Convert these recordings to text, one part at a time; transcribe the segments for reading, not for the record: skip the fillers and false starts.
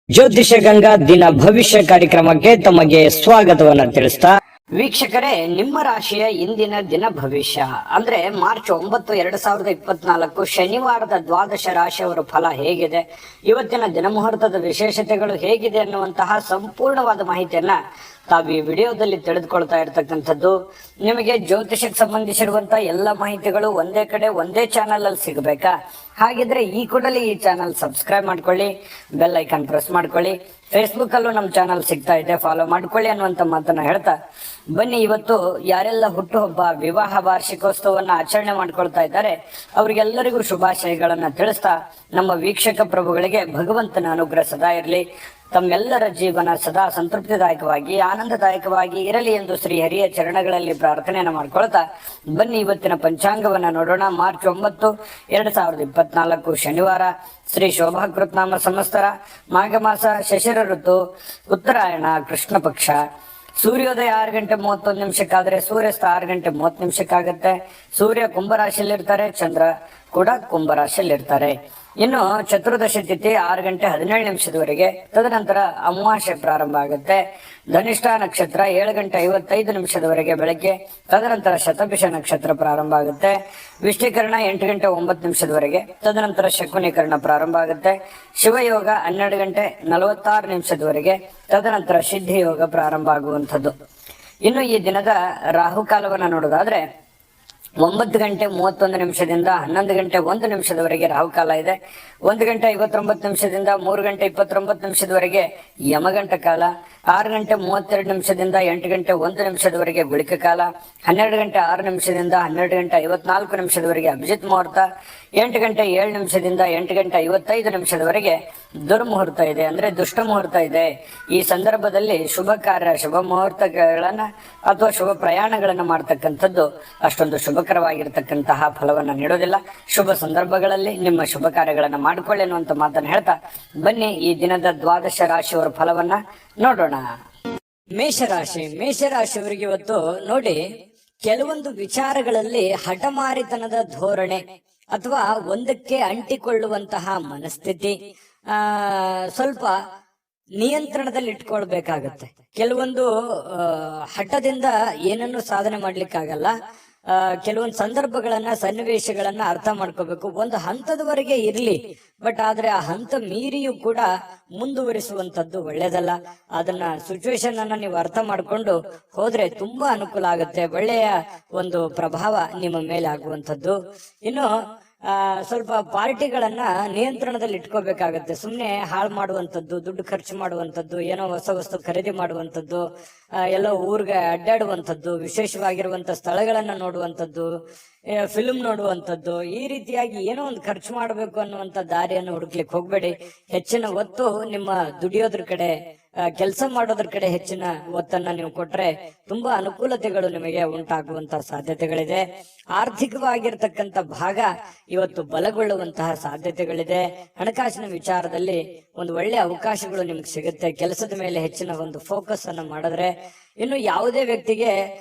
ಜ್ಯೋತಿಷ ಗಂಗಾ ದಿನ ಭವಿಷ್ಯ ಕಾರ್ಯಕ್ರಮಕ್ಕೆ ತಮಗೆ ಸ್ವಾಗತವನ್ನ ತಿಳಿಸ್ತಾ ವೀಕ್ಷಕರೇ, ನಿಮ್ಮ ರಾಶಿಯ ಇಂದಿನ ದಿನ ಭವಿಷ್ಯ ಅಂದ್ರೆ ಮಾರ್ಚ್ 9, 2024 ಶನಿವಾರದ ದ್ವಾದಶ ರಾಶಿಯವರ ಫಲ ಹೇಗಿದೆ, ಇವತ್ತಿನ ದಿನ ಮುಹೂರ್ತದ ವಿಶೇಷತೆಗಳು ಹೇಗಿದೆ ಅನ್ನುವಂತಹ ಸಂಪೂರ್ಣವಾದ ಮಾಹಿತಿಯನ್ನ ತಾವು ಈ ವಿಡಿಯೋದಲ್ಲಿ ತಿಳಿದುಕೊಳ್ತಾ ಇರತಕ್ಕಂಥದ್ದು. ನಿಮಗೆ ಜ್ಯೋತಿಷಕ್ಕೆ ಸಂಬಂಧಿಸಿರುವಂತಹ ಎಲ್ಲ ಮಾಹಿತಿಗಳು ಒಂದೇ ಕಡೆ ಒಂದೇ ಚಾನಲ್ ಅಲ್ಲಿ ಸಿಗಬೇಕಾ? ಹಾಗಿದ್ರೆ ಈ ಕೂಡಲೇ ಈ ಚಾನಲ್ ಸಬ್ಸ್ಕ್ರೈಬ್ ಮಾಡ್ಕೊಳ್ಳಿ, ಬೆಲ್ ಐಕಾನ್ ಪ್ರೆಸ್ ಮಾಡ್ಕೊಳ್ಳಿ. ಫೇಸ್ಬುಕ್ ಅಲ್ಲೂ ನಮ್ಮ ಚಾನಲ್ ಸಿಗ್ತಾ ಇದೆ, ಫಾಲೋ ಮಾಡ್ಕೊಳ್ಳಿ ಅನ್ನುವಂತ ಮಾತನ್ನ ಹೇಳ್ತಾ ಬನ್ನಿ, ಇವತ್ತು ಯಾರೆಲ್ಲ ಹುಟ್ಟುಹಬ್ಬ, ವಿವಾಹ ವಾರ್ಷಿಕೋತ್ಸವನ್ನ ಆಚರಣೆ ಮಾಡ್ಕೊಳ್ತಾ ಇದ್ದಾರೆ ಅವರಿಗೆಲ್ಲರಿಗೂ ಶುಭಾಶಯಗಳನ್ನ ತಿಳಿಸ್ತಾ ನಮ್ಮ ವೀಕ್ಷಕ ಪ್ರಭುಗಳಿಗೆ ಭಗವಂತನ ಅನುಗ್ರಹ ಸದಾ ಇರಲಿ, ತಮ್ಮೆಲ್ಲರ ಜೀವನ ಸದಾ ಸಂತೃಪ್ತಿದಾಯಕವಾಗಿ ಆನಂದದಾಯಕವಾಗಿ ಇರಲಿ ಎಂದು ಶ್ರೀ ಹರಿಯ ಚರಣಗಳಲ್ಲಿ ಪ್ರಾರ್ಥನೆಯನ್ನು ಮಾಡ್ಕೊಳ್ತಾ ಬನ್ನಿ ಇವತ್ತಿನ ಪಂಚಾಂಗವನ್ನ ನೋಡೋಣ. ಮಾರ್ಚ್ 9, 2024 ಶನಿವಾರ, ಶ್ರೀ ಶೋಭಾಕೃತ್ನಾಮ ಸಂವತ್ಸರ, ಮಾಘ ಮಾಸ, ಶಶಿರ ಋತು, ಉತ್ತರಾಯಣ, ಕೃಷ್ಣ ಪಕ್ಷ. ಸೂರ್ಯೋದಯ 6:31 ಆದ್ರೆ ಸೂರ್ಯಾಸ್ತ 6:30 ಸೂರ್ಯ ಕುಂಭರಾಶಿಯಲ್ಲಿರ್ತಾರೆ, ಚಂದ್ರ ಕೂಡ ಕುಂಭರಾಶಿಯಲ್ಲಿರ್ತಾರೆ. ಇನ್ನು ಚತುರ್ದಶಿ ತಿಥಿ 6:17 ತದನಂತರ ಅಮಾವಾಸ್ಯೆ ಪ್ರಾರಂಭ ಆಗುತ್ತೆ. ಧನಿಷ್ಠ ನಕ್ಷತ್ರ 7:55 ಬೆಳಗ್ಗೆ, ತದನಂತರ ಶತಭಿಷ ನಕ್ಷತ್ರ ಪ್ರಾರಂಭ ಆಗುತ್ತೆ. ವಿಷ್ಟಿಕರಣ 8:09 ತದನಂತರ ಶಕುನೀಕರಣ ಪ್ರಾರಂಭ ಆಗುತ್ತೆ. ಶಿವಯೋಗ 12:46 ತದನಂತರ ಸಿದ್ಧಿ ಯೋಗ ಪ್ರಾರಂಭ ಆಗುವಂಥದ್ದು. ಇನ್ನು ಈ ದಿನದ ರಾಹುಕಾಲವನ್ನು ನೋಡೋದಾದ್ರೆ 9:31 11:01 ರಾಹುಕಾಲ ಇದೆ. 1:59 3:29 ಯಮಗಂಟ ಕಾಲ. 6:32 8:01 ಗುಳಿಕ ಕಾಲ. 12:06 12:54 ಅಭಿಜಿತ್ ಮುಹೂರ್ತ. 8:07 8:55 ದುರ್ಮುಹೂರ್ತ ಇದೆ, ಅಂದ್ರೆ ದುಷ್ಟ ಮುಹೂರ್ತ ಇದೆ. ಈ ಸಂದರ್ಭದಲ್ಲಿ ಶುಭ ಕಾರ್ಯ, ಶುಭ ಮುಹೂರ್ತಗಳನ್ನ ಅಥವಾ ಶುಭ ಪ್ರಯಾಣಗಳನ್ನ ಮಾಡ್ತಕ್ಕಂಥದ್ದು ಅಷ್ಟೊಂದು ಶುಭಕರವಾಗಿರ್ತಕ್ಕಂತಹ ಫಲವನ್ನ ನೀಡೋದಿಲ್ಲ. ಶುಭ ಸಂದರ್ಭಗಳಲ್ಲಿ ನಿಮ್ಮ ಶುಭ ಕಾರ್ಯಗಳನ್ನ ಮಾಡಿಕೊಳ್ಳಿ ಅನ್ನುವಂತ ಮಾತನ್ನ ಹೇಳ್ತಾ ಬನ್ನಿ ಈ ದಿನದ ದ್ವಾದಶ ರಾಶಿಯವರ ಫಲವನ್ನ ನೋಡೋಣ. ಮೇಷರಾಶಿಯವರಿಗೆ ಇವತ್ತು ನೋಡಿ, ಕೆಲವೊಂದು ವಿಚಾರಗಳಲ್ಲಿ ಹಠಮಾರಿತನದ ಧೋರಣೆ ಅಥವಾ ಒಂದಕ್ಕೆ ಅಂಟಿಕೊಳ್ಳುವಂತಹ ಮನಸ್ಥಿತಿ ಸ್ವಲ್ಪ ನಿಯಂತ್ರಣದಲ್ಲಿ ಇಟ್ಕೊಳ್ಬೇಕಾಗತ್ತೆ. ಕೆಲವೊಂದು ಹಠದಿಂದ ಏನನ್ನು ಸಾಧನೆ ಮಾಡ್ಲಿಕ್ಕಾಗಲ್ಲ. ಕೆಲವೊಂದು ಸಂದರ್ಭಗಳನ್ನ, ಸನ್ನಿವೇಶಗಳನ್ನ ಅರ್ಥ ಮಾಡ್ಕೋಬೇಕು. ಒಂದು ಹಂತದವರೆಗೆ ಇರ್ಲಿ, ಬಟ್ ಆದ್ರೆ ಆ ಹಂತ ಮೀರಿಯೂ ಕೂಡ ಮುಂದುವರಿಸುವಂತದ್ದು ಒಳ್ಳೇದಲ್ಲ. ಅದನ್ನ ಸಿಚುವೇಶನ್ ಅನ್ನ ನೀವು ಅರ್ಥ ಮಾಡ್ಕೊಂಡು ಹೋದ್ರೆ ತುಂಬಾ ಅನುಕೂಲ ಆಗುತ್ತೆ. ಒಳ್ಳೆಯ ಒಂದು ಪ್ರಭಾವ ನಿಮ್ಮ ಮೇಲೆ ಆಗುವಂಥದ್ದು. ಇನ್ನು ಸ್ವಲ್ಪ ಪಾರ್ಟಿಗಳನ್ನ ನಿಯಂತ್ರಣದಲ್ಲಿ ಇಟ್ಕೋಬೇಕಾಗತ್ತೆ. ಸುಮ್ನೆ ಹಾಳು ಮಾಡುವಂಥದ್ದು, ದುಡ್ಡು ಖರ್ಚು ಮಾಡುವಂಥದ್ದು, ಏನೋ ಹೊಸ ವಸ್ತು ಖರೀದಿ ಮಾಡುವಂಥದ್ದು, ಎಲ್ಲೋ ಊರ್ಗೆ ಅಡ್ಡಾಡುವಂಥದ್ದು, ವಿಶೇಷವಾಗಿರುವಂತ ಸ್ಥಳಗಳನ್ನ ನೋಡುವಂಥದ್ದು, ಫಿಲ್ಮ್ ನೋಡುವಂಥದ್ದು, ಈ ರೀತಿಯಾಗಿ ಏನೋ ಒಂದು ಖರ್ಚು ಮಾಡಬೇಕು ಅನ್ನುವಂತ ದಾರಿಯನ್ನು ಹುಡುಕ್ಲಿಕ್ಕೆ ಹೋಗ್ಬೇಡಿ. ಹೆಚ್ಚಿನ ಒತ್ತು ನಿಮ್ಮ ದುಡಿಯೋದ್ರ ಕಡೆ, ಕೆಲಸ ಮಾಡೋದ್ರ ಕಡೆ ಹೆಚ್ಚಿನ ಒತ್ತನ್ನ ನೀವು ಕೊಟ್ರೆ ತುಂಬಾ ಅನುಕೂಲತೆಗಳು ನಿಮಗೆ ಉಂಟಾಗುವಂತಹ ಸಾಧ್ಯತೆಗಳಿದೆ. ಆರ್ಥಿಕವಾಗಿರ್ತಕ್ಕಂಥ ಭಾಗ ಇವತ್ತು ಬಲಗೊಳ್ಳುವಂತಹ ಸಾಧ್ಯತೆಗಳಿದೆ. ಹಣಕಾಸಿನ ವಿಚಾರದಲ್ಲಿ ಒಂದು ಒಳ್ಳೆ ಅವಕಾಶಗಳು ನಿಮ್ಗೆ ಸಿಗುತ್ತೆ. ಕೆಲಸದ ಮೇಲೆ ಹೆಚ್ಚಿನ ಒಂದು ಫೋಕಸ್ ಅನ್ನ ಮಾಡಿದ್ರೆ, ಇನ್ನು ಯಾವುದೇ ವ್ಯಕ್ತಿಗೆ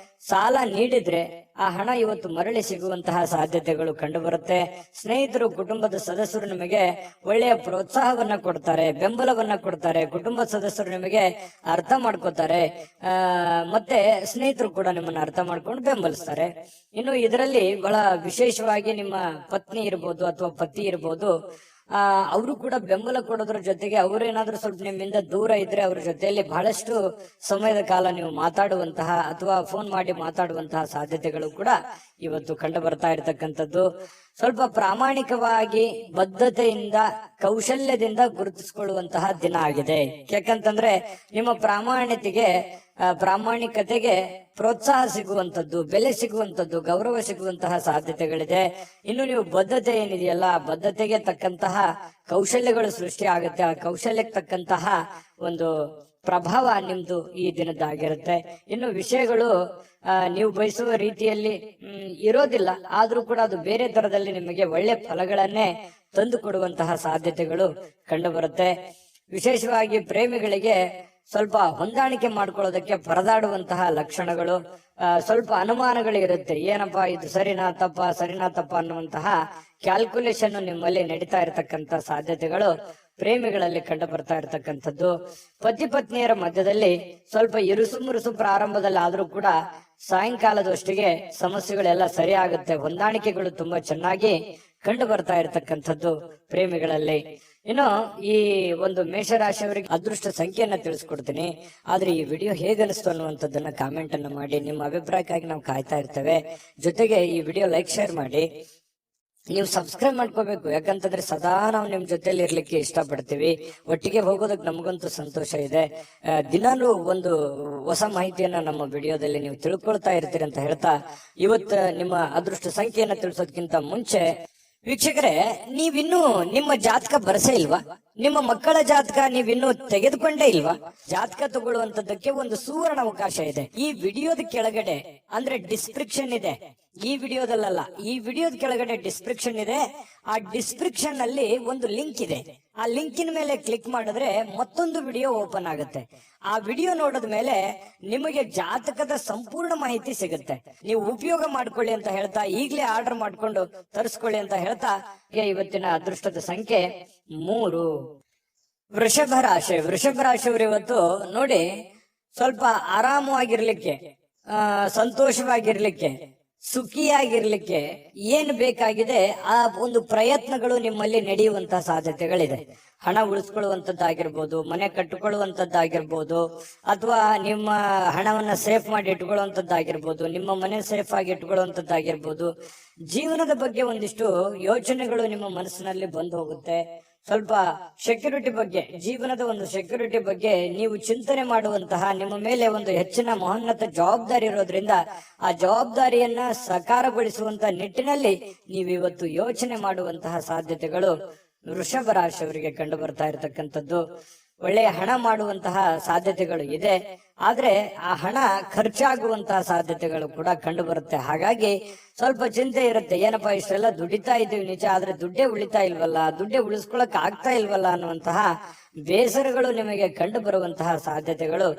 ಸಾಲ ನೀಡಿದ್ರೆ ಆ ಹಣ ಇವತ್ತು ಮರಳಿ ಸಿಗುವಂತಹ ಸಾಧ್ಯತೆಗಳು ಕಂಡು ಬರುತ್ತೆ. ಸ್ನೇಹಿತರು, ಕುಟುಂಬದ ಸದಸ್ಯರು ನಿಮಗೆ ಒಳ್ಳೆಯ ಪ್ರೋತ್ಸಾಹವನ್ನ ಕೊಡ್ತಾರೆ, ಬೆಂಬಲವನ್ನ ಕೊಡ್ತಾರೆ. ಕುಟುಂಬ ಸದಸ್ಯರು ನಿಮಗೆ ಅರ್ಥ ಮಾಡ್ಕೋತಾರೆ, ಮತ್ತೆ ಸ್ನೇಹಿತರು ಕೂಡ ನಿಮ್ಮನ್ನ ಅರ್ಥ ಮಾಡ್ಕೊಂಡು ಬೆಂಬಲಿಸ್ತಾರೆ. ಇನ್ನು ಇದರಲ್ಲಿ ಬಹಳ ವಿಶೇಷವಾಗಿ ನಿಮ್ಮ ಪತ್ನಿ ಇರ್ಬೋದು ಅಥವಾ ಪತಿ ಇರ್ಬೋದು, ಅವರು ಕೂಡ ಬೆಂಬಲ ಕೊಡೋದ್ರ ಜೊತೆಗೆ ಅವರೇನಾದ್ರೂ ಸ್ವಲ್ಪ ನಿಮ್ಮಿಂದ ದೂರ ಇದ್ರೆ ಅವ್ರ ಜೊತೆಯಲ್ಲಿ ಬಹಳಷ್ಟು ಸಮಯದ ಕಾಲ ನೀವು ಮಾತಾಡುವಂತಹ ಅಥವಾ ಫೋನ್ ಮಾಡಿ ಮಾತಾಡುವಂತಹ ಸಾಧ್ಯತೆಗಳು ಕೂಡ ಇವತ್ತು ಕಂಡು ಬರ್ತಾ ಇರತಕ್ಕಂಥದ್ದು. ಸ್ವಲ್ಪ ಪ್ರಾಮಾಣಿಕವಾಗಿ ಬದ್ಧತೆಯಿಂದ, ಕೌಶಲ್ಯದಿಂದ ಗುರುತಿಸಿಕೊಳ್ಳುವಂತಹ ದಿನ ಆಗಿದೆ. ಯಾಕಂತಂದ್ರೆ ನಿಮ್ಮ ಪ್ರಾಮಾಣಿಕತೆಗೆ ಪ್ರೋತ್ಸಾಹ ಸಿಗುವಂತದ್ದು, ಬೆಲೆ ಸಿಗುವಂತದ್ದು, ಗೌರವ ಸಿಗುವಂತಹ ಸಾಧ್ಯತೆಗಳಿದೆ. ಇನ್ನು ನೀವು ಬದ್ಧತೆ ಏನಿದೆಯಲ್ಲ, ಆ ಬದ್ಧತೆಗೆ ತಕ್ಕಂತಹ ಕೌಶಲ್ಯಗಳು ಸೃಷ್ಟಿ ಆಗುತ್ತೆ. ಆ ಕೌಶಲ್ಯಕ್ಕೆ ತಕ್ಕಂತಹ ಒಂದು ಪ್ರಭಾವ ನಿಮ್ದು ಈ ದಿನದ್ದಾಗಿರುತ್ತೆ. ಇನ್ನು ವಿಷಯಗಳು ನೀವು ಬಯಸುವ ರೀತಿಯಲ್ಲಿ ಇರೋದಿಲ್ಲ, ಆದ್ರೂ ಕೂಡ ಅದು ಬೇರೆ ತರದಲ್ಲಿ ನಿಮಗೆ ಒಳ್ಳೆ ಫಲಗಳನ್ನೇ ತಂದು ಕೊಡುವಂತಹ ಸಾಧ್ಯತೆಗಳು ಕಂಡು ಬರುತ್ತೆ. ವಿಶೇಷವಾಗಿ ಪ್ರೇಮಿಗಳಿಗೆ ಸ್ವಲ್ಪ ಹೊಂದಾಣಿಕೆ ಮಾಡ್ಕೊಳ್ಳೋದಕ್ಕೆ ಪರದಾಡುವಂತಹ ಲಕ್ಷಣಗಳು, ಸ್ವಲ್ಪ ಅನುಮಾನಗಳು ಇರುತ್ತೆ. ಏನಪ್ಪಾ ಇದು ಸರಿನಾ ತಪ್ಪ ಅನ್ನುವಂತಹ ಕ್ಯಾಲ್ಕುಲೇಷನ್ ನಿಮ್ಮಲ್ಲಿ ನಡೀತಾ ಇರತಕ್ಕಂತ ಸಾಧ್ಯತೆಗಳು ಪ್ರೇಮಿಗಳಲ್ಲಿ ಕಂಡು ಬರ್ತಾ ಇರತಕ್ಕಂಥದ್ದು. ಪತಿ ಪತ್ನಿಯರ ಮಧ್ಯದಲ್ಲಿ ಸ್ವಲ್ಪ ಇರುಸು ಮುರುಸು ಪ್ರಾರಂಭದಲ್ಲಿ ಆದ್ರೂ ಕೂಡ ಸಾಯಂಕಾಲದಷ್ಟಿಗೆ ಸಮಸ್ಯೆಗಳೆಲ್ಲ ಸರಿ ಆಗುತ್ತೆ. ಹೊಂದಾಣಿಕೆಗಳು ತುಂಬಾ ಚೆನ್ನಾಗಿ ಕಂಡು ಬರ್ತಾ ಇರತಕ್ಕಂಥದ್ದು ಪ್ರೇಮಿಗಳಲ್ಲಿ. ಇನ್ನು ಈ ಒಂದು ಮೇಷರಾಶಿಯವರಿಗೆ ಅದೃಷ್ಟ ಸಂಖ್ಯೆಯನ್ನ ತಿಳಿಸ್ಕೊಡ್ತೀನಿ. ಆದ್ರೆ ಈ ವಿಡಿಯೋ ಹೇಗನಿಸ್ತು ಅನ್ನುವಂಥದ್ದನ್ನ ಕಾಮೆಂಟ್ ಅನ್ನ ಮಾಡಿ. ನಿಮ್ಮ ಅಭಿಪ್ರಾಯಕ್ಕಾಗಿ ನಾವು ಕಾಯ್ತಾ ಇರ್ತೇವೆ. ಜೊತೆಗೆ ಈ ವಿಡಿಯೋ ಲೈಕ್ ಶೇರ್ ಮಾಡಿ. ನೀವು ಸಬ್ಸ್ಕ್ರೈಬ್ ಮಾಡ್ಕೋಬೇಕು, ಯಾಕಂತಂದ್ರೆ ಸದಾ ನಾವು ನಿಮ್ ಜೊತೆಲಿ ಇರ್ಲಿಕ್ಕೆ ಇಷ್ಟಪಡ್ತೀವಿ. ಒಟ್ಟಿಗೆ ಹೋಗೋದಕ್ಕೆ ನಮಗಂತೂ ಸಂತೋಷ ಇದೆ. ದಿನಾಲೂ ಒಂದು ಹೊಸ ಮಾಹಿತಿಯನ್ನ ನಮ್ಮ ವಿಡಿಯೋದಲ್ಲಿ ನೀವು ತಿಳ್ಕೊಳ್ತಾ ಇರ್ತೀರಿ ಅಂತ ಹೇಳ್ತಾ, ಇವತ್ತು ನಿಮ್ಮ ಅದೃಷ್ಟ ಸಂಖ್ಯೆಯನ್ನ ತಿಳಿಸೋದಕ್ಕಿಂತ ಮುಂಚೆ ವೀಕ್ಷಕರೇ, ನೀವಿನ್ನೂ ನಿಮ್ಮ ಜಾತಕ ಬರಸೇ ಇಲ್ವಾ? ನಿಮ್ಮ ಮಕ್ಕಳ ಜಾತಕ ನೀವಿನ್ನೂ ತೆಗೆದುಕೊಂಡೇ ಇಲ್ವಾ? ಜಾತಕ ತಗೊಳ್ಳುವಂತದ್ದಕ್ಕೆ ಒಂದು ಸುವರ್ಣ ಅವಕಾಶ ಇದೆ. ಈ ವಿಡಿಯೋದ ಕೆಳಗಡೆ ಅಂದ್ರೆ ಡಿಸ್ಕ್ರಿಪ್ಷನ್ ಇದೆ. ಈ ವಿಡಿಯೋದಲ್ಲ, ಈ ವಿಡಿಯೋದ ಕೆಳಗಡೆ ಡಿಸ್ಕ್ರಿಪ್ಷನ್ ಇದೆ. ಆ ಡಿಸ್ಕ್ರಿಪ್ಷನ್ ಅಲ್ಲಿ ಒಂದು ಲಿಂಕ್ ಇದೆ. ಆ ಲಿಂಕಿನ ಮೇಲೆ ಕ್ಲಿಕ್ ಮಾಡಿದ್ರೆ ಮತ್ತೊಂದು ವಿಡಿಯೋ ಓಪನ್ ಆಗುತ್ತೆ. ಆ ವಿಡಿಯೋ ನೋಡಿದ ಮೇಲೆ ನಿಮಗೆ ಜಾತಕದ ಸಂಪೂರ್ಣ ಮಾಹಿತಿ ಸಿಗುತ್ತೆ. ನೀವು ಉಪಯೋಗ ಮಾಡ್ಕೊಳ್ಳಿ ಅಂತ ಹೇಳ್ತಾ, ಈಗಲೇ ಆರ್ಡರ್ ಮಾಡ್ಕೊಂಡು ತರಿಸ್ಕೊಳ್ಳಿ ಅಂತ ಹೇಳ್ತಾ, ಇವತ್ತಿನ ಅದೃಷ್ಟದ ಸಂಖ್ಯೆ 3. ವೃಷಭ ರಾಶಿ. ವೃಷಭ ರಾಶಿಯವರು ಇವತ್ತು ನೋಡಿ, ಸ್ವಲ್ಪ ಆರಾಮವಾಗಿರ್ಲಿಕ್ಕೆ, ಸಂತೋಷವಾಗಿರ್ಲಿಕ್ಕೆ, ಸುಖಿಯಾಗಿರ್ಲಿಕ್ಕೆ ಏನ್ ಬೇಕಾಗಿದೆ ಆ ಒಂದು ಪ್ರಯತ್ನಗಳು ನಿಮ್ಮಲ್ಲಿ ನಡೆಯುವಂತಹ ಸಾಧ್ಯತೆಗಳಿದೆ. ಹಣ ಉಳಿಸ್ಕೊಳ್ಳುವಂತದ್ದಾಗಿರ್ಬೋದು, ಮನೆ ಕಟ್ಟಿಕೊಳ್ಳುವಂತದ್ದಾಗಿರ್ಬೋದು, ಅಥವಾ ನಿಮ್ಮ ಹಣವನ್ನ ಸೇಫ್ ಮಾಡಿ ಇಟ್ಕೊಳ್ಳುವಂತದ್ದಾಗಿರ್ಬೋದು, ನಿಮ್ಮ ಮನೆ ಸೇಫ್ ಆಗಿ ಇಟ್ಕೊಳ್ಳುವಂತದ್ದಾಗಿರ್ಬೋದು. ಜೀವನದ ಬಗ್ಗೆ ಒಂದಿಷ್ಟು ಯೋಚನೆಗಳು ನಿಮ್ಮ ಮನಸ್ಸಿನಲ್ಲಿ ಬಂದು ಹೋಗುತ್ತೆ. ಸ್ವಲ್ಪ ಸೆಕ್ಯೂರಿಟಿ ಬಗ್ಗೆ, ಜೀವನದ ಒಂದು ಸೆಕ್ಯೂರಿಟಿ ಬಗ್ಗೆ ನೀವು ಚಿಂತನೆ ಮಾಡುವಂತಹ, ನಿಮ್ಮ ಮೇಲೆ ಒಂದು ಹೆಚ್ಚಿನ ಮಹೋನ್ನತ ಜವಾಬ್ದಾರಿ ಇರೋದ್ರಿಂದ ಆ ಜವಾಬ್ದಾರಿಯನ್ನ ಸಾಕಾರಗೊಳಿಸುವಂತ ನಿಟ್ಟಿನಲ್ಲಿ ನೀವಿವತ್ತು ಯೋಚನೆ ಮಾಡುವಂತಹ ಸಾಧ್ಯತೆಗಳು ವೃಷಭ ರಾಶಿಯವರಿಗೆ ಕಂಡು ಬರ್ತಾ ಇರತಕ್ಕಂಥದ್ದು. ಒಳ್ಳೆಯ ಹಣ ಮಾಡುವಂತಹ ಸಾಧ್ಯತೆಗಳು ಇದೆ. ಆದ್ರೆ ಆ ಹಣ ಖರ್ಚಾಗುವಂತಹ ಸಾಧ್ಯತೆಗಳು ಕೂಡ ಕಂಡು ಬರುತ್ತೆ. ಹಾಗಾಗಿ ಸ್ವಲ್ಪ ಚಿಂತೆ ಇರುತ್ತೆ. ಏನಪ್ಪಾ, ಇಷ್ಟೆಲ್ಲ ದುಡಿತಾ ಇದ್ದೀವಿ ನಿಜ, ಆದ್ರೆ ದುಡ್ಡೇ ಉಳಿತಾ ಇಲ್ವಲ್ಲ, ದುಡ್ಡೇ ಉಳಿಸ್ಕೊಳಕ್ ಆಗ್ತಾ ಇಲ್ವಲ್ಲ ಅನ್ನುವಂತಹ ಬೇಸರಗಳು ನಿಮಗೆ ಕಂಡು ಬರುವಂತಹ ಸಾಧ್ಯತೆಗಳು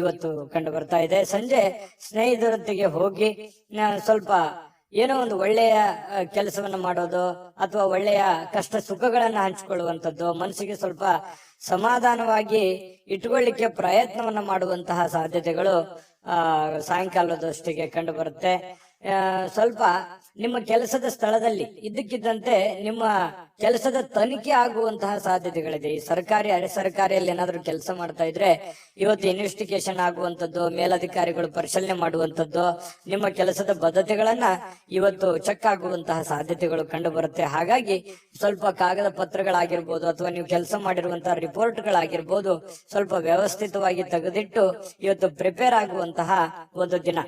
ಇವತ್ತು ಕಂಡು ಬರ್ತಾ ಇದೆ. ಸಂಜೆ ಸ್ನೇಹಿತರೊಂದಿಗೆ ಹೋಗಿ ಸ್ವಲ್ಪ ಏನೋ ಒಂದು ಒಳ್ಳೆಯ ಕೆಲಸವನ್ನ ಮಾಡೋದು, ಅಥವಾ ಒಳ್ಳೆಯ ಕಷ್ಟ ಸುಖಗಳನ್ನ ಹಂಚಿಕೊಳ್ಳುವಂಥದ್ದು, ಮನಸ್ಸಿಗೆ ಸ್ವಲ್ಪ ಸಮಾಧಾನವಾಗಿ ಇಟ್ಕೊಳ್ಳಿಕ್ಕೆ ಪ್ರಯತ್ನವನ್ನ ಮಾಡುವಂತಹ ಸಾಧ್ಯತೆಗಳು ಸಾಯಂಕಾಲದಷ್ಟಿಗೆ ಕಂಡು ಬರುತ್ತೆ. ಸ್ವಲ್ಪ ನಿಮ್ಮ ಕೆಲಸದ ಸ್ಥಳದಲ್ಲಿ ಇದ್ದಕ್ಕಿದ್ದಂತೆ ನಿಮ್ಮ ಕೆಲಸದ ತನಿಖೆ ಆಗುವಂತಹ ಸಾಧ್ಯತೆಗಳಿದೆ. ಈ ಸರ್ಕಾರಿ ಅರೆ ಸರ್ಕಾರಿಯಲ್ಲಿ ಏನಾದ್ರೂ ಕೆಲಸ ಮಾಡ್ತಾ ಇದ್ರೆ ಇವತ್ತು ಇನ್ವೆಸ್ಟಿಗೇಷನ್ ಆಗುವಂತದ್ದು, ಮೇಲಧಿಕಾರಿಗಳು ಪರಿಶೀಲನೆ ಮಾಡುವಂತದ್ದು, ನಿಮ್ಮ ಕೆಲಸದ ಬದ್ಧತೆಗಳನ್ನ ಇವತ್ತು ಚೆಕ್ ಆಗುವಂತಹ ಸಾಧ್ಯತೆಗಳು ಕಂಡು ಬರುತ್ತೆ. ಹಾಗಾಗಿ ಸ್ವಲ್ಪ ಕಾಗದ ಪತ್ರಗಳಾಗಿರ್ಬೋದು, ಅಥವಾ ನೀವು ಕೆಲಸ ಮಾಡಿರುವಂತಹ ರಿಪೋರ್ಟ್ಗಳಾಗಿರ್ಬೋದು, ಸ್ವಲ್ಪ ವ್ಯವಸ್ಥಿತವಾಗಿ ತೆಗೆದಿಟ್ಟು ಇವತ್ತು ಪ್ರಿಪೇರ್ ಆಗುವಂತಹ ಒಂದು ದಿನ.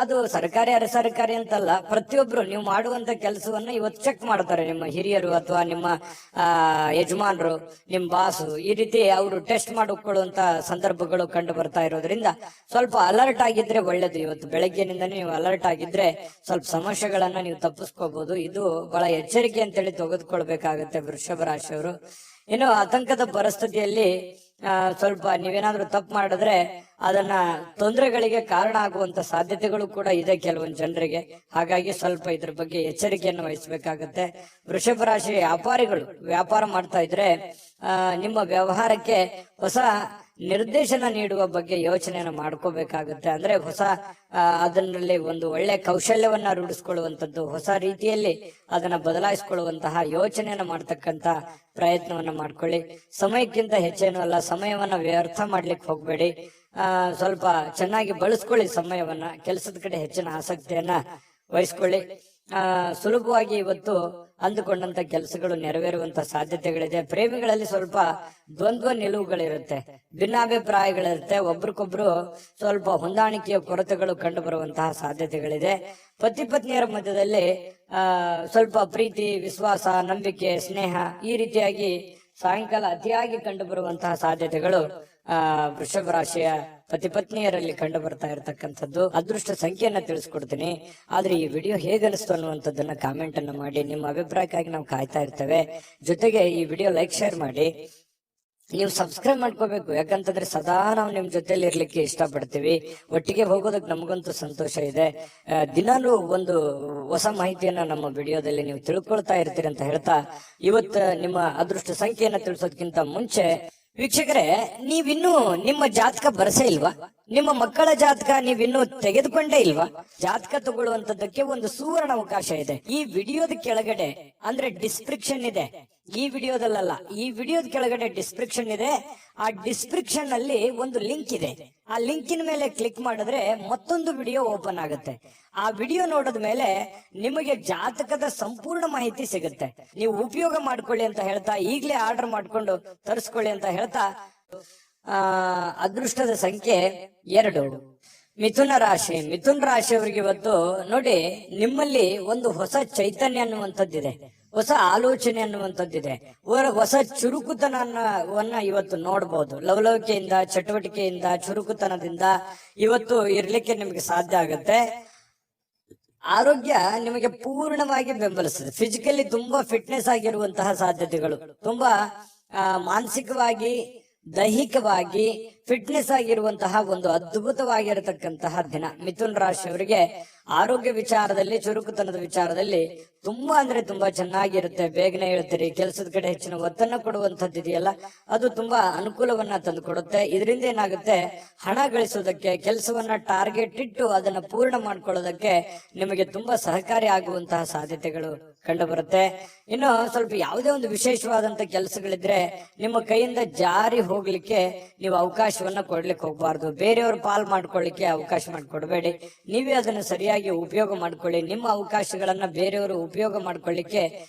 ಅದು ಸರ್ಕಾರಿ ಅರೆ ಸರ್ಕಾರಿ ಅಂತಲ್ಲ, ಪ್ರತಿಯೊಬ್ರು ನೀವು ಮಾಡುವಂತ ಕೆಲಸವನ್ನ ಇವತ್ತು ಚೆಕ್ ಮಾಡ್ತಾರೆ. ನಿಮ್ಮ ಹಿರಿಯರು ಅಥವಾ ನಿಮ್ಮ ಯಜಮಾನರು, ನಿಮ್ಮ ಬಾಸು, ಈ ರೀತಿ ಅವರು ಟೆಸ್ಟ್ ಮಾಡಿಕೊಳ್ಳುವಂತ ಸಂದರ್ಭಗಳು ಕಂಡು ಬರ್ತಾ ಇರೋದ್ರಿಂದ ಸ್ವಲ್ಪ ಅಲರ್ಟ್ ಆಗಿದ್ರೆ ಒಳ್ಳೇದು. ಇವತ್ತು ಬೆಳಗ್ಗೆನಿಂದ ನೀವು ಅಲರ್ಟ್ ಆಗಿದ್ರೆ ಸ್ವಲ್ಪ ಸಮಸ್ಯೆಗಳನ್ನ ನೀವು ತಪ್ಪಿಸ್ಕೋಬಹುದು. ಇದು ಬಹಳ ಎಚ್ಚರಿಕೆ ಅಂತೇಳಿ ತೆಗೆದುಕೊಳ್ಬೇಕಾಗತ್ತೆ ವೃಷಭ ರಾಶಿಯವರು. ಇನ್ನು ಆತಂಕದ ಪರಿಸ್ಥಿತಿಯಲ್ಲಿ ಸ್ವಲ್ಪ ನೀವೇನಾದ್ರೂ ತಪ್ಪು ಮಾಡಿದ್ರೆ ಅದನ್ನ ತೊಂದರೆಗಳಿಗೆ ಕಾರಣ ಆಗುವಂತ ಸಾಧ್ಯತೆಗಳು ಕೂಡ ಇದೆ ಕೆಲವೊಂದು ಜನರಿಗೆ. ಹಾಗಾಗಿ ಸ್ವಲ್ಪ ಇದ್ರ ಬಗ್ಗೆ ಎಚ್ಚರಿಕೆಯನ್ನು ವಹಿಸಬೇಕಾಗತ್ತೆ. ವೃಷಭ ರಾಶಿ ವ್ಯಾಪಾರಿಗಳು ವ್ಯಾಪಾರ ಮಾಡ್ತಾ ಇದ್ರೆ ನಿಮ್ಮ ವ್ಯವಹಾರಕ್ಕೆ ಹೊಸ ನಿರ್ದೇಶನ ನೀಡುವ ಬಗ್ಗೆ ಯೋಚನೆಯನ್ನು ಮಾಡ್ಕೋಬೇಕಾಗುತ್ತೆ. ಅಂದ್ರೆ ಹೊಸ ಅದರಲ್ಲಿ ಒಂದು ಒಳ್ಳೆ ಕೌಶಲ್ಯವನ್ನ ರೂಢಿಸ್ಕೊಳ್ಳುವಂಥದ್ದು, ಹೊಸ ರೀತಿಯಲ್ಲಿ ಅದನ್ನ ಬದಲಾಯಿಸಿಕೊಳ್ಳುವಂತಹ ಯೋಚನೆಯನ್ನ ಮಾಡ್ತಕ್ಕಂತ ಪ್ರಯತ್ನವನ್ನ ಮಾಡ್ಕೊಳ್ಳಿ. ಸಮಯಕ್ಕಿಂತ ಹೆಚ್ಚೇನು ಅಲ್ಲ, ಸಮಯವನ್ನ ವ್ಯರ್ಥ ಮಾಡ್ಲಿಕ್ಕೆ ಹೋಗ್ಬೇಡಿ. ಸ್ವಲ್ಪ ಚೆನ್ನಾಗಿ ಬಳಸ್ಕೊಳ್ಳಿ ಸಮಯವನ್ನ, ಕೆಲಸದ ಕಡೆ ಹೆಚ್ಚಿನ ಆಸಕ್ತಿಯನ್ನ ವಹಿಸ್ಕೊಳ್ಳಿ. ಸುಲಭವಾಗಿ ಇವತ್ತು ಅಂದುಕೊಂಡಂತ ಕೆಲಸಗಳು ನೆರವೇರುವಂತ ಸಾಧ್ಯತೆಗಳಿದೆ. ಪ್ರೇಮಿಗಳಲ್ಲಿ ಸ್ವಲ್ಪ ದ್ವಂದ್ವ ನಿಲುವುಗಳಿರುತ್ತೆ, ಭಿನ್ನಾಭಿಪ್ರಾಯಗಳಿರುತ್ತೆ, ಒಬ್ರಿಗೊಬ್ರು ಸ್ವಲ್ಪ ಹೊಂದಾಣಿಕೆಯ ಕೊರತೆಗಳು ಕಂಡು ಬರುವಂತಹ ಸಾಧ್ಯತೆಗಳಿದೆ. ಪತಿ ಪತ್ನಿಯರ ಮಧ್ಯದಲ್ಲಿ ಸ್ವಲ್ಪ ಪ್ರೀತಿ, ವಿಶ್ವಾಸ, ನಂಬಿಕೆ, ಸ್ನೇಹ ಈ ರೀತಿಯಾಗಿ ಸಾಯಂಕಾಲ ಅತಿಯಾಗಿ ಕಂಡು ಬರುವಂತಹ ಸಾಧ್ಯತೆಗಳು ವೃಷಭ ರಾಶಿಯ ಪತಿ ಪತ್ನಿಯರಲ್ಲಿ ಕಂಡು ಬರ್ತಾ ಇರತಕ್ಕಂಥದ್ದು. ಅದೃಷ್ಟ ಸಂಖ್ಯೆಯನ್ನ ತಿಳಿಸ್ಕೊಡ್ತೀನಿ. ಆದ್ರೆ ಈ ವಿಡಿಯೋ ಹೇಗನಿಸ್ತು ಅನ್ನುವಂಥದ್ದನ್ನ ಕಾಮೆಂಟ್ ಅನ್ನ ಮಾಡಿ. ನಿಮ್ಮ ಅಭಿಪ್ರಾಯಕ್ಕಾಗಿ ನಾವು ಕಾಯ್ತಾ ಇರ್ತೇವೆ. ಜೊತೆಗೆ ಈ ವಿಡಿಯೋ ಲೈಕ್ ಶೇರ್ ಮಾಡಿ. ನೀವು ಸಬ್ಸ್ಕ್ರೈಬ್ ಮಾಡ್ಕೋಬೇಕು. ಯಾಕಂತಂದ್ರೆ ಸದಾ ನಾವು ನಿಮ್ ಜೊತೆಲಿ ಇರ್ಲಿಕ್ಕೆ ಇಷ್ಟಪಡ್ತೀವಿ. ಒಟ್ಟಿಗೆ ಹೋಗೋದಕ್ಕೆ ನಮಗಂತೂ ಸಂತೋಷ ಇದೆ. ದಿನಾನು ಒಂದು ಹೊಸ ಮಾಹಿತಿಯನ್ನ ನಮ್ಮ ವಿಡಿಯೋದಲ್ಲಿ ನೀವು ತಿಳ್ಕೊಳ್ತಾ ಇರ್ತೀರಿ ಅಂತ ಹೇಳ್ತಾ, ಇವತ್ತು ನಿಮ್ಮ ಅದೃಷ್ಟ ಸಂಖ್ಯೆಯನ್ನ ತಿಳಿಸೋದಕ್ಕಿಂತ ಮುಂಚೆ ವೀಕ್ಷಕರೇ, ನೀವಿನ್ನೂ ನಿಮ್ಮ ಜಾತಕ ಬರಸೇ ಇಲ್ವಾ? ನಿಮ್ಮ ಮಕ್ಕಳ ಜಾತಕ ನೀವಿನ್ನೂ ತೆಗೆದುಕೊಂಡೇ ಇಲ್ವಾ? ಜಾತಕ ತಗೊಳ್ಳುವಂತದ್ದಕ್ಕೆ ಒಂದು ಸುವರ್ಣ ಅವಕಾಶ ಇದೆ. ಈ ವಿಡಿಯೋದ ಕೆಳಗಡೆ ಅಂದ್ರೆ ಡಿಸ್ಕ್ರಿಪ್ಷನ್ ಇದೆ. ಈ ವಿಡಿಯೋದಲ್ಲ, ಈ ವಿಡಿಯೋದ ಕೆಳಗಡೆ ಡಿಸ್ಕ್ರಿಪ್ಷನ್ ಇದೆ. ಆ ಡಿಸ್ಕ್ರಿಪ್ಷನ್ ಅಲ್ಲಿ ಒಂದು ಲಿಂಕ್ ಇದೆ. ಆ ಲಿಂಕಿನ ಮೇಲೆ ಕ್ಲಿಕ್ ಮಾಡಿದ್ರೆ ಮತ್ತೊಂದು ವಿಡಿಯೋ ಓಪನ್ ಆಗುತ್ತೆ. ಆ ವಿಡಿಯೋ ನೋಡಿದ ಮೇಲೆ ನಿಮಗೆ ಜಾತಕದ ಸಂಪೂರ್ಣ ಮಾಹಿತಿ ಸಿಗುತ್ತೆ. ನೀವು ಉಪಯೋಗ ಮಾಡ್ಕೊಳ್ಳಿ ಅಂತ ಹೇಳ್ತಾ, ಈಗಲೇ ಆರ್ಡರ್ ಮಾಡ್ಕೊಂಡು ತರಿಸ್ಕೊಳ್ಳಿ ಅಂತ ಹೇಳ್ತಾ, ಅದೃಷ್ಟದ ಸಂಖ್ಯೆ 2 ಮಿಥುನ ರಾಶಿ. ಮಿಥುನ ರಾಶಿಯವರಿಗೆ ಇವತ್ತು ನೋಡಿ, ನಿಮ್ಮಲ್ಲಿ ಒಂದು ಹೊಸ ಚೈತನ್ಯ ಅನ್ನುವಂಥದ್ದಿದೆ, ಹೊಸ ಆಲೋಚನೆ ಅನ್ನುವಂಥದ್ದಿದೆ, ಹೊಸ ಚುರುಕುತನವನ್ನ ಇವತ್ತು ನೋಡ್ಬೋದು. ಲವಲವಿಕೆಯಿಂದ, ಚಟುವಟಿಕೆಯಿಂದ, ಚುರುಕುತನದಿಂದ ಇವತ್ತು ಇರ್ಲಿಕ್ಕೆ ನಿಮಗೆ ಸಾಧ್ಯ ಆಗುತ್ತೆ. ಆರೋಗ್ಯ ನಿಮಗೆ ಪೂರ್ಣವಾಗಿ ಬೆಂಬಲಿಸ್ತದೆ. ಫಿಸಿಕಲಿ ತುಂಬಾ ಫಿಟ್ನೆಸ್ ಆಗಿರುವಂತಹ ಸಾಧ್ಯತೆಗಳು, ತುಂಬಾ ಮಾನಸಿಕವಾಗಿ, ದೈಹಿಕವಾಗಿ ಫಿಟ್ನೆಸ್ ಆಗಿರುವಂತಹ ಒಂದು ಅದ್ಭುತವಾಗಿರತಕ್ಕಂತಹ ದಿನ. ಮಿಥುನ್ ರಾಶಿಯವರಿಗೆ ಆರೋಗ್ಯ ವಿಚಾರದಲ್ಲಿ, ಚುರುಕುತನದ ವಿಚಾರದಲ್ಲಿ ತುಂಬಾ ಅಂದ್ರೆ ತುಂಬಾ ಚೆನ್ನಾಗಿರುತ್ತೆ. ಬೇಗನೆ ಹೇಳ್ತೀರಿ, ಕೆಲಸದ ಕಡೆ ಹೆಚ್ಚಿನ ಒತ್ತನ್ನು ಕೊಡುವಂತದ್ದು ಇದೆಯಲ್ಲ, ಅದು ತುಂಬಾ ಅನುಕೂಲವನ್ನ ತಂದು ಕೊಡುತ್ತೆ. ಇದರಿಂದ ಏನಾಗುತ್ತೆ, ಹಣ ಗಳಿಸೋದಕ್ಕೆ, ಕೆಲಸವನ್ನ ಟಾರ್ಗೆಟ್ ಇಟ್ಟು ಅದನ್ನ ಪೂರ್ಣ ಮಾಡ್ಕೊಳ್ಳೋದಕ್ಕೆ ನಿಮಗೆ ತುಂಬಾ ಸಹಕಾರಿ ಆಗುವಂತಹ ಸಾಧ್ಯತೆಗಳು ಕಂಡು ಬರುತ್ತೆ. ಇನ್ನು ಸ್ವಲ್ಪ ಯಾವುದೇ ಒಂದು ವಿಶೇಷವಾದಂತ ಕೆಲಸಗಳಿದ್ರೆ ನಿಮ್ಮ ಕೈಯಿಂದ ಜಾರಿ ಹೋಗ್ಲಿಕ್ಕೆ ನೀವು ಅವಕಾಶವನ್ನ ಕೊಡ್ಲಿಕ್ಕೆ ಹೋಗ್ಬಾರ್ದು. ಬೇರೆಯವ್ರ ಪಾಲ್ ಮಾಡ್ಕೊಳ್ಳಿಕ್ಕೆ ಅವಕಾಶ ಮಾಡಿಕೊಡ್ಬೇಡಿ. ನೀವೇ ಅದನ್ನ ಸರಿಯಾಗಿ ಉಪಯೋಗ ಮಾಡ್ಕೊಳ್ಳಿ. ನಿಮ್ಮ ಅವಕಾಶಗಳನ್ನ ಬೇರೆಯವರು ಉಪಯೋಗ ಮಾಡ್ಕೊಳ್ಳಿಕ್ಕೆ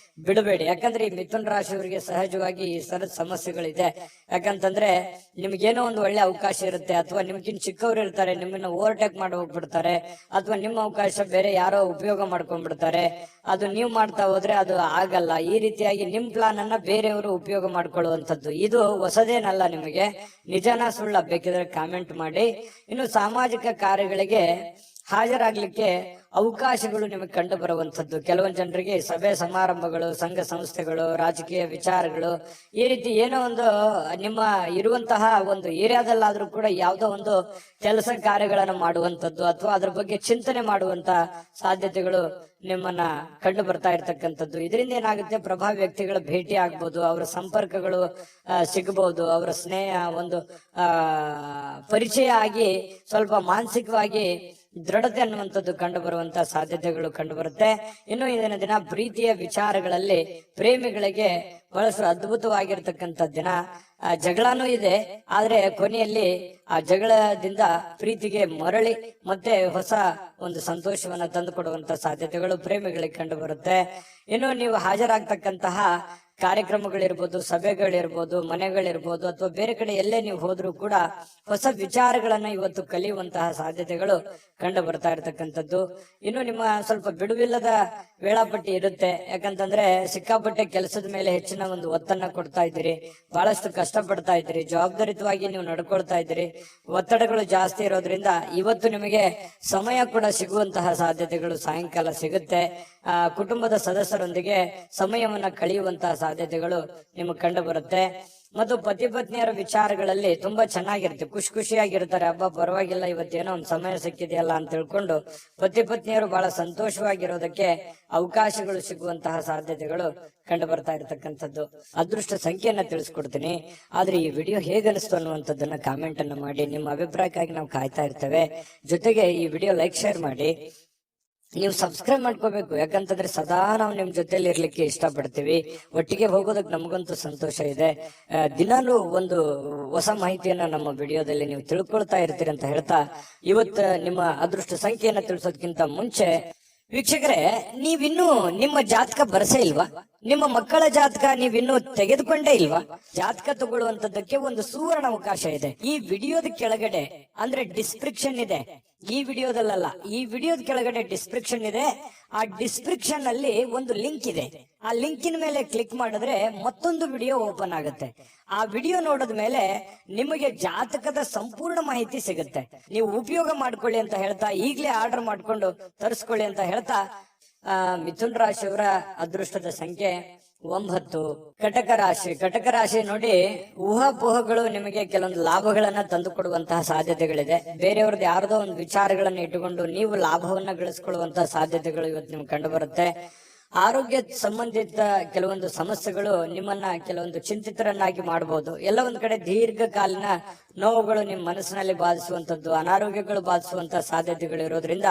ಬಿಡಬೇಡಿ. ಯಾಕಂದ್ರೆ ಈ ಮಿಥುನ ರಾಶಿಯವರಿಗೆ ಸಹಜವಾಗಿ ಈ ಸರದ ಸಮಸ್ಯೆಗಳಿದೆ. ಯಾಕಂತಂದ್ರೆ ನಿಮ್ಗೇನೋ ಒಂದು ಒಳ್ಳೆ ಅವಕಾಶ ಇರುತ್ತೆ, ಅಥವಾ ನಿಮ್ಗಿನ್ ಚಿಕ್ಕವ್ರು ಇರ್ತಾರೆ, ನಿಮ್ಮನ್ನ ಓವರ್ಟೇಕ್ ಮಾಡಿ ಹೋಗ್ಬಿಡ್ತಾರೆ, ಅಥವಾ ನಿಮ್ಮ ಅವಕಾಶ ಬೇರೆ ಯಾರೋ ಉಪಯೋಗ ಮಾಡ್ಕೊಂಡ್ಬಿಡ್ತಾರೆ. ಅದು ನೀವು ಮಾಡ್ತಾ ಹೋದ್ರೆ ಅದು ಆಗಲ್ಲ. ಈ ರೀತಿಯಾಗಿ ನಿಮ್ ಪ್ಲಾನ್ ಅನ್ನ ಬೇರೆಯವರು ಉಪಯೋಗ ಮಾಡ್ಕೊಳ್ಳುವಂಥದ್ದು ಇದು ಹೊಸದೇನಲ್ಲ. ನಿಮಗೆ ನಿಜನ ಸುಳ್ಳ ಬೇಕಿದ್ರೆ ಕಾಮೆಂಟ್ ಮಾಡಿ. ಇನ್ನು ಸಾಮಾಜಿಕ ಕಾರ್ಯಗಳಿಗೆ ಹಾಜರಾಗ್ಲಿಕ್ಕೆ ಅವಕಾಶಗಳು ನಿಮಗೆ ಕಂಡು ಬರುವಂತದ್ದು. ಕೆಲವೊಂದು ಜನರಿಗೆ ಸಭೆ ಸಮಾರಂಭಗಳು, ಸಂಘ ಸಂಸ್ಥೆಗಳು, ರಾಜಕೀಯ ವಿಚಾರಗಳು, ಈ ರೀತಿ ಏನೋ ಒಂದು ನಿಮ್ಮ ಇರುವಂತಹ ಒಂದು ಏರಿಯಾದಲ್ಲಾದ್ರೂ ಕೂಡ ಯಾವುದೋ ಒಂದು ಕೆಲಸ ಕಾರ್ಯಗಳನ್ನು ಮಾಡುವಂತದ್ದು, ಅಥವಾ ಅದ್ರ ಬಗ್ಗೆ ಚಿಂತನೆ ಮಾಡುವಂತ ಸಾಧ್ಯತೆಗಳು ನಿಮ್ಮನ್ನ ಕಂಡು ಬರ್ತಾ ಇರ್ತಕ್ಕಂಥದ್ದು. ಇದರಿಂದ ಏನಾಗುತ್ತೆ, ಪ್ರಭಾವಿ ವ್ಯಕ್ತಿಗಳ ಭೇಟಿ ಆಗ್ಬೋದು, ಅವರ ಸಂಪರ್ಕಗಳು ಸಿಗಬಹುದು, ಅವರ ಸ್ನೇಹ ಒಂದು ಪರಿಚಯ ಆಗಿ ಸ್ವಲ್ಪ ಮಾನಸಿಕವಾಗಿ ದೃಢತೆ ಅನ್ನುವಂಥದ್ದು ಕಂಡು ಬರುವಂತಹ ಸಾಧ್ಯತೆಗಳು ಕಂಡು ಬರುತ್ತೆ. ಇನ್ನು ಇಂದಿನ ದಿನ ಪ್ರೀತಿಯ ವಿಚಾರಗಳಲ್ಲಿ ಪ್ರೇಮಿಗಳಿಗೆ ಬಹಳಷ್ಟು ಅದ್ಭುತವಾಗಿರ್ತಕ್ಕಂಥ ದಿನ. ಜಗಳನೂ ಇದೆ, ಆದ್ರೆ ಕೊನೆಯಲ್ಲಿ ಆ ಜಗಳದಿಂದ ಪ್ರೀತಿಗೆ ಮರಳಿ ಮತ್ತೆ ಹೊಸ ಒಂದು ಸಂತೋಷವನ್ನ ತಂದು ಕೊಡುವಂತ ಸಾಧ್ಯತೆಗಳು ಪ್ರೇಮಿಗಳಿಗೆ ಕಂಡು ಬರುತ್ತೆ. ಇನ್ನು ನೀವು ಹಾಜರಾಗ್ತಕ್ಕಂತಹ ಕಾರ್ಯಕ್ರಮಗಳಿರ್ಬೋದು, ಸಭೆಗಳಿರ್ಬೋದು, ಮನೆಗಳಿರ್ಬೋದು, ಅಥವಾ ಬೇರೆ ಕಡೆ ಎಲ್ಲೇ ನೀವು ಹೋದ್ರೂ ಕೂಡ ಹೊಸ ವಿಚಾರಗಳನ್ನ ಇವತ್ತು ಕಲಿಯುವಂತಹ ಸಾಧ್ಯತೆಗಳು ಕಂಡು ಬರ್ತಾ ಇರತಕ್ಕಂಥದ್ದು. ಇನ್ನು ನಿಮ್ಮ ಸ್ವಲ್ಪ ಬಿಡುವಿಲ್ಲದ ವೇಳಾಪಟ್ಟಿ ಇರುತ್ತೆ. ಯಾಕಂತಂದ್ರೆ ಸಿಕ್ಕಾಪಟ್ಟೆ ಕೆಲಸದ ಮೇಲೆ ಹೆಚ್ಚಿನ ಒಂದು ಒತ್ತನ್ನ ಕೊಡ್ತಾ ಇದ್ದೀರಿ, ಬಹಳಷ್ಟು ಕಷ್ಟಪಡ್ತಾ ಇದ್ದೀರಿ, ಜವಾಬ್ದಾರಿತವಾಗಿ ನೀವು ನಡ್ಕೊಳ್ತಾ ಇದ್ದೀರಿ. ಒತ್ತಡಗಳು ಜಾಸ್ತಿ ಇರೋದ್ರಿಂದ ಇವತ್ತು ನಿಮಗೆ ಸಮಯ ಕೂಡ ಸಿಗುವಂತಹ ಸಾಧ್ಯತೆಗಳು ಸಾಯಂಕಾಲ ಸಿಗುತ್ತೆ. ಕುಟುಂಬದ ಸದಸ್ಯರೊಂದಿಗೆ ಸಮಯವನ್ನ ಕಳೆಯುವಂತಹ ಸಾಧ್ಯತೆಗಳು ನಿಮಗೆ ಕಂಡು ಬರುತ್ತೆ. ಮತ್ತು ಪತಿ ಪತ್ನಿಯರ ವಿಚಾರಗಳಲ್ಲಿ ತುಂಬಾ ಚೆನ್ನಾಗಿರುತ್ತೆ, ಖುಷಿಯಾಗಿರ್ತಾರೆ. ಹಬ್ಬ ಪರವಾಗಿಲ್ಲ, ಇವತ್ತೇನೋ ಒಂದು ಸಮಯ ಸಿಕ್ಕಿದೆಯಲ್ಲ ಅಂತ ತಿಳ್ಕೊಂಡು ಪತಿ ಪತ್ನಿಯರು ಬಹಳ ಸಂತೋಷವಾಗಿರೋದಕ್ಕೆ ಅವಕಾಶಗಳು ಸಿಗುವಂತಹ ಸಾಧ್ಯತೆಗಳು ಕಂಡು ಬರ್ತಾ ಇರತಕ್ಕಂಥದ್ದು. ಅದೃಷ್ಟ ಸಂಖ್ಯೆಯನ್ನ ತಿಳಿಸ್ಕೊಡ್ತೀನಿ, ಆದ್ರೆ ಈ ವಿಡಿಯೋ ಹೇಗನಿಸ್ತು ಅನ್ನುವಂಥದ್ದನ್ನ ಕಾಮೆಂಟ್ ಅನ್ನ ಮಾಡಿ. ನಿಮ್ಮ ಅಭಿಪ್ರಾಯಕ್ಕಾಗಿ ನಾವು ಕಾಯ್ತಾ ಇರ್ತೇವೆ. ಜೊತೆಗೆ ಈ ವಿಡಿಯೋ ಲೈಕ್, ಶೇರ್ ಮಾಡಿ. ನೀವು ಸಬ್ಸ್ಕ್ರೈಬ್ ಮಾಡ್ಕೋಬೇಕು. ಯಾಕಂತಂದ್ರೆ ಸದಾ ನಾವು ನಿಮ್ ಜೊತೆಲಿ ಇರ್ಲಿಕ್ಕೆ ಇಷ್ಟಪಡ್ತೀವಿ. ಒಟ್ಟಿಗೆ ಹೋಗೋದಕ್ಕೆ ನಮಗಂತೂ ಸಂತೋಷ ಇದೆ. ದಿನಾನು ಒಂದು ಹೊಸ ಮಾಹಿತಿಯನ್ನ ನಮ್ಮ ವಿಡಿಯೋದಲ್ಲಿ ನೀವು ತಿಳ್ಕೊಳ್ತಾ ಇರ್ತೀರಿ ಅಂತ ಹೇಳ್ತಾ, ಇವತ್ತು ನಿಮ್ಮ ಅದೃಷ್ಟ ಸಂಖ್ಯೆಯನ್ನ ತಿಳಿಸೋದಕ್ಕಿಂತ ಮುಂಚೆ ವೀಕ್ಷಕರೇ, ನೀವಿನ್ನೂ ನಿಮ್ಮ ಜಾತಕ ಬರಸೇ ಇಲ್ವಾ? ನಿಮ್ಮ ಮಕ್ಕಳ ಜಾತಕ ನೀವಿನ್ನೂ ತೆಗೆದುಕೊಂಡೇ ಇಲ್ವಾ? ಜಾತಕ ತಗೊಳ್ಳುವಂತದ್ದಕ್ಕೆ ಒಂದು ಸುವರ್ಣ ಅವಕಾಶ ಇದೆ. ಈ ವಿಡಿಯೋದ ಕೆಳಗಡೆ ಅಂದ್ರೆ ಡಿಸ್ಕ್ರಿಪ್ಷನ್ ಇದೆ. ಈ ವಿಡಿಯೋದಲ್ಲ, ಈ ವಿಡಿಯೋದ ಕೆಳಗಡೆ ಡಿಸ್ಕ್ರಿಪ್ಷನ್ ಇದೆ. ಆ ಡಿಸ್ಕ್ರಿಪ್ಷನ್ ಅಲ್ಲಿ ಒಂದು ಲಿಂಕ್ ಇದೆ. ಆ ಲಿಂಕಿನ ಮೇಲೆ ಕ್ಲಿಕ್ ಮಾಡಿದ್ರೆ ಮತ್ತೊಂದು ವಿಡಿಯೋ ಓಪನ್ ಆಗುತ್ತೆ. ಆ ವಿಡಿಯೋ ನೋಡಿದ ಮೇಲೆ ನಿಮಗೆ ಜಾತಕದ ಸಂಪೂರ್ಣ ಮಾಹಿತಿ ಸಿಗುತ್ತೆ. ನೀವು ಉಪಯೋಗ ಮಾಡ್ಕೊಳ್ಳಿ ಅಂತ ಹೇಳ್ತಾ, ಈಗಲೇ ಆರ್ಡರ್ ಮಾಡ್ಕೊಂಡು ತರಿಸ್ಕೊಳ್ಳಿ ಅಂತ ಹೇಳ್ತಾ, ಮಿಥುನ್ ರಾಶಿಯವರ ಅದೃಷ್ಟದ ಸಂಖ್ಯೆ 9 ಕಟಕ ರಾಶಿ ನೋಡಿ, ಊಹಾಪೋಹಗಳು ನಿಮಗೆ ಕೆಲವೊಂದು ಲಾಭಗಳನ್ನ ತಂದು ಕೊಡುವಂತಹ ಸಾಧ್ಯತೆಗಳಿದೆ. ಬೇರೆಯವ್ರದ್ದು ಯಾರದೋ ಒಂದು ವಿಚಾರಗಳನ್ನ ಇಟ್ಟುಕೊಂಡು ನೀವು ಲಾಭವನ್ನ ಗಳಿಸ್ಕೊಳ್ಳುವಂತಹ ಸಾಧ್ಯತೆಗಳು ಇವತ್ತು ನಿಮ್ಗೆ ಕಂಡು ಬರುತ್ತೆ. ಆರೋಗ್ಯ ಸಂಬಂಧಿತ ಕೆಲವೊಂದು ಸಮಸ್ಯೆಗಳು ನಿಮ್ಮನ್ನ ಕೆಲವೊಂದು ಚಿಂತಿತರನ್ನಾಗಿ ಮಾಡಬಹುದು. ಎಲ್ಲ ಒಂದ್ ಕಡೆ ದೀರ್ಘಕಾಲೀನ ನೋವುಗಳು ನಿಮ್ಮ ಮನಸ್ಸಿನಲ್ಲಿ ಬಾಧಿಸುವಂತದ್ದು, ಅನಾರೋಗ್ಯಗಳು ಬಾಧಿಸುವಂತಹ ಸಾಧ್ಯತೆಗಳು ಇರೋದ್ರಿಂದ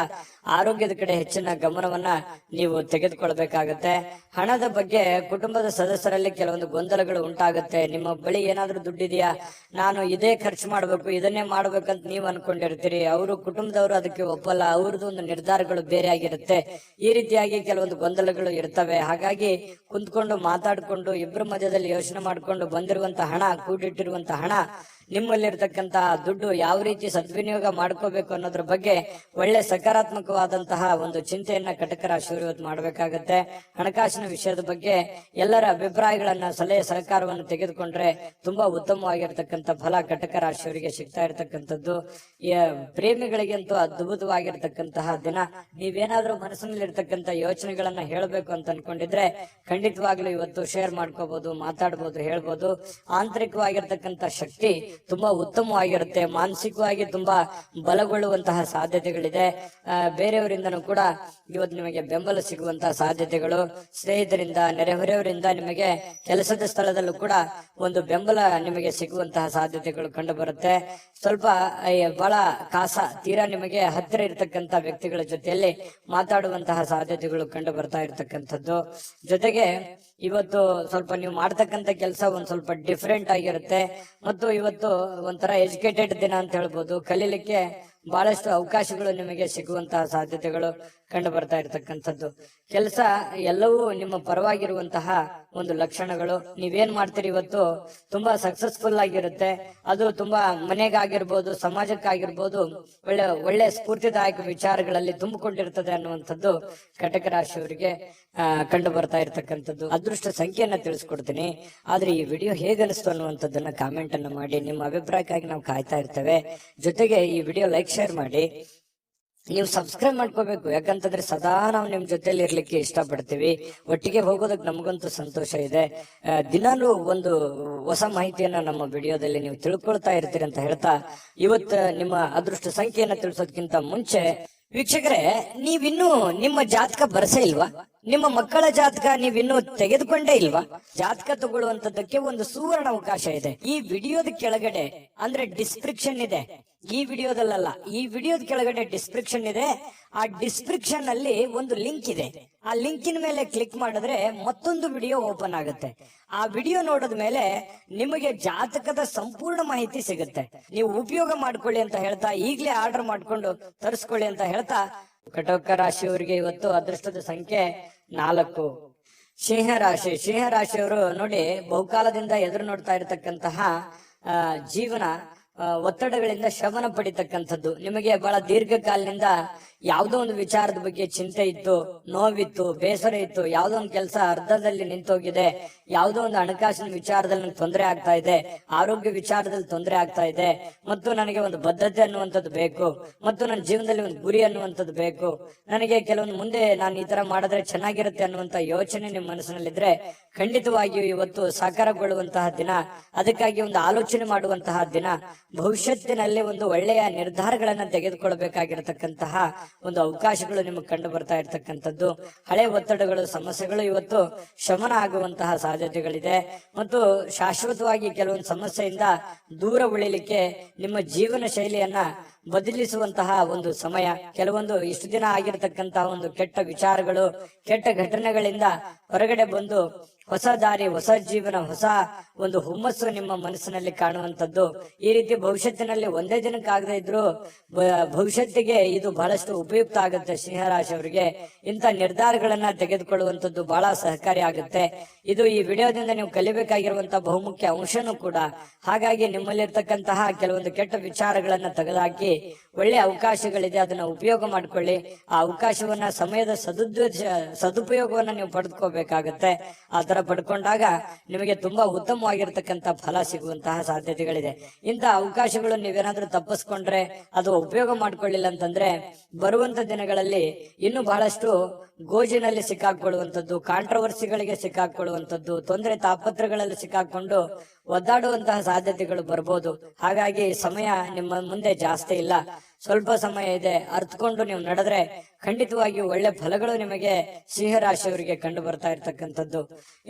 ಆರೋಗ್ಯದ ಕಡೆ ಹೆಚ್ಚಿನ ಗಮನವನ್ನ ನೀವು ತೆಗೆದುಕೊಳ್ಬೇಕಾಗತ್ತೆ. ಹಣದ ಬಗ್ಗೆ ಕುಟುಂಬದ ಸದಸ್ಯರಲ್ಲಿ ಕೆಲವೊಂದು ಗೊಂದಲಗಳು ಉಂಟಾಗುತ್ತೆ. ನಿಮ್ಮ ಬಳಿ ಏನಾದ್ರೂ ದುಡ್ಡಿದೆಯಾ, ನಾನು ಇದೇ ಖರ್ಚು ಮಾಡ್ಬೇಕು, ಇದನ್ನೇ ಮಾಡ್ಬೇಕಂತ ನೀವು ಅನ್ಕೊಂಡಿರ್ತೀರಿ. ಅವರು ಕುಟುಂಬದವರು ಅದಕ್ಕೆ ಒಪ್ಪಲ್ಲ, ಅವ್ರದ್ದು ಒಂದು ನಿರ್ಧಾರಗಳು ಬೇರೆ ಆಗಿರುತ್ತೆ. ಈ ರೀತಿಯಾಗಿ ಕೆಲವೊಂದು ಗೊಂದಲಗಳು ಇರ್ತವೆ. ಹಾಗಾಗಿ ಕುಂತ್ಕೊಂಡು ಮಾತಾಡ್ಕೊಂಡು ಇಬ್ಬರ ಮಧ್ಯದಲ್ಲಿ ಯೋಚನೆ ಮಾಡ್ಕೊಂಡು ಬಂದಿರುವಂತಹ ಹಣ, ಕೂಡಿಟ್ಟಿರುವಂತಹ ಹಣ, ನಿಮ್ಮಲ್ಲಿರ್ತಕ್ಕಂತಹ ದುಡ್ಡು ಯಾವ ರೀತಿ ಸದ್ವಿನಿಯೋಗ ಮಾಡ್ಕೋಬೇಕು ಅನ್ನೋದ್ರ ಬಗ್ಗೆ ಒಳ್ಳೆ ಸಕಾರಾತ್ಮಕವಾದಂತಹ ಒಂದು ಚಿಂತೆಯನ್ನ ಕಟಕ ರಾಶಿಯವರು ಇವತ್ತು ಮಾಡಬೇಕಾಗತ್ತೆ. ಹಣಕಾಸಿನ ವಿಷಯದ ಬಗ್ಗೆ ಎಲ್ಲರ ಅಭಿಪ್ರಾಯಗಳನ್ನ, ಸಲಹೆ ಸಹಕಾರವನ್ನು ತೆಗೆದುಕೊಂಡ್ರೆ ತುಂಬಾ ಉತ್ತಮವಾಗಿರ್ತಕ್ಕಂಥ ಫಲ ಕಟಕ ರಾಶಿಯವರಿಗೆ ಸಿಗ್ತಾ ಇರತಕ್ಕಂಥದ್ದು. ಪ್ರೇಮಿಗಳಿಗಂತೂ ಅದ್ಭುತವಾಗಿರ್ತಕ್ಕಂತಹ ದಿನ. ನೀವೇನಾದ್ರೂ ಮನಸ್ಸಿನಲ್ಲಿರ್ತಕ್ಕಂಥ ಯೋಚನೆಗಳನ್ನ ಹೇಳಬೇಕು ಅಂತ ಅನ್ಕೊಂಡಿದ್ರೆ ಖಂಡಿತವಾಗ್ಲೂ ಇವತ್ತು ಶೇರ್ ಮಾಡ್ಕೋಬಹುದು, ಮಾತಾಡ್ಬೋದು, ಹೇಳ್ಬೋದು. ಆಂತರಿಕವಾಗಿರ್ತಕ್ಕಂಥ ಶಕ್ತಿ ತುಂಬಾ ಉತ್ತಮವಾಗಿರುತ್ತೆ. ಮಾನಸಿಕವಾಗಿ ತುಂಬಾ ಬಲಗೊಳ್ಳುವಂತಹ ಸಾಧ್ಯತೆಗಳಿದೆ. ಬೇರೆಯವರಿಂದನೂ ಕೂಡ ಇವತ್ತು ನಿಮಗೆ ಬೆಂಬಲ ಸಿಗುವಂತಹ ಸಾಧ್ಯತೆಗಳು, ಸ್ನೇಹಿತರಿಂದ, ನೆರೆಹೊರೆಯವರಿಂದ, ನಿಮಗೆ ಕೆಲಸದ ಸ್ಥಳದಲ್ಲೂ ಕೂಡ ಒಂದು ಬೆಂಬಲ ನಿಮಗೆ ಸಿಗುವಂತಹ ಸಾಧ್ಯತೆಗಳು ಕಂಡು ಬರುತ್ತೆ. ಸ್ವಲ್ಪ ಬಹಳ ತೀರಾ ನಿಮಗೆ ಹತ್ತಿರ ಇರತಕ್ಕಂತ ವ್ಯಕ್ತಿಗಳ ಜೊತೆಯಲ್ಲಿ ಮಾತಾಡುವಂತಹ ಸಾಧ್ಯತೆಗಳು ಕಂಡು ಬರ್ತಾ ಇರತಕ್ಕಂಥದ್ದು. ಜೊತೆಗೆ ಇವತ್ತು ಸ್ವಲ್ಪ ನೀವು ಮಾಡ್ತಕ್ಕಂಥ ಕೆಲಸ ಒಂದ್ ಸ್ವಲ್ಪ ಡಿಫ್ರೆಂಟ್ ಆಗಿರುತ್ತೆ. ಮತ್ತು ಇವತ್ತು ಒಂಥರ ಎಜುಕೇಟೆಡ್ ದಿನ ಅಂತ ಹೇಳ್ಬೋದು. ಕಲೀಲಿಕ್ಕೆ ಬಹಳಷ್ಟು ಅವಕಾಶಗಳು ನಿಮಗೆ ಸಿಗುವಂತಹ ಸಾಧ್ಯತೆಗಳು ಕಂಡು ಬರ್ತಾ ಇರತಕ್ಕಂಥದ್ದು. ಕೆಲಸ ಎಲ್ಲವೂ ನಿಮ್ಮ ಪರವಾಗಿರುವಂತಹ ಒಂದು ಲಕ್ಷಣಗಳು. ನೀವೇನ್ ಮಾಡ್ತೀರಿ ಇವತ್ತು ತುಂಬಾ ಸಕ್ಸಸ್ಫುಲ್ ಆಗಿರುತ್ತೆ. ಅದು ತುಂಬಾ ಮನೆಗಾಗಿರ್ಬೋದು, ಸಮಾಜಕ್ಕಾಗಿರ್ಬೋದು, ಒಳ್ಳೆ ಸ್ಫೂರ್ತಿದಾಯಕ ವಿಚಾರಗಳಲ್ಲಿ ತುಂಬಿಕೊಂಡಿರ್ತದೆ ಅನ್ನುವಂಥದ್ದು ಕಟಕ ರಾಶಿಯವರಿಗೆ ಕಂಡು ಬರ್ತಾ ಇರತಕ್ಕಂಥದ್ದು. ಅದೃಷ್ಟ ಸಂಖ್ಯೆಯನ್ನ ತಿಳಿಸ್ಕೊಡ್ತೀನಿ. ಆದ್ರೆ ಈ ವಿಡಿಯೋ ಹೇಗನಿಸ್ತು ಅನ್ನುವಂಥದ್ದನ್ನ ಕಾಮೆಂಟ್ ಅನ್ನ ಮಾಡಿ. ನಿಮ್ಮ ಅಭಿಪ್ರಾಯಕ್ಕಾಗಿ ನಾವು ಕಾಯ್ತಾ ಇರ್ತೇವೆ. ಜೊತೆಗೆ ಈ ವಿಡಿಯೋ ಲೈಕ್, ಶೇರ್ ಮಾಡಿ. ನೀವು ಸಬ್ಸ್ಕ್ರೈಬ್ ಮಾಡ್ಕೋಬೇಕು, ಯಾಕಂತಂದ್ರೆ ಸದಾ ನಾವು ನಿಮ್ ಜೊತೆಲಿ ಇರ್ಲಿಕ್ಕೆ ಇಷ್ಟಪಡ್ತೀವಿ. ಒಟ್ಟಿಗೆ ಹೋಗೋದಕ್ಕೆ ನಮಗಂತೂ ಸಂತೋಷ ಇದೆ. ದಿನಾಲೂ ಒಂದು ಹೊಸ ಮಾಹಿತಿಯನ್ನ ನಮ್ಮ ವಿಡಿಯೋದಲ್ಲಿ ನೀವು ತಿಳ್ಕೊಳ್ತಾ ಇರ್ತೀರಿ ಅಂತ ಹೇಳ್ತಾ, ಇವತ್ತು ನಿಮ್ಮ ಅದೃಷ್ಟ ಸಂಖ್ಯೆಯನ್ನ ತಿಳಿಸೋದಕ್ಕಿಂತ ಮುಂಚೆ ವೀಕ್ಷಕರೇ, ನೀವಿನ್ನೂ ನಿಮ್ಮ ಜಾತಕ ಬರ್ಸೇ ಇಲ್ವಾ? ನಿಮ್ಮ ಮಕ್ಕಳ ಜಾತಕ ನೀವಿನ್ನೂ ತೆಗೆದುಕೊಂಡೇ ಇಲ್ವಾ? ಜಾತಕ ತಗೊಳ್ಳುವಂತದ್ದಕ್ಕೆ ಒಂದು ಸುವರ್ಣ ಅವಕಾಶ ಇದೆ. ಈ ವಿಡಿಯೋದ ಕೆಳಗಡೆ ಅಂದ್ರೆ ಡಿಸ್ಕ್ರಿಪ್ಷನ್ ಇದೆ. ಈ ವಿಡಿಯೋದಲ್ಲ, ಈ ವಿಡಿಯೋದ ಕೆಳಗಡೆ ಡಿಸ್ಕ್ರಿಪ್ಷನ್ ಇದೆ. ಆ ಡಿಸ್ಕ್ರಿಪ್ಷನ್ ಅಲ್ಲಿ ಒಂದು ಲಿಂಕ್ ಇದೆ. ಆ ಲಿಂಕಿನ ಮೇಲೆ ಕ್ಲಿಕ್ ಮಾಡಿದ್ರೆ ಮತ್ತೊಂದು ವಿಡಿಯೋ ಓಪನ್ ಆಗುತ್ತೆ. ಆ ವಿಡಿಯೋ ನೋಡಿದ ಮೇಲೆ ನಿಮಗೆ ಜಾತಕದ ಸಂಪೂರ್ಣ ಮಾಹಿತಿ ಸಿಗುತ್ತೆ. ನೀವು ಉಪಯೋಗ ಮಾಡ್ಕೊಳ್ಳಿ ಅಂತ ಹೇಳ್ತಾ, ಈಗಲೇ ಆರ್ಡರ್ ಮಾಡ್ಕೊಂಡು ತರಿಸ್ಕೊಳ್ಳಿ ಅಂತ ಹೇಳ್ತಾ, ಕಟಕ ರಾಶಿಯವರಿಗೆ ಇವತ್ತು ಅದೃಷ್ಟದ ಸಂಖ್ಯೆ 4. ಸಿಂಹ ರಾಶಿಯವರು ನೋಡಿ, ಬಹುಕಾಲದಿಂದ ಎದುರು ನೋಡ್ತಾ ಇರತಕ್ಕಂತಹ ಜೀವನ ಒತ್ತಡಗಳಿಂದ ಶಮನ ಪಡಿತಕ್ಕಂಥದ್ದು. ನಿಮಗೆ ಬಹಳ ದೀರ್ಘಕಾಲದಿಂದ ಯಾವುದೋ ಒಂದು ವಿಚಾರದ ಬಗ್ಗೆ ಚಿಂತೆ ಇತ್ತು, ನೋವಿತ್ತು, ಬೇಸರ ಇತ್ತು. ಯಾವುದೋ ಒಂದು ಕೆಲಸ ಅರ್ಧದಲ್ಲಿ ನಿಂತೋಗಿದೆ, ಯಾವುದೋ ಒಂದು ಹಣಕಾಸಿನ ವಿಚಾರದಲ್ಲಿ ನನಗೆ ತೊಂದರೆ ಆಗ್ತಾ ಇದೆ, ಆರೋಗ್ಯ ವಿಚಾರದಲ್ಲಿ ತೊಂದರೆ ಆಗ್ತಾ ಇದೆ, ಮತ್ತು ನನಗೆ ಒಂದು ಬದ್ಧತೆ ಅನ್ನುವಂಥದ್ದು ಬೇಕು, ಮತ್ತು ನನ್ನ ಜೀವನದಲ್ಲಿ ಒಂದು ಗುರಿ ಅನ್ನುವಂಥದ್ದು ಬೇಕು, ನನಗೆ ಕೆಲವೊಂದು ಮುಂದೆ ನಾನು ಈ ತರ ಮಾಡಿದ್ರೆ ಚೆನ್ನಾಗಿರುತ್ತೆ ಅನ್ನುವಂತ ಯೋಚನೆ ನಿಮ್ಮ ಮನಸ್ಸಿನಲ್ಲಿದ್ರೆ ಖಂಡಿತವಾಗಿಯೂ ಇವತ್ತು ಸಾಕಾರಗೊಳ್ಳುವಂತಹ ದಿನ. ಅದಕ್ಕಾಗಿ ಒಂದು ಆಲೋಚನೆ ಮಾಡುವಂತಹ ದಿನ. ಭವಿಷ್ಯತ್ತಿನಲ್ಲಿ ಒಂದು ಒಳ್ಳೆಯ ನಿರ್ಧಾರಗಳನ್ನ ತೆಗೆದುಕೊಳ್ಬೇಕಾಗಿರತಕ್ಕಂತಹ ಒಂದು ಅವಕಾಶಗಳು ನಿಮಗೆ ಕಂಡು ಬರ್ತಾ ಇರ್ತಕ್ಕಂಥದ್ದು. ಹಳೆ ಒತ್ತಡಗಳು, ಸಮಸ್ಯೆಗಳು ಇವತ್ತು ಶಮನ ಆಗುವಂತಹ ಸಾಧ್ಯತೆಗಳಿದೆ. ಮತ್ತು ಶಾಶ್ವತವಾಗಿ ಕೆಲವೊಂದು ಸಮಸ್ಯೆಯಿಂದ ದೂರ ಉಳಿಲಿಕ್ಕೆ ನಿಮ್ಮ ಜೀವನ ಶೈಲಿಯನ್ನ ಬದಲಿಸುವಂತಹ ಒಂದು ಸಮಯ. ಕೆಲವೊಂದು ಇಷ್ಟು ದಿನ ಆಗಿರತಕ್ಕಂತಹ ಒಂದು ಕೆಟ್ಟ ವಿಚಾರಗಳು, ಕೆಟ್ಟ ಘಟನೆಗಳಿಂದ ಹೊರಗಡೆ ಬಂದು ಹೊಸ ದಾರಿ, ಹೊಸ ಜೀವನ, ಹೊಸ ಒಂದು ಹುಮ್ಮಸ್ಸು ನಿಮ್ಮ ಮನಸ್ಸಿನಲ್ಲಿ ಕಾಣುವಂಥದ್ದು. ಈ ರೀತಿ ಭವಿಷ್ಯತ್ತಿನಲ್ಲಿ ಒಂದೇ ದಿನಕ್ಕಾಗದೇ ಇದ್ರು ಭವಿಷ್ಯತ್ತಿಗೆ ಇದು ಬಹಳಷ್ಟು ಉಪಯುಕ್ತ ಆಗುತ್ತೆ. ಸಿಂಹರಾಶಿಯವರಿಗೆ ಇಂಥ ನಿರ್ಧಾರಗಳನ್ನ ತೆಗೆದುಕೊಳ್ಳುವಂಥದ್ದು ಬಹಳ ಸಹಕಾರಿ ಆಗುತ್ತೆ. ಇದು ಈ ವಿಡಿಯೋದಿಂದ ನೀವು ಕಲಿಬೇಕಾಗಿರುವಂತಹ ಬಹುಮುಖ್ಯ ಅಂಶನೂ ಕೂಡ. ಹಾಗಾಗಿ ನಿಮ್ಮಲ್ಲಿರ್ತಕ್ಕಂತಹ ಕೆಲವೊಂದು ಕೆಟ್ಟ ವಿಚಾರಗಳನ್ನ ತೆಗೆದುಹಾಕಿ ಒಳ್ಳೆ ಅವಕಾಶಗಳಿದೆ, ಅದನ್ನ ಉಪಯೋಗ ಮಾಡ್ಕೊಳ್ಳಿ. ಆ ಅವಕಾಶವನ್ನ, ಸಮಯದ ಸದುಪಯೋಗವನ್ನ ನೀವು ಪಡೆದುಕೋಬೇಕಾಗತ್ತೆ. ಆ ತರ ಪಡ್ಕೊಂಡಾಗ ನಿಮಗೆ ತುಂಬಾ ಉತ್ತಮವಾಗಿರ್ತಕ್ಕಂಥ ಫಲ ಸಿಗುವಂತಹ ಸಾಧ್ಯತೆಗಳಿದೆ. ಇಂಥ ಅವಕಾಶಗಳು ನೀವೇನಾದ್ರೂ ತಪ್ಪಿಸ್ಕೊಂಡ್ರೆ ಅದು ಉಪಯೋಗ ಮಾಡ್ಕೊಳ್ಳಿಲ್ಲ ಅಂತಂದ್ರೆ ಬರುವಂತ ದಿನಗಳಲ್ಲಿ ಇನ್ನು ಬಹಳಷ್ಟು ಗೋಜಿನಲ್ಲಿ ಸಿಕ್ಕಾಕೊಳ್ಳುವಂಥದ್ದು, ಕಾಂಟ್ರವರ್ಸಿಗಳಿಗೆ ಸಿಕ್ಕಾಕೊಳ್ಳುವಂಥದ್ದು, ತೊಂದರೆ ತಾಪತ್ರಗಳಲ್ಲಿ ಸಿಕ್ಕಾಕೊಂಡು ಒದ್ದಾಡುವಂತಹ ಸಾಧ್ಯತೆಗಳು ಬರ್ಬೋದು. ಹಾಗಾಗಿ ಸಮಯ ನಿಮ್ಮ ಮುಂದೆ ಜಾಸ್ತಿ ಇಲ್ಲ, ಸ್ವಲ್ಪ ಸಮಯ ಇದೆ. ಅರ್ಥಕೊಂಡು ನೀವು ನಡೆದ್ರೆ ಖಂಡಿತವಾಗಿಯೂ ಒಳ್ಳೆ ಫಲಗಳು ನಿಮಗೆ ಸಿಂಹರಾಶಿಯವರಿಗೆ ಕಂಡು ಬರ್ತಾ ಇರ್ತಕ್ಕಂಥದ್ದು.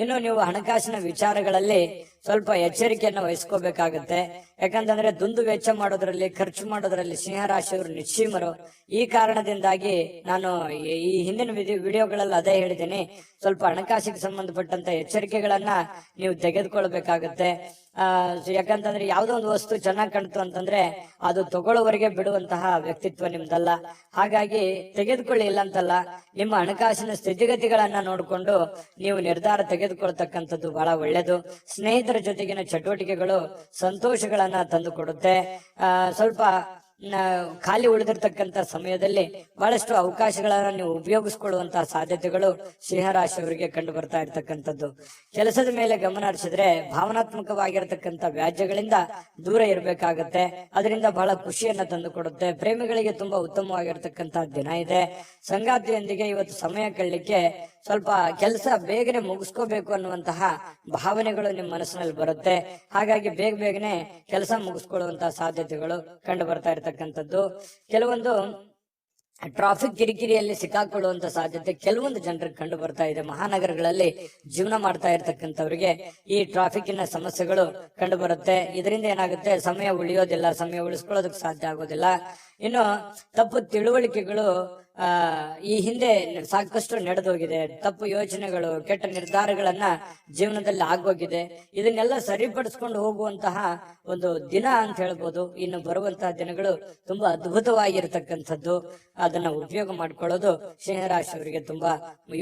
ಇನ್ನು ನೀವು ಹಣಕಾಸಿನ ವಿಚಾರಗಳಲ್ಲಿ ಸ್ವಲ್ಪ ಎಚ್ಚರಿಕೆಯನ್ನು ವಹಿಸ್ಕೋಬೇಕಾಗತ್ತೆ. ಯಾಕಂತಂದ್ರೆ ದುಂದು ವೆಚ್ಚ ಮಾಡೋದ್ರಲ್ಲಿ, ಖರ್ಚು ಮಾಡೋದ್ರಲ್ಲಿ ಸಿಂಹರಾಶಿಯವರು ನಿಶ್ಚೀಮರು. ಈ ಕಾರಣದಿಂದಾಗಿ ನಾನು ಈ ಹಿಂದಿನ ವಿಡಿಯೋಗಳಲ್ಲಿ ಅದೇ ಹೇಳಿದ್ದೀನಿ, ಸ್ವಲ್ಪ ಹಣಕಾಸಿಗೆ ಸಂಬಂಧಪಟ್ಟಂತ ಎಚ್ಚರಿಕೆಗಳನ್ನ ನೀವು ತೆಗೆದುಕೊಳ್ಬೇಕಾಗತ್ತೆ. ಯಾಕಂತಂದ್ರೆ ಯಾವ್ದೋ ಒಂದು ವಸ್ತು ಚೆನ್ನಾಗಿ ಕಾಣ್ತು ಅಂತಂದ್ರೆ ಅದು ತಗೊಳ್ಳೋವರೆಗೆ ಬಿಡುವಂತಹ ವ್ಯಕ್ತಿತ್ವ ನಿಮ್ದಲ್ಲ. ಹಾಗಾಗಿ ತೆಗೆದುಕೊಳ್ಳಿ, ಇಲ್ಲ ಅಂತಲ್ಲ, ನಿಮ್ಮ ಹಣಕಾಸಿನ ಸ್ಥಿತಿಗತಿಗಳನ್ನ ನೋಡಿಕೊಂಡು ನೀವು ನಿರ್ಧಾರ ತೆಗೆದುಕೊಳ್ತಕ್ಕಂಥದ್ದು ಬಹಳ ಒಳ್ಳೇದು. ಸ್ನೇಹಿತರ ಜೊತೆಗಿನ ಚಟುವಟಿಕೆಗಳು ಸಂತೋಷಗಳನ್ನ ತಂದು ಕೊಡುತ್ತೆ. ಸ್ವಲ್ಪ ಖಾಲಿ ಉಳಿದಿರ್ತಕ್ಕಂಥ ಸಮಯದಲ್ಲಿ ಬಹಳಷ್ಟು ಅವಕಾಶಗಳನ್ನ ನೀವು ಉಪಯೋಗಿಸ್ಕೊಳ್ಳುವಂತಹ ಸಾಧ್ಯತೆಗಳು ಸಿಂಹರಾಶಿಯವರಿಗೆ ಕಂಡು ಬರ್ತಾ ಇರ್ತಕ್ಕಂಥದ್ದು. ಕೆಲಸದ ಮೇಲೆ ಗಮನ ಹರಿಸಿದ್ರೆ ಭಾವನಾತ್ಮಕವಾಗಿರ್ತಕ್ಕಂಥ ವ್ಯಾಜ್ಯಗಳಿಂದ ದೂರ ಇರಬೇಕಾಗತ್ತೆ. ಅದರಿಂದ ಬಹಳ ಖುಷಿಯನ್ನ ತಂದು ಕೊಡುತ್ತೆ. ಪ್ರೇಮಿಗಳಿಗೆ ತುಂಬಾ ಉತ್ತಮವಾಗಿರ್ತಕ್ಕಂಥ ದಿನ ಇದೆ. ಸಂಗಾತಿಯೊಂದಿಗೆ ಇವತ್ತು ಸಮಯ ಕಳಲಿಕ್ಕೆ ಸ್ವಲ್ಪ ಕೆಲಸ ಬೇಗನೆ ಮುಗಿಸ್ಕೋಬೇಕು ಅನ್ನುವಂತಹ ಭಾವನೆಗಳು ನಿಮ್ಮ ಮನಸ್ಸಿನಲ್ಲಿ ಬರುತ್ತೆ. ಹಾಗಾಗಿ ಬೇಗನೆ ಕೆಲಸ ಮುಗಿಸ್ಕೊಳ್ಳುವಂತಹ ಸಾಧ್ಯತೆಗಳು ಕಂಡು ಬರ್ತಾ ಇರ್ತಕ್ಕಂಥದ್ದು. ಕೆಲವೊಂದು ಟ್ರಾಫಿಕ್ ಕಿರಿಕಿರಿಯಲ್ಲಿ ಸಿಕ್ಕಾಕೊಳ್ಳುವಂತ ಸಾಧ್ಯತೆ ಕೆಲವೊಂದು ಜನರಿಗೆ ಕಂಡು ಬರ್ತಾ ಇದೆ. ಮಹಾನಗರಗಳಲ್ಲಿ ಜೀವನ ಮಾಡ್ತಾ ಇರ್ತಕ್ಕಂಥವ್ರಿಗೆ ಈ ಟ್ರಾಫಿಕ್ನ ಸಮಸ್ಯೆಗಳು ಕಂಡು ಬರುತ್ತೆ. ಇದರಿಂದ ಏನಾಗುತ್ತೆ, ಸಮಯ ಉಳಿಯೋದಿಲ್ಲ, ಸಮಯ ಉಳಿಸ್ಕೊಳ್ಳೋದಕ್ಕೆ ಸಾಧ್ಯ ಆಗೋದಿಲ್ಲ. ಇನ್ನು ತಪ್ಪು ತಿಳುವಳಿಕೆಗಳು ಈ ಹಿಂದೆ ಸಾಕಷ್ಟು ನಡೆದೋಗಿದೆ. ತಪ್ಪು ಯೋಚನೆಗಳು, ಕೆಟ್ಟ ನಿರ್ಧಾರಗಳನ್ನ ಜೀವನದಲ್ಲಿ ಆಗೋಗಿದೆ. ಇದನ್ನೆಲ್ಲ ಸರಿಪಡಿಸ್ಕೊಂಡು ಹೋಗುವಂತಹ ಒಂದು ದಿನ ಅಂತ ಹೇಳ್ಬೋದು. ಇನ್ನು ಬರುವಂತಹ ದಿನಗಳು ತುಂಬಾ ಅದ್ಭುತವಾಗಿರ್ತಕ್ಕಂಥದ್ದು. ಅದನ್ನ ಉಪಯೋಗ ಮಾಡ್ಕೊಳ್ಳೋದು ಸಿಂಹರಾಶಿಯವರಿಗೆ ತುಂಬಾ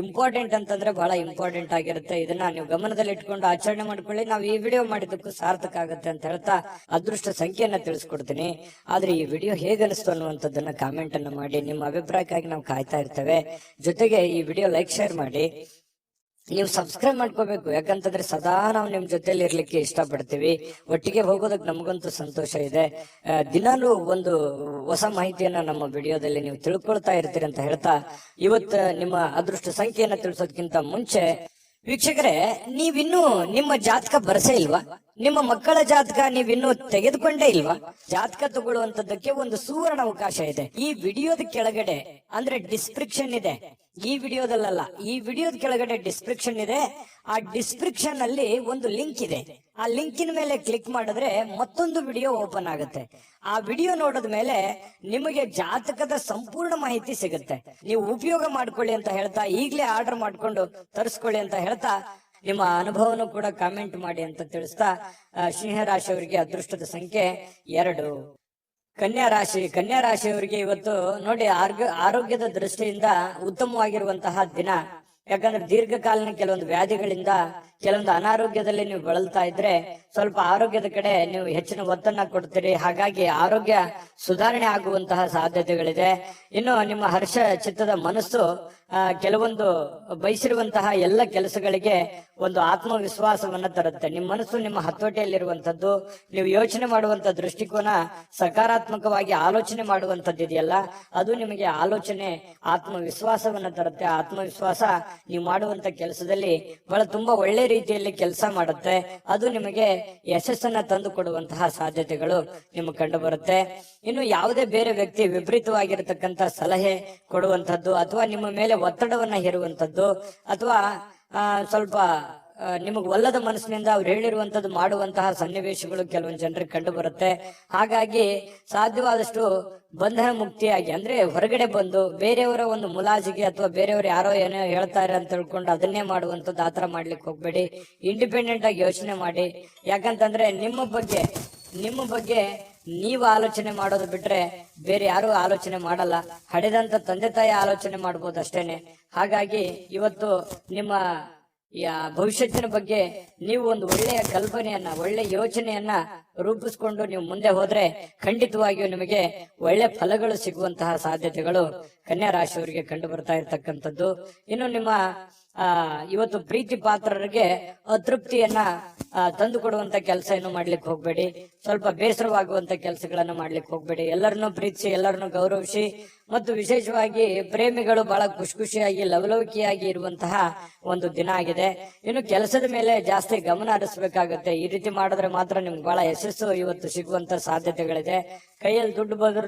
ಇಂಪಾರ್ಟೆಂಟ್ ಅಂತಂದ್ರೆ ಬಹಳ ಇಂಪಾರ್ಟೆಂಟ್ ಆಗಿರುತ್ತೆ. ಇದನ್ನ ನೀವು ಗಮನದಲ್ಲಿ ಇಟ್ಕೊಂಡು ಆಚರಣೆ ಮಾಡ್ಕೊಳ್ಳಿ. ನಾವು ಈ ವಿಡಿಯೋ ಮಾಡಿದ್ದಕ್ಕೂ ಸಾರ್ಥಕ ಆಗುತ್ತೆ ಅಂತ ಹೇಳ್ತಾ ಅದೃಷ್ಟ ಸಂಖ್ಯೆಯನ್ನ ತಿಳಿಸ್ಕೊಡ್ತೀನಿ. ಆದ್ರೆ ಈ ವಿಡಿಯೋ ಹೇಗನಿಸ್ತು ಅನ್ನುವಂಥದ್ದನ್ನ ಕಾಮೆಂಟ್ ಅನ್ನ ಮಾಡಿ. ನಿಮ್ಮ ಅಭಿಪ್ರಾಯಕ್ಕಾಗಿ ನಾವು ಕಾಯ್ತಾ ಇರ್ತೇವೆ. ಜೊತೆಗೆ ಈ ವಿಡಿಯೋ ಲೈಕ್, ಶೇರ್ ಮಾಡಿ. ನೀವು ಸಬ್ಸ್ಕ್ರೈಬ್ ಮಾಡ್ಕೋಬೇಕು. ಯಾಕಂತಂದ್ರೆ ಸದಾ ನಾವು ನಿಮ್ ಜೊತೆಲಿ ಇರ್ಲಿಕ್ಕೆ ಇಷ್ಟಪಡ್ತೀವಿ. ಒಟ್ಟಿಗೆ ಹೋಗೋದಕ್ಕೆ ನಮಗಂತೂ ಸಂತೋಷ ಇದೆ. ದಿನಾಲೂ ಒಂದು ಹೊಸ ಮಾಹಿತಿಯನ್ನ ನಮ್ಮ ವಿಡಿಯೋದಲ್ಲಿ ನೀವು ತಿಳ್ಕೊಳ್ತಾ ಇರ್ತೀರಿ ಅಂತ ಹೇಳ್ತಾ ಇವತ್ತು ನಿಮ್ಮ ಅದೃಷ್ಟ ಸಂಖ್ಯೆಯನ್ನ ತಿಳಿಸೋದಕ್ಕಿಂತ ಮುಂಚೆ ವೀಕ್ಷಕರೇ, ನೀವಿನ್ನೂ ನಿಮ್ಮ ಜಾತಕ ಬರಸೇ ಇಲ್ವಾ? ನಿಮ್ಮ ಮಕ್ಕಳ ಜಾತಕ ನೀವಿನ್ನೂ ತೆಗೆದುಕೊಂಡೇ ಇಲ್ವಾ? ಜಾತಕ ತಗೊಳ್ಳುವಂತದ್ದಕ್ಕೆ ಒಂದು ಸುವರ್ಣ ಅವಕಾಶ ಇದೆ. ಈ ವಿಡಿಯೋದ ಕೆಳಗಡೆ ಅಂದ್ರೆ ಡಿಸ್ಕ್ರಿಪ್ಷನ್ ಇದೆ. ಈ ವಿಡಿಯೋದಲ್ಲ, ಈ ವಿಡಿಯೋದ ಕೆಳಗಡೆ ಡಿಸ್ಕ್ರಿಪ್ಷನ್ ಇದೆ. ಆ ಡಿಸ್ಕ್ರಿಪ್ಷನ್ ಅಲ್ಲಿ ಒಂದು ಲಿಂಕ್ ಇದೆ. ಆ ಲಿಂಕಿನ ಮೇಲೆ ಕ್ಲಿಕ್ ಮಾಡಿದ್ರೆ ಮತ್ತೊಂದು ವಿಡಿಯೋ ಓಪನ್ ಆಗುತ್ತೆ. ಆ ವಿಡಿಯೋ ನೋಡಿದ ಮೇಲೆ ನಿಮಗೆ ಜಾತಕದ ಸಂಪೂರ್ಣ ಮಾಹಿತಿ ಸಿಗುತ್ತೆ. ನೀವು ಉಪಯೋಗ ಮಾಡ್ಕೊಳ್ಳಿ ಅಂತ ಹೇಳ್ತಾ, ಈಗಲೇ ಆರ್ಡರ್ ಮಾಡ್ಕೊಂಡು ತರಿಸ್ಕೊಳ್ಳಿ ಅಂತ ಹೇಳ್ತಾ, ನಿಮ್ಮ ಅನುಭವನು ಕೂಡ ಕಾಮೆಂಟ್ ಮಾಡಿ ಅಂತ ತಿಳಿಸ್ತಾ, ಸಿಂಹರಾಶಿಯವರಿಗೆ ಅದೃಷ್ಟದ ಸಂಖ್ಯೆ 2. ಕನ್ಯಾ ರಾಶಿಯವರಿಗೆ ಇವತ್ತು ನೋಡಿ ಆರೋಗ್ಯದ ದೃಷ್ಟಿಯಿಂದ ಉತ್ತಮವಾಗಿರುವಂತಹ ದಿನ. ಯಾಕಂದ್ರೆ ದೀರ್ಘಕಾಲೀನ ಕೆಲವೊಂದು ವ್ಯಾಧಿಗಳಿಂದ, ಕೆಲವೊಂದು ಅನಾರೋಗ್ಯದಲ್ಲಿ ನೀವು ಬಳಲ್ತಾ ಇದ್ರೆ ಸ್ವಲ್ಪ ಆರೋಗ್ಯದ ಕಡೆ ನೀವು ಹೆಚ್ಚಿನ ಒತ್ತನ್ನ ಕೊಡ್ತೀರಿ. ಹಾಗಾಗಿ ಆರೋಗ್ಯ ಸುಧಾರಣೆ ಆಗುವಂತಹ ಸಾಧ್ಯತೆಗಳಿದೆ. ಇನ್ನು ನಿಮ್ಮ ಹರ್ಷ ಚಿತ್ತದ ಮನಸ್ಸು ಕೆಲವೊಂದು ಬಯಸಿರುವಂತಹ ಎಲ್ಲ ಕೆಲಸಗಳಿಗೆ ಒಂದು ಆತ್ಮವಿಶ್ವಾಸವನ್ನ ತರುತ್ತೆ. ನಿಮ್ಮ ಮನಸ್ಸು ನಿಮ್ಮ ಹತೋಟಿಯಲ್ಲಿರುವಂತದ್ದು. ನೀವು ಯೋಚನೆ ಮಾಡುವಂತ ದೃಷ್ಟಿಕೋನ ಸಕಾರಾತ್ಮಕವಾಗಿ ಆಲೋಚನೆ ಮಾಡುವಂತದ್ದು ಇದೆಯಲ್ಲ, ಅದು ನಿಮಗೆ ಆಲೋಚನೆ ಆತ್ಮವಿಶ್ವಾಸವನ್ನ ತರುತ್ತೆ. ಆತ್ಮವಿಶ್ವಾಸ ನೀವು ಮಾಡುವಂತ ಕೆಲಸದಲ್ಲಿ ಬಹಳ ತುಂಬಾ ಒಳ್ಳೆ ರೀತಿಯಲ್ಲಿ ಕೆಲಸ ಮಾಡುತ್ತೆ. ಅದು ನಿಮಗೆ ಯಶಸ್ಸನ್ನ ತಂದು ಕೊಡುವಂತಹ ಸಾಧ್ಯತೆಗಳು ನಿಮಗೆ ಕಂಡು ಬರುತ್ತೆ. ಇನ್ನು ಯಾವುದೇ ಬೇರೆ ವ್ಯಕ್ತಿ ವಿಪರೀತವಾಗಿರತಕ್ಕಂತ ಸಲಹೆ ಕೊಡುವಂತದ್ದು, ಅಥವಾ ನಿಮ್ಮ ಮೇಲೆ ಒತ್ತಡವನ್ನ ಹೇರುವಂತದ್ದು, ಅಥವಾ ಸ್ವಲ್ಪ ನಿಮಗ್ ಒಲ್ಲದ ಮನಸ್ಸಿನಿಂದ ಅವ್ರು ಹೇಳಿರುವಂತದ್ದು ಮಾಡುವಂತಹ ಸನ್ನಿವೇಶಗಳು ಕೆಲವೊಂದು ಜನರಿಗೆ ಕಂಡು ಬರುತ್ತೆ. ಹಾಗಾಗಿ ಸಾಧ್ಯವಾದಷ್ಟು ಬಂಧನ ಮುಕ್ತಿಯಾಗಿ, ಅಂದ್ರೆ ಹೊರಗಡೆ ಬಂದು ಬೇರೆಯವರ ಒಂದು ಮುಲಾಜಿಗೆ ಅಥವಾ ಬೇರೆಯವರು ಯಾರೋ ಏನೋ ಹೇಳ್ತಾರೆ ಅಂತ ತಿಳ್ಕೊಂಡು ಅದನ್ನೇ ಮಾಡುವಂತದ್ದು, ಆತರ ಮಾಡ್ಲಿಕ್ಕೆ ಹೋಗ್ಬೇಡಿ. ಇಂಡಿಪೆಂಡೆಂಟ್ ಆಗಿ ಯೋಚನೆ ಮಾಡಿ. ಯಾಕಂತಂದ್ರೆ ನಿಮ್ಮ ಬಗ್ಗೆ ನೀವು ಆಲೋಚನೆ ಮಾಡೋದು ಬಿಟ್ರೆ ಬೇರೆ ಯಾರು ಆಲೋಚನೆ ಮಾಡಲ್ಲ. ಹಡೆದಂತ ತಂದೆ ತಾಯಿ ಆಲೋಚನೆ ಮಾಡ್ಬೋದು ಅಷ್ಟೇನೆ. ಹಾಗಾಗಿ ಇವತ್ತು ನಿಮ್ಮ ಭವಿಷ್ಯತ್ತಿನ ಬಗ್ಗೆ ನೀವು ಒಂದು ಒಳ್ಳೆಯ ಕಲ್ಪನೆಯನ್ನ, ಒಳ್ಳೆ ಯೋಚನೆಯನ್ನ ರೂಪಿಸ್ಕೊಂಡು ನೀವು ಮುಂದೆ ಹೋದ್ರೆ ಖಂಡಿತವಾಗಿಯೂ ನಿಮಗೆ ಒಳ್ಳೆ ಫಲಗಳು ಸಿಗುವಂತಹ ಸಾಧ್ಯತೆಗಳು ಕನ್ಯಾ ರಾಶಿಯವರಿಗೆ ಕಂಡು ಬರ್ತಾ ಇರ್ತಕ್ಕಂಥದ್ದು. ಇನ್ನು ನಿಮ್ಮ ಇವತ್ತು ಪ್ರೀತಿ ಪಾತ್ರರಿಗೆ ಅತೃಪ್ತಿಯನ್ನ ತಂದು ಕೊಡುವಂತ ಕೆಲಸ ಏನು ಮಾಡ್ಲಿಕ್ಕೆ ಹೋಗ್ಬೇಡಿ. ಸ್ವಲ್ಪ ಬೇಸರವಾಗುವಂತ ಕೆಲಸಗಳನ್ನ ಮಾಡ್ಲಿಕ್ಕೆ ಹೋಗ್ಬೇಡಿ. ಎಲ್ಲರನ್ನೂ ಪ್ರೀತಿಸಿ, ಎಲ್ಲರನ್ನೂ ಗೌರವಿಸಿ, ಮತ್ತು ವಿಶೇಷವಾಗಿ ಪ್ರೇಮಿಗಳು ಬಹಳ ಖುಷಿಯಾಗಿ ಲವಲವಿಕೆಯಾಗಿ ಇರುವಂತಹ ಒಂದು ದಿನ ಆಗಿದೆ. ಇನ್ನು ಕೆಲಸದ ಮೇಲೆ ಜಾಸ್ತಿ ಗಮನ ಹರಿಸಬೇಕಾಗುತ್ತೆ. ಈ ರೀತಿ ಮಾಡಿದ್ರೆ ಮಾತ್ರ ನಿಮ್ಗೆ ಬಹಳ ಯಶಸ್ಸು ಇವತ್ತು ಸಿಗುವಂತ ಸಾಧ್ಯತೆಗಳಿದೆ. ಕೈಯಲ್ಲಿ ದುಡ್ಡು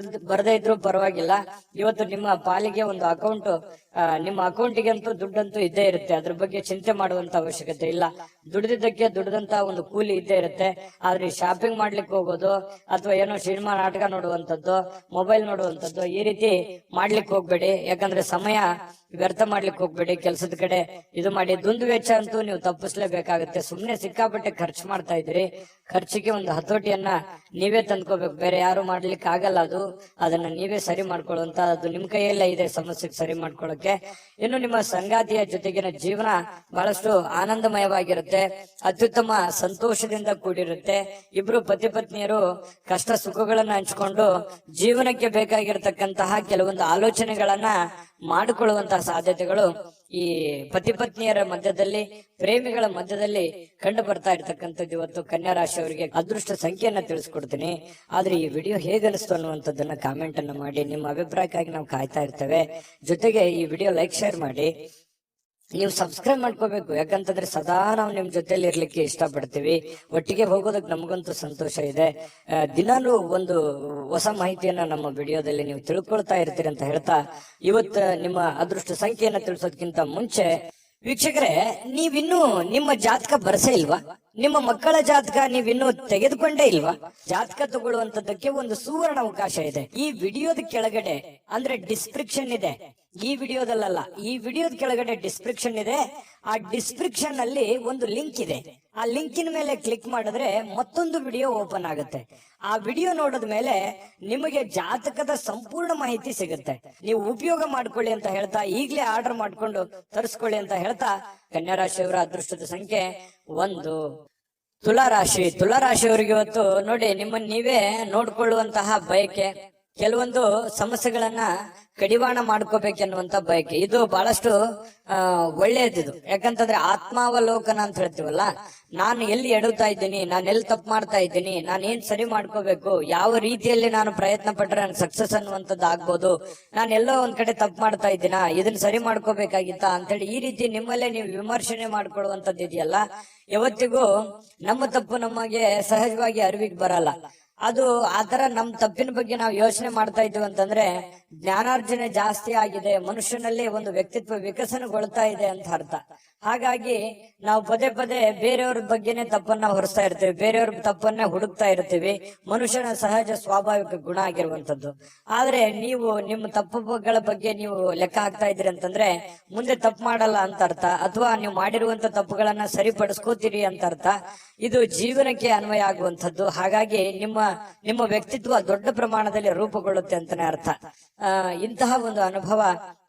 ಬರದೇ ಇದ್ರೂ ಪರವಾಗಿಲ್ಲ, ಇವತ್ತು ನಿಮ್ಮ ಪಾಲಿಗೆ ಒಂದು ಅಕೌಂಟ್, ನಿಮ್ಮ ಅಕೌಂಟಿಗೆ ಅಂತೂ ದುಡ್ಡಂತೂ ಇದ್ದೇ ಇರುತ್ತೆ. ಅದ್ರ ಬಗ್ಗೆ ಚಿಂತೆ ಮಾಡುವಂತ ಅವಶ್ಯಕತೆ ಇಲ್ಲ. ದುಡ್ದಿದ್ದಕ್ಕೆ ದುಡ್ದಂತ ಒಂದು ಕೂಲಿ ಇದ್ದೇ ಇರುತ್ತೆ. ಆದ್ರೆ ಶಾಪಿಂಗ್ ಮಾಡ್ಲಿಕ್ಕೆ ಹೋಗೋದು ಅಥವಾ ಏನೋ ಸಿನಿಮಾ ನಾಟಕ ನೋಡುವಂತದ್ದು, ಮೊಬೈಲ್ ನೋಡುವಂತದ್ದು, ಈ ರೀತಿ ಮಾಡ್ಲಿಕ್ಕೆ ಹೋಗ್ಬೇಡಿ. ಯಾಕಂದ್ರೆ ಸಮಯ ವ್ಯರ್ಥ ಮಾಡ್ಲಿಕ್ಕೆ ಹೋಗ್ಬೇಡಿ. ಕೆಲಸದ ಕಡೆ ಇದು ಮಾಡಿ. ದುಂದು ವೆಚ್ಚ ಅಂತೂ ನೀವು ತಪ್ಪಿಸ್ಲೇಬೇಕಾಗುತ್ತೆ. ಸುಮ್ನೆ ಸಿಕ್ಕಾಪಟ್ಟೆ ಖರ್ಚು ಮಾಡ್ತಾ ಇದ್ರಿ. ಖರ್ಚಿಗೆ ಒಂದು ಹತೋಟಿಯನ್ನ ನೀವೇ ತಂದ್ಕೋಬೇಕು, ಬೇರೆ ಯಾರು ಮಾಡ್ಲಿಕ್ಕೆ ಆಗಲ್ಲ. ಅದನ್ನ ನೀವೇ ಸರಿ ಮಾಡ್ಕೊಳ್ಳುವಂತ, ಅದು ನಿಮ್ ಕೈಯಲ್ಲೇ ಇದೆ ಸಮಸ್ಯೆಗೆ ಸರಿ ಮಾಡ್ಕೊಳ್ಳೋಕೆ. ಇನ್ನು ನಿಮ್ಮ ಸಂಗಾತಿಯ ಜೊತೆಗಿನ ಜೀವನ ಬಹಳಷ್ಟು ಆನಂದಮಯವಾಗಿರುತ್ತೆ, ಅತ್ಯುತ್ತಮ ಸಂತೋಷದಿಂದ ಕೂಡಿರುತ್ತೆ. ಇಬ್ರು ಪತಿ ಪತ್ನಿಯರು ಕಷ್ಟ ಸುಖಗಳನ್ನ ಹಂಚಿಕೊಂಡು ಜೀವನಕ್ಕೆ ಬೇಕಾಗಿರತಕ್ಕಂತಹ ಕೆಲವೊಂದು ಆಲೋಚನೆಗಳನ್ನ ಮಾಡಿಕೊಳ್ಳುವಂತಹ ಸಾಧ್ಯತೆಗಳು ಈ ಪತಿ ಪತ್ನಿಯರ ಮಧ್ಯದಲ್ಲಿ, ಪ್ರೇಮಿಗಳ ಮಧ್ಯದಲ್ಲಿ ಕಂಡು ಬರ್ತಾ ಇರ್ತಕ್ಕಂಥದ್ದು. ಇವತ್ತು ಕನ್ಯಾ ರಾಶಿಯವರಿಗೆ ಅದೃಷ್ಟ ಸಂಖ್ಯೆಯನ್ನ ತಿಳಿಸ್ಕೊಡ್ತೀನಿ. ಆದ್ರೆ ಈ ವಿಡಿಯೋ ಹೇಗನಿಸ್ತು ಅನ್ನುವಂಥದ್ದನ್ನ ಕಾಮೆಂಟ್ ಅನ್ನ ಮಾಡಿ. ನಿಮ್ಮ ಅಭಿಪ್ರಾಯಕ್ಕಾಗಿ ನಾವು ಕಾಯ್ತಾ ಇರ್ತೇವೆ. ಜೊತೆಗೆ ಈ ವಿಡಿಯೋ ಲೈಕ್, ಶೇರ್ ಮಾಡಿ. ನೀವು ಸಬ್ಸ್ಕ್ರೈಬ್ ಮಾಡ್ಕೋಬೇಕು. ಯಾಕಂತಂದ್ರೆ ಸದಾ ನಾವು ನಿಮ್ ಜೊತೆಲಿ ಇರ್ಲಿಕ್ಕೆ ಇಷ್ಟಪಡ್ತೀವಿ. ಒಟ್ಟಿಗೆ ಹೋಗೋದಕ್ಕೆ ನಮಗಂತೂ ಸಂತೋಷ ಇದೆ. ದಿನಾನು ಒಂದು ಹೊಸ ಮಾಹಿತಿಯನ್ನ ನಮ್ಮ ವಿಡಿಯೋದಲ್ಲಿ ನೀವು ತಿಳ್ಕೊಳ್ತಾ ಇರ್ತೀರಿ ಅಂತ ಹೇಳ್ತಾ, ಇವತ್ತು ನಿಮ್ಮ ಅದೃಷ್ಟ ಸಂಖ್ಯೆಯನ್ನ ತಿಳಿಸೋದಕ್ಕಿಂತ ಮುಂಚೆ ವೀಕ್ಷಕರೇ, ನೀವಿನ್ನೂ ನಿಮ್ಮ ಜಾತಕ ಬರ್ಸೇ ಇಲ್ವಾ? ನಿಮ್ಮ ಮಕ್ಕಳ ಜಾತಕ ನೀವಿನ್ನೂ ತೆಗೆದುಕೊಂಡೇ ಇಲ್ವಾ? ಜಾತಕ ತಗೊಳ್ಳುವಂತದ್ದಕ್ಕೆ ಒಂದು ಸುವರ್ಣ ಅವಕಾಶ ಇದೆ. ಈ ವಿಡಿಯೋದ ಕೆಳಗಡೆ ಅಂದ್ರೆ ಡಿಸ್ಕ್ರಿಪ್ಷನ್ ಇದೆ. ಈ ವಿಡಿಯೋದಲ್ಲ, ಈ ವಿಡಿಯೋದ ಕೆಳಗಡೆ ಡಿಸ್ಕ್ರಿಪ್ಷನ್ ಇದೆ. ಆ ಡಿಸ್ಕ್ರಿಪ್ಷನ್ ಅಲ್ಲಿ ಒಂದು ಲಿಂಕ್ ಇದೆ. ಆ ಲಿಂಕಿನ ಮೇಲೆ ಕ್ಲಿಕ್ ಮಾಡಿದ್ರೆ ಮತ್ತೊಂದು ವಿಡಿಯೋ ಓಪನ್ ಆಗುತ್ತೆ. ಆ ವಿಡಿಯೋ ನೋಡಿದ ಮೇಲೆ ನಿಮಗೆ ಜಾತಕದ ಸಂಪೂರ್ಣ ಮಾಹಿತಿ ಸಿಗುತ್ತೆ. ನೀವು ಉಪಯೋಗ ಮಾಡ್ಕೊಳ್ಳಿ ಅಂತ ಹೇಳ್ತಾ, ಈಗಲೇ ಆರ್ಡರ್ ಮಾಡ್ಕೊಂಡು ತರಿಸ್ಕೊಳ್ಳಿ ಅಂತ ಹೇಳ್ತಾ, ಕನ್ಯಾ ರಾಶಿಯವರ ಅದೃಷ್ಟದ ಸಂಖ್ಯೆ 1. ತುಲಾರಾಶಿಯವರಿಗೆ ಇವತ್ತು ನೋಡಿ, ನಿಮ್ಮನ್ನ ನೀವೇ ನೋಡ್ಕೊಳ್ಳುವಂತಹ ಬಯಕೆ, ಕೆಲವೊಂದು ಸಮಸ್ಯೆಗಳನ್ನ ಕಡಿವಾಣ ಮಾಡ್ಕೋಬೇಕೆನ್ನುವಂತ ಬಯಕೆ, ಇದು ಬಹಳಷ್ಟು ಒಳ್ಳೆಯದಿದು. ಯಾಕಂತಂದ್ರೆ ಆತ್ಮಾವಲೋಕನ ಅಂತ ಹೇಳ್ತೀವಲ್ಲ, ನಾನು ಎಲ್ಲಿ ಎಡುತ್ತಾ ಇದ್ದೀನಿ, ನಾನು ಎಲ್ಲಿ ತಪ್ಪು ಮಾಡ್ತಾ ಇದ್ದೀನಿ, ನಾನು ಏನ್ ಸರಿ ಮಾಡ್ಕೋಬೇಕು, ಯಾವ ರೀತಿಯಲ್ಲಿ ನಾನು ಪ್ರಯತ್ನ ಪಟ್ರೆ ನಾನು ಸಕ್ಸಸ್ ಅನ್ನುವಂಥದ್ದು ಆಗ್ಬೋದು, ನಾನು ಎಲ್ಲೋ ಒಂದ್ ಕಡೆ ತಪ್ಪು ಮಾಡ್ತಾ ಇದ್ದೀನ, ಇದನ್ನ ಸರಿ ಮಾಡ್ಕೋಬೇಕಾಗಿತ್ತ ಅಂತೇಳಿ ಈ ರೀತಿ ನಿಮ್ಮಲ್ಲೇ ನೀವು ವಿಮರ್ಶನೆ ಮಾಡ್ಕೊಳ್ಳುವಂಥದ್ದು ಇದೆಯಲ್ಲ, ಯಾವತ್ತಿಗೂ ನಮ್ಮ ತಪ್ಪು ನಮಗೆ ಸಹಜವಾಗಿ ಅರಿವಿಗೆ ಬರಲ್ಲ. ಅದು ಆತರ ನಮ್ ತಪ್ಪಿನ ಬಗ್ಗೆ ನಾವು ಯೋಚನೆ ಮಾಡ್ತಾ ಇದ್ದೀವಿ ಅಂತಂದ್ರೆ ಜ್ಞಾನಾರ್ಜನೆ ಜಾಸ್ತಿ ಆಗಿದೆ, ಮನುಷ್ಯನಲ್ಲಿ ಒಂದು ವ್ಯಕ್ತಿತ್ವ ವಿಕಸನಗೊಳ್ತಾ ಇದೆ ಅಂತ ಅರ್ಥ. ಹಾಗಾಗಿ ನಾವು ಪದೇ ಪದೇ ಬೇರೆಯವ್ರ ಬಗ್ಗೆನೆ ತಪ್ಪನ್ನ ಹೊರಿಸ್ತಾ ಇರ್ತೀವಿ, ಬೇರೆಯವ್ರ ತಪ್ಪನ್ನ ಹುಡುಕ್ತಾ ಇರ್ತೀವಿ. ಮನುಷ್ಯನ ಸಹಜ ಸ್ವಾಭಾವಿಕ ಗುಣ ಆಗಿರುವಂತದ್ದು. ಆದ್ರೆ ನೀವು ನಿಮ್ಮ ತಪ್ಪುಗಳ ಬಗ್ಗೆ ನೀವು ಲೆಕ್ಕ ಹಾಕ್ತಾ ಇದ್ದೀರಿ ಅಂತಂದ್ರೆ ಮುಂದೆ ತಪ್ಪು ಮಾಡಲ್ಲ ಅಂತ ಅರ್ಥ, ಅಥವಾ ನೀವು ಮಾಡಿರುವಂತ ತಪ್ಪುಗಳನ್ನ ಸರಿಪಡಿಸ್ಕೋತೀರಿ ಅಂತ ಅರ್ಥ. ಇದು ಜೀವನಕ್ಕೆ ಅನ್ವಯ ಆಗುವಂಥದ್ದು. ಹಾಗಾಗಿ ನಿಮ್ಮ ವ್ಯಕ್ತಿತ್ವ ದೊಡ್ಡ ಪ್ರಮಾಣದಲ್ಲಿ ರೂಪುಗೊಳ್ಳುತ್ತೆ ಅಂತಾನೆ ಅರ್ಥ. ಇಂತಹ ಒಂದು ಅನುಭವ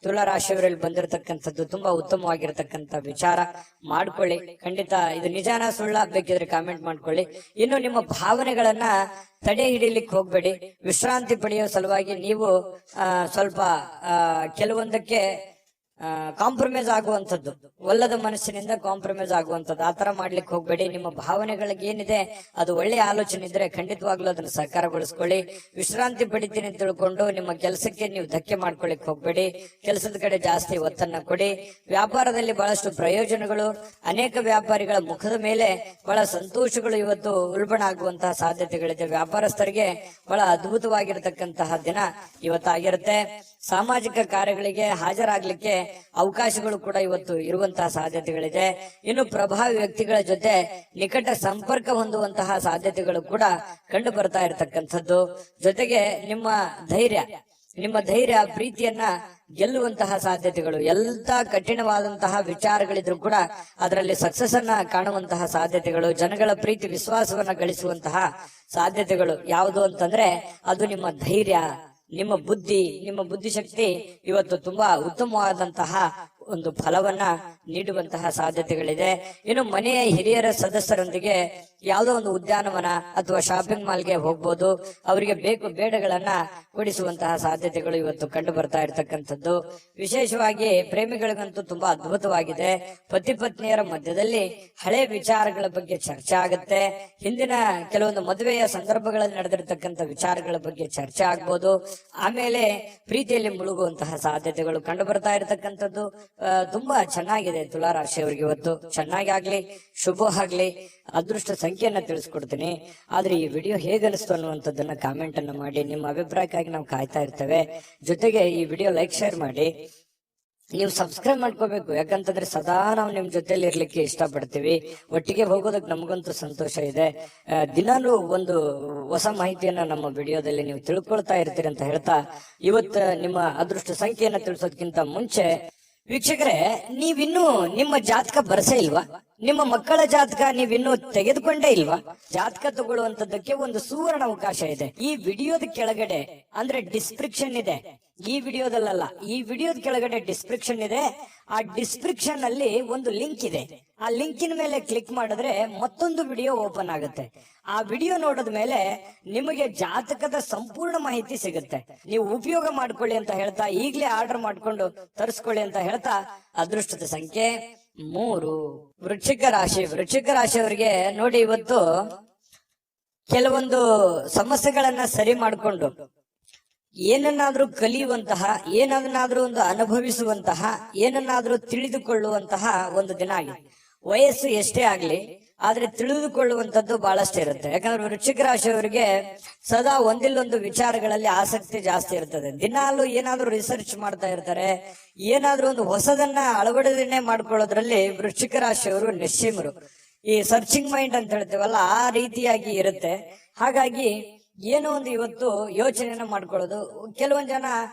ತುಲಾರಾಶಿಯವರಲ್ಲಿ ಬಂದಿರತಕ್ಕಂಥದ್ದು ತುಂಬಾ ಉತ್ತಮವಾಗಿರತಕ್ಕಂಥ ವಿಚಾರ. ಮಾಡ್ಕೊಳ್ಳಿ, ಖಂಡಿತ ಇದು ನಿಜಾನ ಸುಳ್ಳ ಬೇಕಿದ್ರೆ ಕಾಮೆಂಟ್ ಮಾಡ್ಕೊಳ್ಳಿ. ಇನ್ನು ನಿಮ್ಮ ಭಾವನೆಗಳನ್ನ ತಡೆ ಹಿಡಿಲಿಕ್ಕೆ ಹೋಗ್ಬೇಡಿ. ವಿಶ್ರಾಂತಿ ಪಡೆಯೋ ಸಲುವಾಗಿ ನೀವು ಸ್ವಲ್ಪ ಕೆಲವೊಂದಕ್ಕೆ ಕಾಂಪ್ರಮೈಸ್ ಆಗುವಂಥದ್ದು, ಒಲ್ಲದ ಮನಸ್ಸಿನಿಂದ ಕಾಂಪ್ರಮೈಸ್ ಆಗುವಂಥದ್ದು, ಆತರ ಮಾಡ್ಲಿಕ್ಕೆ ಹೋಗ್ಬೇಡಿ. ನಿಮ್ಮ ಭಾವನೆಗಳಿಗೆ ಏನಿದೆ ಅದು ಒಳ್ಳೆಯ ಆಲೋಚನೆ ಇದ್ರೆ ಖಂಡಿತವಾಗ್ಲೂ ಅದನ್ನ ಸಹಕಾರಗೊಳಿಸ್ಕೊಳ್ಳಿ. ವಿಶ್ರಾಂತಿ ಪಡಿತೀನಿ ಅಂತ ತಿಳ್ಕೊಂಡು ನಿಮ್ಮ ಕೆಲಸಕ್ಕೆ ನೀವು ಧಕ್ಕೆ ಮಾಡ್ಕೊಳಿಕ್ ಹೋಗ್ಬೇಡಿ. ಕೆಲಸದ ಕಡೆ ಜಾಸ್ತಿ ಒತ್ತನ್ನ ಕೊಡಿ. ವ್ಯಾಪಾರದಲ್ಲಿ ಬಹಳಷ್ಟು ಪ್ರಯೋಜನಗಳು, ಅನೇಕ ವ್ಯಾಪಾರಿಗಳ ಮುಖದ ಮೇಲೆ ಬಹಳ ಸಂತೋಷಗಳು ಇವತ್ತು ಉಲ್ಬಣ ಆಗುವಂತಹ ಸಾಧ್ಯತೆಗಳಿದೆ. ವ್ಯಾಪಾರಸ್ಥರಿಗೆ ಬಹಳ ಅದ್ಭುತವಾಗಿರತಕ್ಕಂತಹ ದಿನ ಇವತ್ತಾಗಿರುತ್ತೆ. ಸಾಮಾಜಿಕ ಕಾರ್ಯಗಳಿಗೆ ಹಾಜರಾಗ್ಲಿಕ್ಕೆ ಅವಕಾಶಗಳು ಕೂಡ ಇವತ್ತು ಇರುವಂತಹ ಸಾಧ್ಯತೆಗಳಿದೆ. ಇನ್ನು ಪ್ರಭಾವಿ ವ್ಯಕ್ತಿಗಳ ಜೊತೆ ನಿಕಟ ಸಂಪರ್ಕ ಹೊಂದುವಂತಹ ಸಾಧ್ಯತೆಗಳು ಕೂಡ ಕಂಡು ಬರ್ತಾ ಇರತಕ್ಕಂಥದ್ದು. ಜೊತೆಗೆ ನಿಮ್ಮ ಧೈರ್ಯ ಪ್ರೀತಿಯನ್ನ ಗೆಲ್ಲುವಂತಹ ಸಾಧ್ಯತೆಗಳು, ಎಲ್ಲ ಕಠಿಣವಾದಂತಹ ವಿಚಾರಗಳಿದ್ರು ಕೂಡ ಅದರಲ್ಲಿ ಸಕ್ಸಸ್ ಅನ್ನ ಕಾಣುವಂತಹ ಸಾಧ್ಯತೆಗಳು, ಜನಗಳ ಪ್ರೀತಿ ವಿಶ್ವಾಸವನ್ನ ಗಳಿಸುವಂತಹ ಸಾಧ್ಯತೆಗಳು ಯಾವುದು ಅಂತಂದ್ರೆ ಅದು ನಿಮ್ಮ ಧೈರ್ಯ, ನಿಮ್ಮ ಬುದ್ಧಿಶಕ್ತಿ ಇವತ್ತು ತುಂಬಾ ಉತ್ತಮವಾದಂತಹ ಒಂದು ಫಲವನ್ನ ನೀಡುವಂತಹ ಸಾಧ್ಯತೆಗಳಿದೆ. ಇನ್ನು ಮನೆಯ ಹಿರಿಯರ ಸದಸ್ಯರೊಂದಿಗೆ ಯಾವುದೋ ಒಂದು ಉದ್ಯಾನವನ ಅಥವಾ ಶಾಪಿಂಗ್ ಮಾಲ್ಗೆ ಹೋಗ್ಬೋದು. ಅವರಿಗೆ ಬೇಕು ಬೇಡಗಳನ್ನ ಕೊಡಿಸುವಂತಹ ಸಾಧ್ಯತೆಗಳು ಇವತ್ತು ಕಂಡು ಬರ್ತಾ ಇರತಕ್ಕಂಥದ್ದು. ವಿಶೇಷವಾಗಿ ಪ್ರೇಮಿಗಳಿಗಂತೂ ತುಂಬಾ ಅದ್ಭುತವಾಗಿದೆ. ಪತಿ ಪತ್ನಿಯರ ಮಧ್ಯದಲ್ಲಿ ಹಳೆ ವಿಚಾರಗಳ ಬಗ್ಗೆ ಚರ್ಚೆ ಆಗುತ್ತೆ. ಹಿಂದಿನ ಕೆಲವೊಂದು ಮದುವೆಯ ಸಂದರ್ಭಗಳಲ್ಲಿ ನಡೆದಿರ್ತಕ್ಕಂಥ ವಿಚಾರಗಳ ಬಗ್ಗೆ ಚರ್ಚೆ ಆಗ್ಬೋದು. ಆಮೇಲೆ ಪ್ರೀತಿಯಲ್ಲಿ ಮುಳುಗುವಂತಹ ಸಾಧ್ಯತೆಗಳು ಕಂಡು ಬರ್ತಾ ಇರತಕ್ಕಂಥದ್ದು. ತುಂಬಾ ಚೆನ್ನಾಗಿದೆ ತುಲಾ ರಾಶಿಯವರಿಗೆ ಇವತ್ತು. ಚೆನ್ನಾಗಿ ಆಗ್ಲಿ, ಶುಭ ಆಗ್ಲಿ. ಅದೃಷ್ಟ ಸಂಖ್ಯೆಯನ್ನ ತಿಳಿಸ್ಕೊಡ್ತೀನಿ. ಆದ್ರೆ ಈ ವಿಡಿಯೋ ಹೇಗನಿಸ್ತು ಅನ್ನುವಂಥದ್ದನ್ನ ಕಾಮೆಂಟ್ ಅನ್ನ ಮಾಡಿ. ನಿಮ್ಮ ಅಭಿಪ್ರಾಯಕ್ಕಾಗಿ ನಾವು ಕಾಯ್ತಾ ಇರ್ತೇವೆ. ಜೊತೆಗೆ ಈ ವಿಡಿಯೋ ಲೈಕ್, ಶೇರ್ ಮಾಡಿ. ನೀವು ಸಬ್ಸ್ಕ್ರೈಬ್ ಮಾಡ್ಕೋಬೇಕು, ಯಾಕಂತಂದ್ರೆ ಸದಾ ನಾವು ನಿಮ್ ಜೊತೆಲಿ ಇರ್ಲಿಕ್ಕೆ ಇಷ್ಟಪಡ್ತೀವಿ. ಒಟ್ಟಿಗೆ ಹೋಗೋದಕ್ಕೆ ನಮಗಂತೂ ಸಂತೋಷ ಇದೆ. ದಿನಾಲೂ ಒಂದು ಹೊಸ ಮಾಹಿತಿಯನ್ನ ನಮ್ಮ ವಿಡಿಯೋದಲ್ಲಿ ನೀವು ತಿಳ್ಕೊಳ್ತಾ ಇರ್ತೀರಿ ಅಂತ ಹೇಳ್ತಾ, ಇವತ್ತು ನಿಮ್ಮ ಅದೃಷ್ಟ ಸಂಖ್ಯೆಯನ್ನ ತಿಳಿಸೋದಕ್ಕಿಂತ ಮುಂಚೆ ವೀಕ್ಷಕರೇ, ನೀವಿನ್ನೂ ನಿಮ್ಮ ಜಾತಕ ಬರಸೇ ಇಲ್ವಾ? ನಿಮ್ಮ ಮಕ್ಕಳ ಜಾತಕ ನೀವಿನ್ನೂ ತೆಗೆದುಕೊಂಡೇ ಇಲ್ವಾ? ಜಾತಕ ತಗೊಳ್ಳುವಂತದ್ದಕ್ಕೆ ಒಂದು ಸುವರ್ಣ ಅವಕಾಶ ಇದೆ. ಈ ವಿಡಿಯೋದ ಕೆಳಗಡೆ ಅಂದ್ರೆ ಡಿಸ್ಕ್ರಿಪ್ಷನ್ ಇದೆ. ಈ ವಿಡಿಯೋದಲ್ಲ, ಈ ವಿಡಿಯೋದ ಕೆಳಗಡೆ ಡಿಸ್ಕ್ರಿಪ್ಷನ್ ಇದೆ. ಆ ಡಿಸ್ಕ್ರಿಪ್ಷನ್ ಅಲ್ಲಿ ಒಂದು ಲಿಂಕ್ ಇದೆ. ಆ ಲಿಂಕಿನ ಮೇಲೆ ಕ್ಲಿಕ್ ಮಾಡಿದ್ರೆ ಮತ್ತೊಂದು ವಿಡಿಯೋ ಓಪನ್ ಆಗುತ್ತೆ. ಆ ವಿಡಿಯೋ ನೋಡಿದ ಮೇಲೆ ನಿಮಗೆ ಜಾತಕದ ಸಂಪೂರ್ಣ ಮಾಹಿತಿ ಸಿಗುತ್ತೆ. ನೀವು ಉಪಯೋಗ ಮಾಡ್ಕೊಳ್ಳಿ ಅಂತ ಹೇಳ್ತಾ, ಈಗಲೇ ಆರ್ಡರ್ ಮಾಡ್ಕೊಂಡು ತರಿಸ್ಕೊಳ್ಳಿ ಅಂತ ಹೇಳ್ತಾ, ಅದೃಷ್ಟದ ಸಂಖ್ಯೆ 3 ವೃಶ್ಚಿಕ ರಾಶಿ. ವೃಶ್ಚಿಕ ರಾಶಿಯವರಿಗೆ ನೋಡಿ, ಇವತ್ತು ಕೆಲವೊಂದು ಸಮಸ್ಯೆಗಳನ್ನ ಸರಿ ಮಾಡಿಕೊಂಡು ಏನನ್ನಾದ್ರೂ ಕಲಿಯುವಂತಹ, ಏನನ್ನಾದ್ರೂ ಒಂದು ಅನುಭವಿಸುವಂತಹ, ಏನನ್ನಾದ್ರೂ ತಿಳಿದುಕೊಳ್ಳುವಂತಹ ಒಂದು ದಿನ ಆಗಿದೆ. ವಯಸ್ಸು ಎಷ್ಟೇ ಆಗ್ಲಿ, ಆದ್ರೆ ತಿಳಿದುಕೊಳ್ಳುವಂತದ್ದು ಬಹಳಷ್ಟು ಇರುತ್ತೆ. ಯಾಕಂದ್ರೆ ವೃಶ್ಚಿಕ ರಾಶಿಯವರಿಗೆ ಸದಾ ಒಂದಿಲ್ಲೊಂದು ವಿಚಾರಗಳಲ್ಲಿ ಆಸಕ್ತಿ ಜಾಸ್ತಿ ಇರ್ತದೆ. ದಿನಾಲು ಏನಾದ್ರೂ ರಿಸರ್ಚ್ ಮಾಡ್ತಾ ಇರ್ತಾರೆ. ಏನಾದ್ರೂ ಒಂದು ಹೊಸದನ್ನ ಅಳವಡಿಕೆ ಮಾಡ್ಕೊಳ್ಳೋದ್ರಲ್ಲಿ ವೃಶ್ಚಿಕ ರಾಶಿಯವರು ನಿಶ್ಚಿಮರು. ಈ ಸರ್ಚಿಂಗ್ ಮೈಂಡ್ ಅಂತ ಹೇಳ್ತೀವಲ್ಲ, ಆ ರೀತಿಯಾಗಿ ಇರುತ್ತೆ. ಹಾಗಾಗಿ ಏನೋ ಒಂದು ಇವತ್ತು ಯೋಚನೆನ ಮಾಡ್ಕೊಳ್ಳೋದು. ಕೆಲವೊಂದ್ ಜನ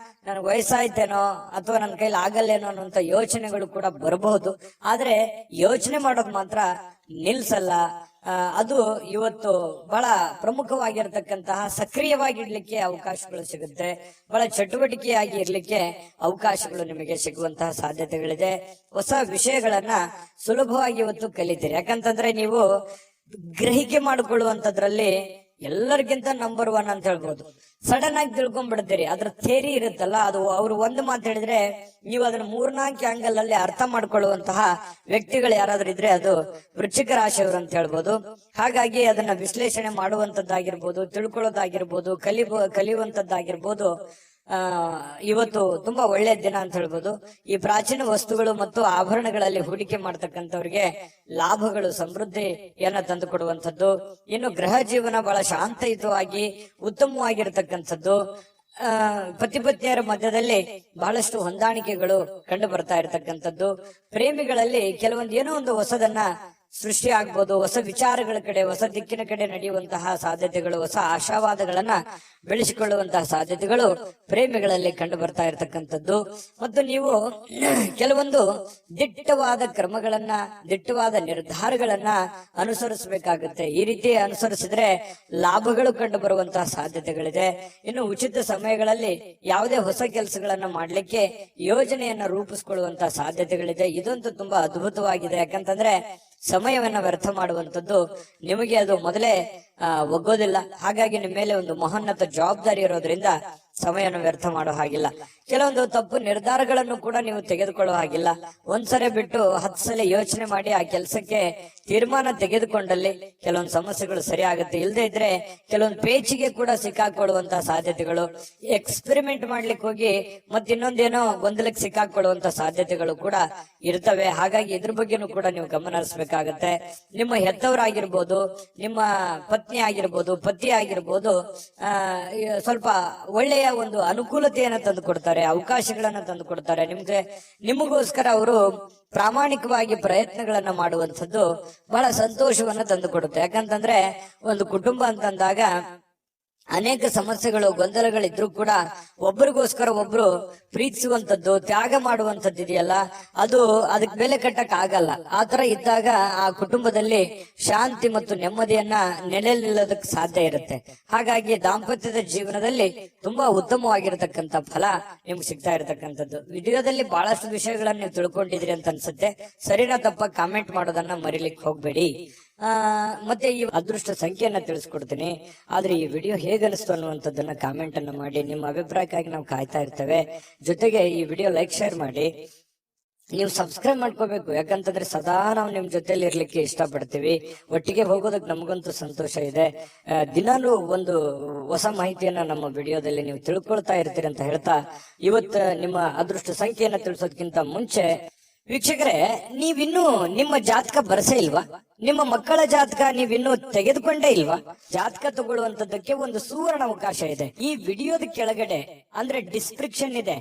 ನನ್ಗೆ ವಯಸ್ಸಾಯ್ತೇನೋ ಅಥವಾ ನನ್ನ ಕೈಲಿ ಆಗಲ್ಲೇನೋ ಅನ್ನೋಂತ ಯೋಚನೆಗಳು ಕೂಡ ಬರಬಹುದು. ಆದ್ರೆ ಯೋಚನೆ ಮಾಡೋದು ಮಾತ್ರ ನಿಲ್ಸಲ್ಲ. ಅದು ಇವತ್ತು ಬಹಳ ಪ್ರಮುಖವಾಗಿರ್ತಕ್ಕಂತಹ, ಸಕ್ರಿಯವಾಗಿರ್ಲಿಕ್ಕೆ ಅವಕಾಶಗಳು ಸಿಗುತ್ತೆ. ಬಹಳ ಚಟುವಟಿಕೆಯಾಗಿ ಇರ್ಲಿಕ್ಕೆ ಅವಕಾಶಗಳು ನಿಮಗೆ ಸಿಗುವಂತಹ ಸಾಧ್ಯತೆಗಳಿದೆ. ಹೊಸ ವಿಷಯಗಳನ್ನ ಸುಲಭವಾಗಿ ಇವತ್ತು ಕಲಿತೀರಿ. ಯಾಕಂತಂದ್ರೆ ನೀವು ಗ್ರಹಿಕೆ ಮಾಡಿಕೊಳ್ಳುವಂತದ್ರಲ್ಲಿ ಎಲ್ಲರಿಗಿಂತ ನಂಬರ್ 1 ಅಂತ ಹೇಳ್ಬೋದು. ಸಡನ್ ಆಗಿ ತಿಳ್ಕೊಂಡ್ಬಿಡ್ತೀರಿ. ಅದ್ರ ಥೇರಿ ಇರುತ್ತಲ್ಲ, ಅದು ಅವ್ರು ಒಂದು ಮಾತು ಹೇಳಿದ್ರೆ ನೀವು ಅದನ್ನ 3-4 ಆಂಗಲ್ ಅಲ್ಲಿ ಅರ್ಥ ಮಾಡ್ಕೊಳ್ಳುವಂತಹ ವ್ಯಕ್ತಿಗಳು ಯಾರಾದ್ರೂ ಇದ್ರೆ ಅದು ವೃಶ್ಚಿಕ ರಾಶಿಯವರು ಅಂತ ಹೇಳ್ಬೋದು. ಹಾಗಾಗಿ ಅದನ್ನ ವಿಶ್ಲೇಷಣೆ ಮಾಡುವಂತದ್ದಾಗಿರ್ಬೋದು, ತಿಳ್ಕೊಳ್ಳೋದಾಗಿರ್ಬೋದು, ಕಲಿಯುವಂತದ್ದಾಗಿರ್ಬೋದು. ಇವತ್ತು ತುಂಬಾ ಒಳ್ಳೆಯ ದಿನ ಅಂತ ಹೇಳ್ಬೋದು. ಈ ಪ್ರಾಚೀನ ವಸ್ತುಗಳು ಮತ್ತು ಆಭರಣಗಳಲ್ಲಿ ಹೂಡಿಕೆ ಮಾಡ್ತಕ್ಕಂಥವ್ರಿಗೆ ಲಾಭಗಳು, ಸಮೃದ್ಧಿಯನ್ನ ತಂದು ಕೊಡುವಂಥದ್ದು. ಇನ್ನು ಗೃಹ ಜೀವನ ಬಹಳ ಶಾಂತಯುತವಾಗಿ ಉತ್ತಮವಾಗಿರ್ತಕ್ಕಂಥದ್ದು. ಪತಿ ಪತ್ನಿಯರ ಮಧ್ಯದಲ್ಲಿ ಬಹಳಷ್ಟು ಹೊಂದಾಣಿಕೆಗಳು ಕಂಡು ಬರ್ತಾ ಇರತಕ್ಕಂಥದ್ದು. ಪ್ರೇಮಿಗಳಲ್ಲಿ ಕೆಲವೊಂದು ಏನೋ ಒಂದು ಹೊಸದನ್ನ ಸೃಷ್ಟಿ ಆಗ್ಬೋದು. ಹೊಸ ವಿಚಾರಗಳ ಕಡೆ, ಹೊಸ ದಿಕ್ಕಿನ ಕಡೆ ನಡೆಯುವಂತಹ ಸಾಧ್ಯತೆಗಳು, ಹೊಸ ಆಶಾವಾದಗಳನ್ನ ಬೆಳೆಸಿಕೊಳ್ಳುವಂತಹ ಸಾಧ್ಯತೆಗಳು ಪ್ರೇಮಿಗಳಲ್ಲಿ ಕಂಡು ಬರ್ತಾ ಇರತಕ್ಕಂಥದ್ದು. ಮತ್ತು ನೀವು ಕೆಲವೊಂದು ದಿಟ್ಟವಾದ ಕ್ರಮಗಳನ್ನ, ದಿಟ್ಟವಾದ ನಿರ್ಧಾರಗಳನ್ನ ಅನುಸರಿಸಬೇಕಾಗುತ್ತೆ. ಈ ರೀತಿ ಅನುಸರಿಸಿದ್ರೆ ಲಾಭಗಳು ಕಂಡು ಬರುವಂತಹ ಸಾಧ್ಯತೆಗಳಿದೆ. ಇನ್ನು ಉಚಿತ ಸಮಯಗಳಲ್ಲಿ ಯಾವುದೇ ಹೊಸ ಕೆಲಸಗಳನ್ನ ಮಾಡ್ಲಿಕ್ಕೆ ಯೋಜನೆಯನ್ನ ರೂಪಿಸಿಕೊಳ್ಳುವಂತಹ ಸಾಧ್ಯತೆಗಳಿದೆ. ಇದಂತೂ ತುಂಬಾ ಅದ್ಭುತವಾಗಿದೆ. ಯಾಕಂತಂದ್ರೆ ಸಮಯವನ್ನ ವ್ಯರ್ಥ ಮಾಡುವಂಥದ್ದು ನಿಮಗೆ ಅದು ಮೊದಲೇ ಒಗ್ಗೋದಿಲ್ಲ. ಹಾಗಾಗಿ ನಿಮ್ಮ ಮೇಲೆ ಒಂದು ಮಹೋನ್ನತ ಜವಾಬ್ದಾರಿ ಇರೋದ್ರಿಂದ ಸಮಯವನ್ನು ವ್ಯರ್ಥ ಮಾಡೋ ಹಾಗಿಲ್ಲ. ಕೆಲವೊಂದು ತಪ್ಪು ನಿರ್ಧಾರಗಳನ್ನು ಕೂಡ ನೀವು ತೆಗೆದುಕೊಳ್ಳೋ ಹಾಗಿಲ್ಲ. ಒಂದ್ಸರಿ ಬಿಟ್ಟು 10 ಸಲ ಯೋಚನೆ ಮಾಡಿ ಆ ಕೆಲಸಕ್ಕೆ ತೀರ್ಮಾನ ತೆಗೆದುಕೊಂಡಲ್ಲಿ ಕೆಲವೊಂದು ಸಮಸ್ಯೆಗಳು ಸರಿ ಆಗುತ್ತೆ. ಇಲ್ಲದೆ ಇದ್ರೆ ಕೆಲವೊಂದು ಪೇಚಿಗೆ ಕೂಡ ಸಿಕ್ಕಾಕೊಳ್ಳುವಂತಹ ಸಾಧ್ಯತೆಗಳು, ಎಕ್ಸ್ಪೆರಿಮೆಂಟ್ ಮಾಡ್ಲಿಕ್ಕೆ ಹೋಗಿ ಮತ್ತಿನ್ನೊಂದೇನೋ ಗೊಂದಲಕ್ಕೆ ಸಿಕ್ಕಾಕೊಳ್ಳುವಂತ ಸಾಧ್ಯತೆಗಳು ಕೂಡ ಇರ್ತವೆ. ಹಾಗಾಗಿ ಇದ್ರ ಬಗ್ಗೆನೂ ಕೂಡ ನೀವು ಗಮನ ಹರಿಸಬೇಕಾಗತ್ತೆ. ನಿಮ್ಮ ಹೆತ್ತವರಾಗಿರ್ಬೋದು, ನಿಮ್ಮ ಪತ್ನಿ ಆಗಿರ್ಬೋದು, ಪತಿ ಆಗಿರ್ಬೋದು, ಸ್ವಲ್ಪ ಒಳ್ಳೆಯ ಒಂದು ಅನುಕೂಲತೆಯನ್ನ ತಂದು ಕೊಡ್ತಾರೆ, ಅವಕಾಶಗಳನ್ನ ತಂದು ಕೊಡ್ತಾರೆ. ನಿಮಗೋಸ್ಕರ ಅವರು ಪ್ರಾಮಾಣಿಕವಾಗಿ ಪ್ರಯತ್ನಗಳನ್ನ ಮಾಡುವಂಥದ್ದು ಬಹಳ ಸಂತೋಷವನ್ನ ತಂದು ಕೊಡುತ್ತೆ. ಯಾಕಂತಂದ್ರೆ ಒಂದು ಕುಟುಂಬ ಅಂತಂದಾಗ ಅನೇಕ ಸಮಸ್ಯೆಗಳು ಗೊಂದಲಗಳಿದ್ರು ಕೂಡ ಒಬ್ಬರಿಗೋಸ್ಕರ ಒಬ್ರು ಪ್ರೀತಿಸುವಂತದ್ದು, ತ್ಯಾಗ ಮಾಡುವಂತದ್ದು ಇದೆಯಲ್ಲ, ಅದಕ್ಕೆ ಬೆಲೆ ಕಟ್ಟಕ್ ಆಗಲ್ಲ. ಆತರ ಇದ್ದಾಗ ಆ ಕುಟುಂಬದಲ್ಲಿ ಶಾಂತಿ ಮತ್ತು ನೆಮ್ಮದಿಯನ್ನ ನೆಲೆ ನಿಲ್ಲೋದಕ್ಕೆ ಸಾಧ್ಯ ಇರುತ್ತೆ. ಹಾಗಾಗಿ ದಾಂಪತ್ಯದ ಜೀವನದಲ್ಲಿ ತುಂಬಾ ಉತ್ತಮವಾಗಿರತಕ್ಕಂತ ಫಲ ನಿಮ್ಗೆ ಸಿಗ್ತಾ ಇರತಕ್ಕಂಥದ್ದು. ವಿಡಿಯೋದಲ್ಲಿ ಬಹಳಷ್ಟು ವಿಷಯಗಳನ್ನ ನೀವು ತಿಳ್ಕೊಂಡಿದ್ರಿ ಅಂತ ಅನ್ಸುತ್ತೆ. ಸರಿನಾ ತಪ್ಪ ಕಾಮೆಂಟ್ ಮಾಡೋದನ್ನ ಮರಿಲಿಕ್ಕೆ ಹೋಗ್ಬೇಡಿ. ಮತ್ತೆ ಈ ಅದೃಷ್ಟ ಸಂಖ್ಯೆಯನ್ನ ತಿಳಿಸ್ಕೊಡ್ತೀನಿ. ಆದ್ರೆ ಈ ವಿಡಿಯೋ ಹೇಗನಿಸ್ತು ಅನ್ನುವಂಥದ್ದನ್ನ ಕಾಮೆಂಟ್ ಅನ್ನ ಮಾಡಿ. ನಿಮ್ಮ ಅಭಿಪ್ರಾಯಕ್ಕಾಗಿ ನಾವು ಕಾಯ್ತಾ ಇರ್ತೇವೆ. ಜೊತೆಗೆ ಈ ವಿಡಿಯೋ ಲೈಕ್, ಶೇರ್ ಮಾಡಿ. ನೀವು ಸಬ್ಸ್ಕ್ರೈಬ್ ಮಾಡ್ಕೋಬೇಕು, ಯಾಕಂತಂದ್ರೆ ಸದಾ ನಾವು ನಿಮ್ ಜೊತೆಲಿ ಇರ್ಲಿಕ್ಕೆ ಇಷ್ಟಪಡ್ತೀವಿ. ಒಟ್ಟಿಗೆ ಹೋಗೋದಕ್ಕೆ ನಮಗಂತೂ ಸಂತೋಷ ಇದೆ. ದಿನಾಲೂ ಒಂದು ಹೊಸ ಮಾಹಿತಿಯನ್ನ ನಮ್ಮ ವಿಡಿಯೋದಲ್ಲಿ ನೀವು ತಿಳ್ಕೊಳ್ತಾ ಇರ್ತೀರಿ ಅಂತ ಹೇಳ್ತಾ, ಇವತ್ತು ನಿಮ್ಮ ಅದೃಷ್ಟ ಸಂಖ್ಯೆಯನ್ನ ತಿಳಿಸೋದಕ್ಕಿಂತ ಮುಂಚೆ ವೀಕ್ಷಕರೇ, ನೀವಿನ್ನೂ ನಿಮ್ಮ ಜಾತಕ ಬರಸೇ ಇಲ್ವಾ? ನಿಮ್ಮ ಮಕ್ಕಳ ಜಾತಕ ನೀವಿನ್ನೂ ತೆಗೆದುಕೊಂಡೇ ಇಲ್ವಾ? ಜಾತಕ ತಗೊಳ್ಳುವಂತದ್ದಕ್ಕೆ ಒಂದು ಸುವರ್ಣ ಅವಕಾಶ ಇದೆ. ಈ ವಿಡಿಯೋದ ಕೆಳಗಡೆ ಅಂದ್ರೆ ಡಿಸ್ಕ್ರಿಪ್ಷನ್ ಇದೆ.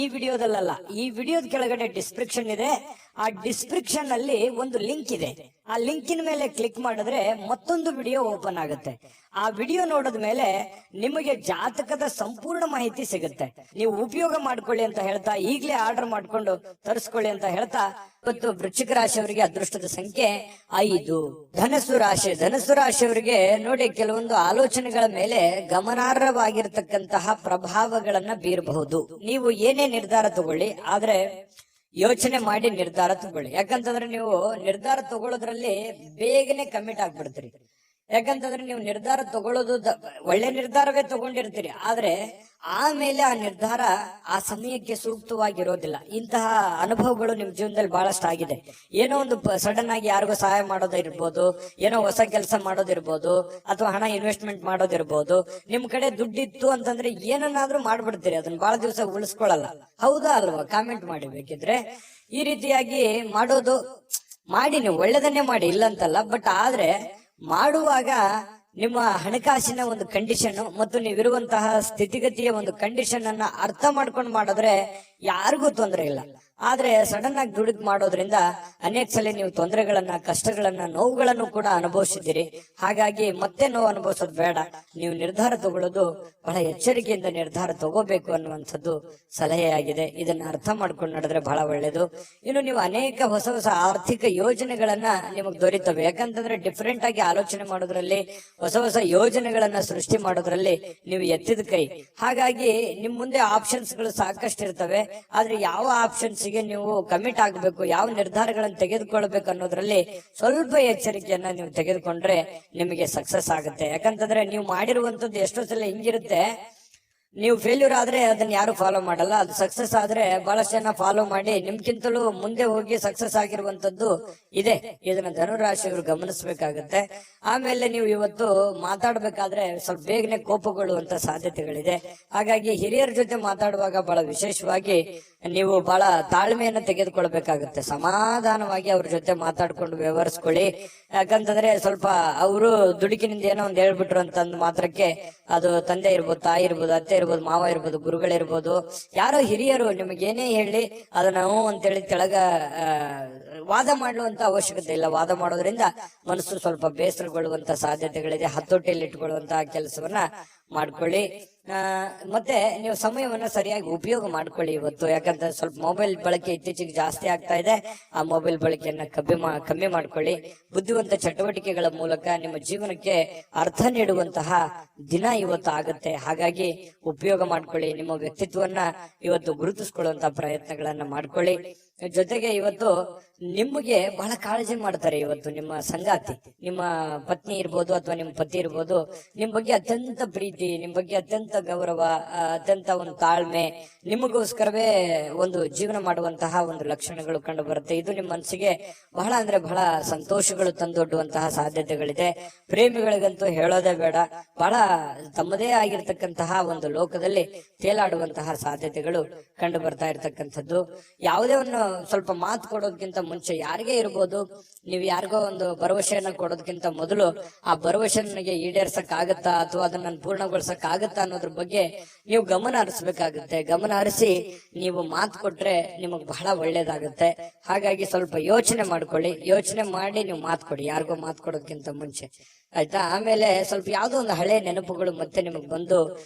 ಈ ವಿಡಿಯೋದಲ್ಲ, ಈ ವಿಡಿಯೋದ ಕೆಳಗಡೆ ಡಿಸ್ಕ್ರಿಪ್ಷನ್ ಇದೆ. ಆ ಡಿಸ್ಕ್ರಿಪ್ಷನ್ ಅಲ್ಲಿ ಒಂದು ಲಿಂಕ್ ಇದೆ. ಆ ಲಿಂಕಿನ ಮೇಲೆ ಕ್ಲಿಕ್ ಮಾಡಿದ್ರೆ ಮತ್ತೊಂದು ವಿಡಿಯೋ ಓಪನ್ ಆಗುತ್ತೆ. ಆ ವಿಡಿಯೋ ನೋಡಿದ ಮೇಲೆ ನಿಮಗೆ ಜಾತಕದ ಸಂಪೂರ್ಣ ಮಾಹಿತಿ ಸಿಗುತ್ತೆ. ನೀವು ಉಪಯೋಗ ಮಾಡ್ಕೊಳ್ಳಿ ಅಂತ ಹೇಳ್ತಾ, ಈಗಲೇ ಆರ್ಡರ್ ಮಾಡ್ಕೊಂಡು ತರಿಸ್ಕೊಳ್ಳಿ ಅಂತ ಹೇಳ್ತಾ, ಇವತ್ತು ವೃಶ್ಚಿಕ ರಾಶಿಯವರಿಗೆ ಅದೃಷ್ಟದ ಸಂಖ್ಯೆ 5. ಧನಸ್ಸು ರಾಶಿಯವರಿಗೆ ನೋಡಿ, ಕೆಲವೊಂದು ಆಲೋಚನೆಗಳ ಮೇಲೆ ಗಮನಾರ್ಹವಾಗಿರ್ತಕ್ಕಂತಹ ಪ್ರಭಾವಗಳನ್ನ ಬೀರಬಹುದು. ನೀವು ಏನೇ ನಿರ್ಧಾರ ತಗೊಳ್ಳಿ, ಆದ್ರೆ ಯೋಚನೆ ಮಾಡಿ ನಿರ್ಧಾರ ತಗೊಳ್ಳಿ. ಯಾಕಂತಂದ್ರೆ ನೀವು ನಿರ್ಧಾರ ತಗೊಳ್ಳೋದ್ರಲ್ಲಿ ಬೇಗನೆ ಕಮಿಟ್ ಆಗ್ಬಿಡ್ತೀರಿ. ಯಾಕಂತಂದ್ರೆ ನೀವು ನಿರ್ಧಾರ ತಗೊಳ್ಳೋದು ಒಳ್ಳೆ ನಿರ್ಧಾರವೇ ತಗೊಂಡಿರ್ತೀರಿ, ಆದ್ರೆ ಆಮೇಲೆ ಆ ನಿರ್ಧಾರ ಆ ಸಮಯಕ್ಕೆ ಸೂಕ್ತವಾಗಿರೋದಿಲ್ಲ. ಇಂತಹ ಅನುಭವಗಳು ನಿಮ್ ಜೀವನದಲ್ಲಿ ಬಹಳಷ್ಟು ಆಗಿದೆ. ಏನೋ ಒಂದು ಸಡನ್ ಆಗಿ ಯಾರಿಗೋ ಸಹಾಯ ಮಾಡೋದಿರ್ಬೋದು, ಏನೋ ಹೊಸ ಕೆಲಸ ಮಾಡೋದಿರ್ಬೋದು, ಅಥವಾ ಹಣ ಇನ್ವೆಸ್ಟ್ಮೆಂಟ್ ಮಾಡೋದಿರ್ಬೋದು. ನಿಮ್ ಕಡೆ ದುಡ್ಡಿತ್ತು ಅಂತಂದ್ರೆ ಏನನ್ನಾದ್ರೂ ಮಾಡ್ಬಿಡ್ತೀರಿ, ಅದನ್ನ ಬಹಳ ದಿವಸ ಉಳಿಸ್ಕೊಳಲ್ಲ. ಹೌದಾ ಅಲ್ವಾ? ಕಾಮೆಂಟ್ ಮಾಡಿ ಬೇಕಿದ್ರೆ. ಈ ರೀತಿಯಾಗಿ ಮಾಡೋದು ಮಾಡಿ, ನೀವು ಒಳ್ಳೇದನ್ನೇ ಮಾಡಿ, ಇಲ್ಲಂತಲ್ಲ. ಬಟ್ ಆದ್ರೆ ಮಾಡುವಾಗ ನಿಮ್ಮ ಹಣಕಾಸಿನ ಒಂದು ಕಂಡೀಷನ್ ಮತ್ತು ನೀವಿರುವಂತಹ ಸ್ಥಿತಿಗತಿಯ ಒಂದು ಕಂಡೀಷನ್ ಅನ್ನ ಅರ್ಥ ಮಾಡ್ಕೊಂಡು ಮಾಡಿದ್ರೆ ಯಾರಿಗೂ ತೊಂದರೆ ಇಲ್ಲ. ಆದ್ರೆ ಸಡನ್ ಆಗಿ ದುಡಿದು ಮಾಡೋದ್ರಿಂದ ಅನೇಕ ಸಲ ನೀವು ತೊಂದರೆಗಳನ್ನ, ಕಷ್ಟಗಳನ್ನ, ನೋವುಗಳನ್ನು ಕೂಡ ಅನುಭವಿಸಿದ್ದೀರಿ. ಹಾಗಾಗಿ ಮತ್ತೆ ನೋವು ಅನುಭವಿಸೋದು ಬೇಡ. ನೀವು ನಿರ್ಧಾರ ತಗೊಳ್ಳೋದು ಬಹಳ ಎಚ್ಚರಿಕೆಯಿಂದ ನಿರ್ಧಾರ ತಗೋಬೇಕು ಅನ್ನುವಂಥದ್ದು ಸಲಹೆಯಾಗಿದೆ. ಇದನ್ನ ಅರ್ಥ ಮಾಡ್ಕೊಂಡು ನಡೆದ್ರೆ ಬಹಳ ಒಳ್ಳೇದು. ಇನ್ನು ನೀವು ಅನೇಕ ಹೊಸ ಹೊಸ ಆರ್ಥಿಕ ಯೋಜನೆಗಳನ್ನ ನಿಮಗೆ ದೊರೀತವೆ. ಯಾಕಂತಂದ್ರೆ ಡಿಫ್ರೆಂಟ್ ಆಗಿ ಆಲೋಚನೆ ಮಾಡೋದ್ರಲ್ಲಿ, ಹೊಸ ಹೊಸ ಯೋಜನೆಗಳನ್ನ ಸೃಷ್ಟಿ ಮಾಡೋದ್ರಲ್ಲಿ ನೀವು ಎತ್ತಿದ ಕೈ. ಹಾಗಾಗಿ ನಿಮ್ ಮುಂದೆ ಆಪ್ಷನ್ಸ್ ಗಳು ಸಾಕಷ್ಟು ಇರ್ತವೆ. ಆದ್ರೆ ಯಾವ ಆಪ್ಷನ್ಸ್ ನೀವು ಕಮಿಟ್ ಆಗಬೇಕು, ಯಾವ ನಿರ್ಧಾರಗಳನ್ನು ತೆಗೆದುಕೊಳ್ಬೇಕು ಅನ್ನೋದ್ರಲ್ಲಿ ಸ್ವಲ್ಪ ಎಚ್ಚರಿಕೆಯನ್ನ ನೀವು ತೆಗೆದುಕೊಂಡ್ರೆ ನಿಮಗೆ ಸಕ್ಸಸ್ ಆಗುತ್ತೆ. ಯಾಕಂತಂದ್ರೆ ನೀವು ಮಾಡಿರುವಂತದ್ದು ಎಷ್ಟೋ ಸಲ ಹಿಂಗಿರುತ್ತೆ, ನೀವು ಫೇಲ್ಯೂರ್ ಆದ್ರೆ ಅದನ್ನ ಯಾರು ಫಾಲೋ ಮಾಡಲ್ಲ. ಅದು ಸಕ್ಸಸ್ ಆದ್ರೆ ಬಹಳಷ್ಟು ಜನ ಫಾಲೋ ಮಾಡಿ ನಿಮ್ಗಿಂತಲೂ ಮುಂದೆ ಹೋಗಿ ಸಕ್ಸಸ್ ಆಗಿರುವಂತದ್ದು ಇದೆ. ಇದನ್ನ ಧನುರಾಶಿಯವರು ಗಮನಿಸಬೇಕಾಗತ್ತೆ. ಆಮೇಲೆ ನೀವು ಇವತ್ತು ಮಾತಾಡ್ಬೇಕಾದ್ರೆ ಸ್ವಲ್ಪ ಬೇಗನೆ ಕೋಪಗೊಳ್ಳುವಂತ ಸಾಧ್ಯತೆಗಳಿದೆ. ಹಾಗಾಗಿ ಹಿರಿಯರ ಜೊತೆ ಮಾತಾಡುವಾಗ ಬಹಳ ವಿಶೇಷವಾಗಿ ನೀವು ಬಹಳ ತಾಳ್ಮೆಯನ್ನ ತೆಗೆದುಕೊಳ್ಬೇಕಾಗುತ್ತೆ. ಸಮಾಧಾನವಾಗಿ ಅವ್ರ ಜೊತೆ ಮಾತಾಡ್ಕೊಂಡು ವ್ಯವಹರಿಸ್ಕೊಳ್ಳಿ. ಯಾಕಂತಂದ್ರೆ ಸ್ವಲ್ಪ ಅವರು ದುಡುಕಿನಿಂದ ಏನೋ ಒಂದ್ ಹೇಳ್ಬಿಟ್ರು ಅಂತಂದ್ ಮಾತ್ರಕ್ಕೆ ಅದು ತಂದೆ ಇರ್ಬೋದು, ತಾಯಿ ಇರ್ಬೋದು, ಅತ್ತೆ ಇರ್ಬೋದು, ಮಾವ ಇರ್ಬೋದು, ಗುರುಗಳಿರ್ಬೋದು, ಯಾರೋ ಹಿರಿಯರು ನಿಮಗೇನೇ ಹೇಳಿ ಅದನ್ನ ಅಂತೇಳಿ ಕೆಳಗ ವಾದ ಮಾಡುವಂತ ಅವಶ್ಯಕತೆ ಇಲ್ಲ. ವಾದ ಮಾಡೋದ್ರಿಂದ ಮನಸ್ಸು ಸ್ವಲ್ಪ ಬೇಸರಗೊಳ್ಳುವಂತ ಸಾಧ್ಯತೆಗಳಿದೆ. ಹತೋಟಿಯಲ್ಲಿ ಇಟ್ಕೊಳ್ಳುವಂತಹ ಕೆಲಸವನ್ನ ಮಾಡ್ಕೊಳ್ಳಿ. ಮತ್ತೆ ನೀವು ಸಮಯವನ್ನ ಸರಿಯಾಗಿ ಉಪಯೋಗ ಮಾಡ್ಕೊಳ್ಳಿ ಇವತ್ತು. ಯಾಕಂದ್ರೆ ಸ್ವಲ್ಪ ಮೊಬೈಲ್ ಬಳಕೆ ಇತ್ತೀಚೆಗೆ ಜಾಸ್ತಿ ಆಗ್ತಾ ಇದೆ. ಆ ಮೊಬೈಲ್ ಬಳಕೆಯನ್ನ ಕಮ್ಮಿ ಮಾಡ್ಕೊಳ್ಳಿ. ಬುದ್ಧಿವಂತ ಚಟುವಟಿಕೆಗಳ ಮೂಲಕ ನಿಮ್ಮ ಜೀವನಕ್ಕೆ ಅರ್ಥ ನೀಡುವಂತಹ ದಿನ ಇವತ್ತು ಆಗುತ್ತೆ. ಹಾಗಾಗಿ ಉಪಯೋಗ ಮಾಡ್ಕೊಳ್ಳಿ. ನಿಮ್ಮ ವ್ಯಕ್ತಿತ್ವವನ್ನ ಇವತ್ತು ಗುರುತಿಸ್ಕೊಳ್ಳುವಂತಹ ಪ್ರಯತ್ನಗಳನ್ನ ಮಾಡ್ಕೊಳ್ಳಿ. ಜೊತೆಗೆ ಇವತ್ತು ನಿಮಗೆ ಬಹಳ ಕಾಳಜಿ ಮಾಡ್ತಾರೆ. ಇವತ್ತು ನಿಮ್ಮ ಸಂಗಾತಿ, ನಿಮ್ಮ ಪತ್ನಿ ಇರ್ಬೋದು ಅಥವಾ ನಿಮ್ಮ ಪತಿ ಇರ್ಬೋದು, ನಿಮ್ ಬಗ್ಗೆ ಅತ್ಯಂತ ಪ್ರೀತಿ, ನಿಮ್ ಬಗ್ಗೆ ಅತ್ಯಂತ ಗೌರವ, ಅತ್ಯಂತ ಒಂದು ತಾಳ್ಮೆ, ನಿಮಗೋಸ್ಕರವೇ ಒಂದು ಜೀವನ ಮಾಡುವಂತಹ ಒಂದು ಲಕ್ಷಣಗಳು ಕಂಡು ಬರುತ್ತೆ. ಇದು ನಿಮ್ಮ ಮನಸ್ಸಿಗೆ ಬಹಳ ಅಂದ್ರೆ ಬಹಳ ಸಂತೋಷಗಳು ತಂದೊಡ್ಡುವಂತಹ ಸಾಧ್ಯತೆಗಳಿದೆ. ಪ್ರೇಮಿಗಳಿಗಂತೂ ಹೇಳೋದೇ ಬೇಡ, ಬಹಳ ತಮ್ಮದೇ ಆಗಿರ್ತಕ್ಕಂತಹ ಒಂದು ಲೋಕದಲ್ಲಿ ತೇಲಾಡುವಂತಹ ಸಾಧ್ಯತೆಗಳು ಕಂಡು ಬರ್ತಾ ಇರ್ತಕ್ಕಂಥದ್ದು. ಯಾವುದೇ ಒಂದು ಸ್ವಲ್ಪ ಮಾತು ಕೊಡೋದಕ್ಕಿಂತ ಮುಂಚೆ ಯಾರಿಗೇ ಇರ್ಬೋದು, ನೀವು ಯಾರಿಗೋ ಒಂದು ಭರವಸೆಯನ್ನ ಕೊಡೋದಕ್ಕಿಂತ ಮೊದಲು ಆ ಭರವಸೆ ನನಗೆ ಈಡೇರ್ಸಕ್ ಆಗತ್ತಾ ಅಥವಾ ಅದನ್ನ ಪೂರ್ಣಗೊಳಿಸಕ್ ಆಗತ್ತಾ ಅನ್ನೋದ್ರ ಬಗ್ಗೆ ನೀವು ಗಮನ ಹರಿಸಬೇಕಾಗುತ್ತೆ. ಗಮನ ಹರಿಸಿ ನೀವು ಮಾತು ಕೊಟ್ರೆ ನಿಮಗ್ ಬಹಳ ಒಳ್ಳೇದಾಗುತ್ತೆ. ಹಾಗಾಗಿ ಸ್ವಲ್ಪ ಯೋಚನೆ ಮಾಡ್ಕೊಳ್ಳಿ. ಯೋಚನೆ ಮಾಡಿ ನೀವು ಮಾತು ಕೊಡಿ, ಯಾರಿಗೋ ಮಾತು ಕೊಡೋದಕ್ಕಿಂತ ಮುಂಚೆ. ಆಯ್ತಾ. ಆಮೇಲೆ ಸ್ವಲ್ಪ ಯಾವ್ದೋ ಒಂದು ಹಳೆ ನೆನಪುಗಳು ಮತ್ತೆ ನಿಮಗ್ ಬಂದು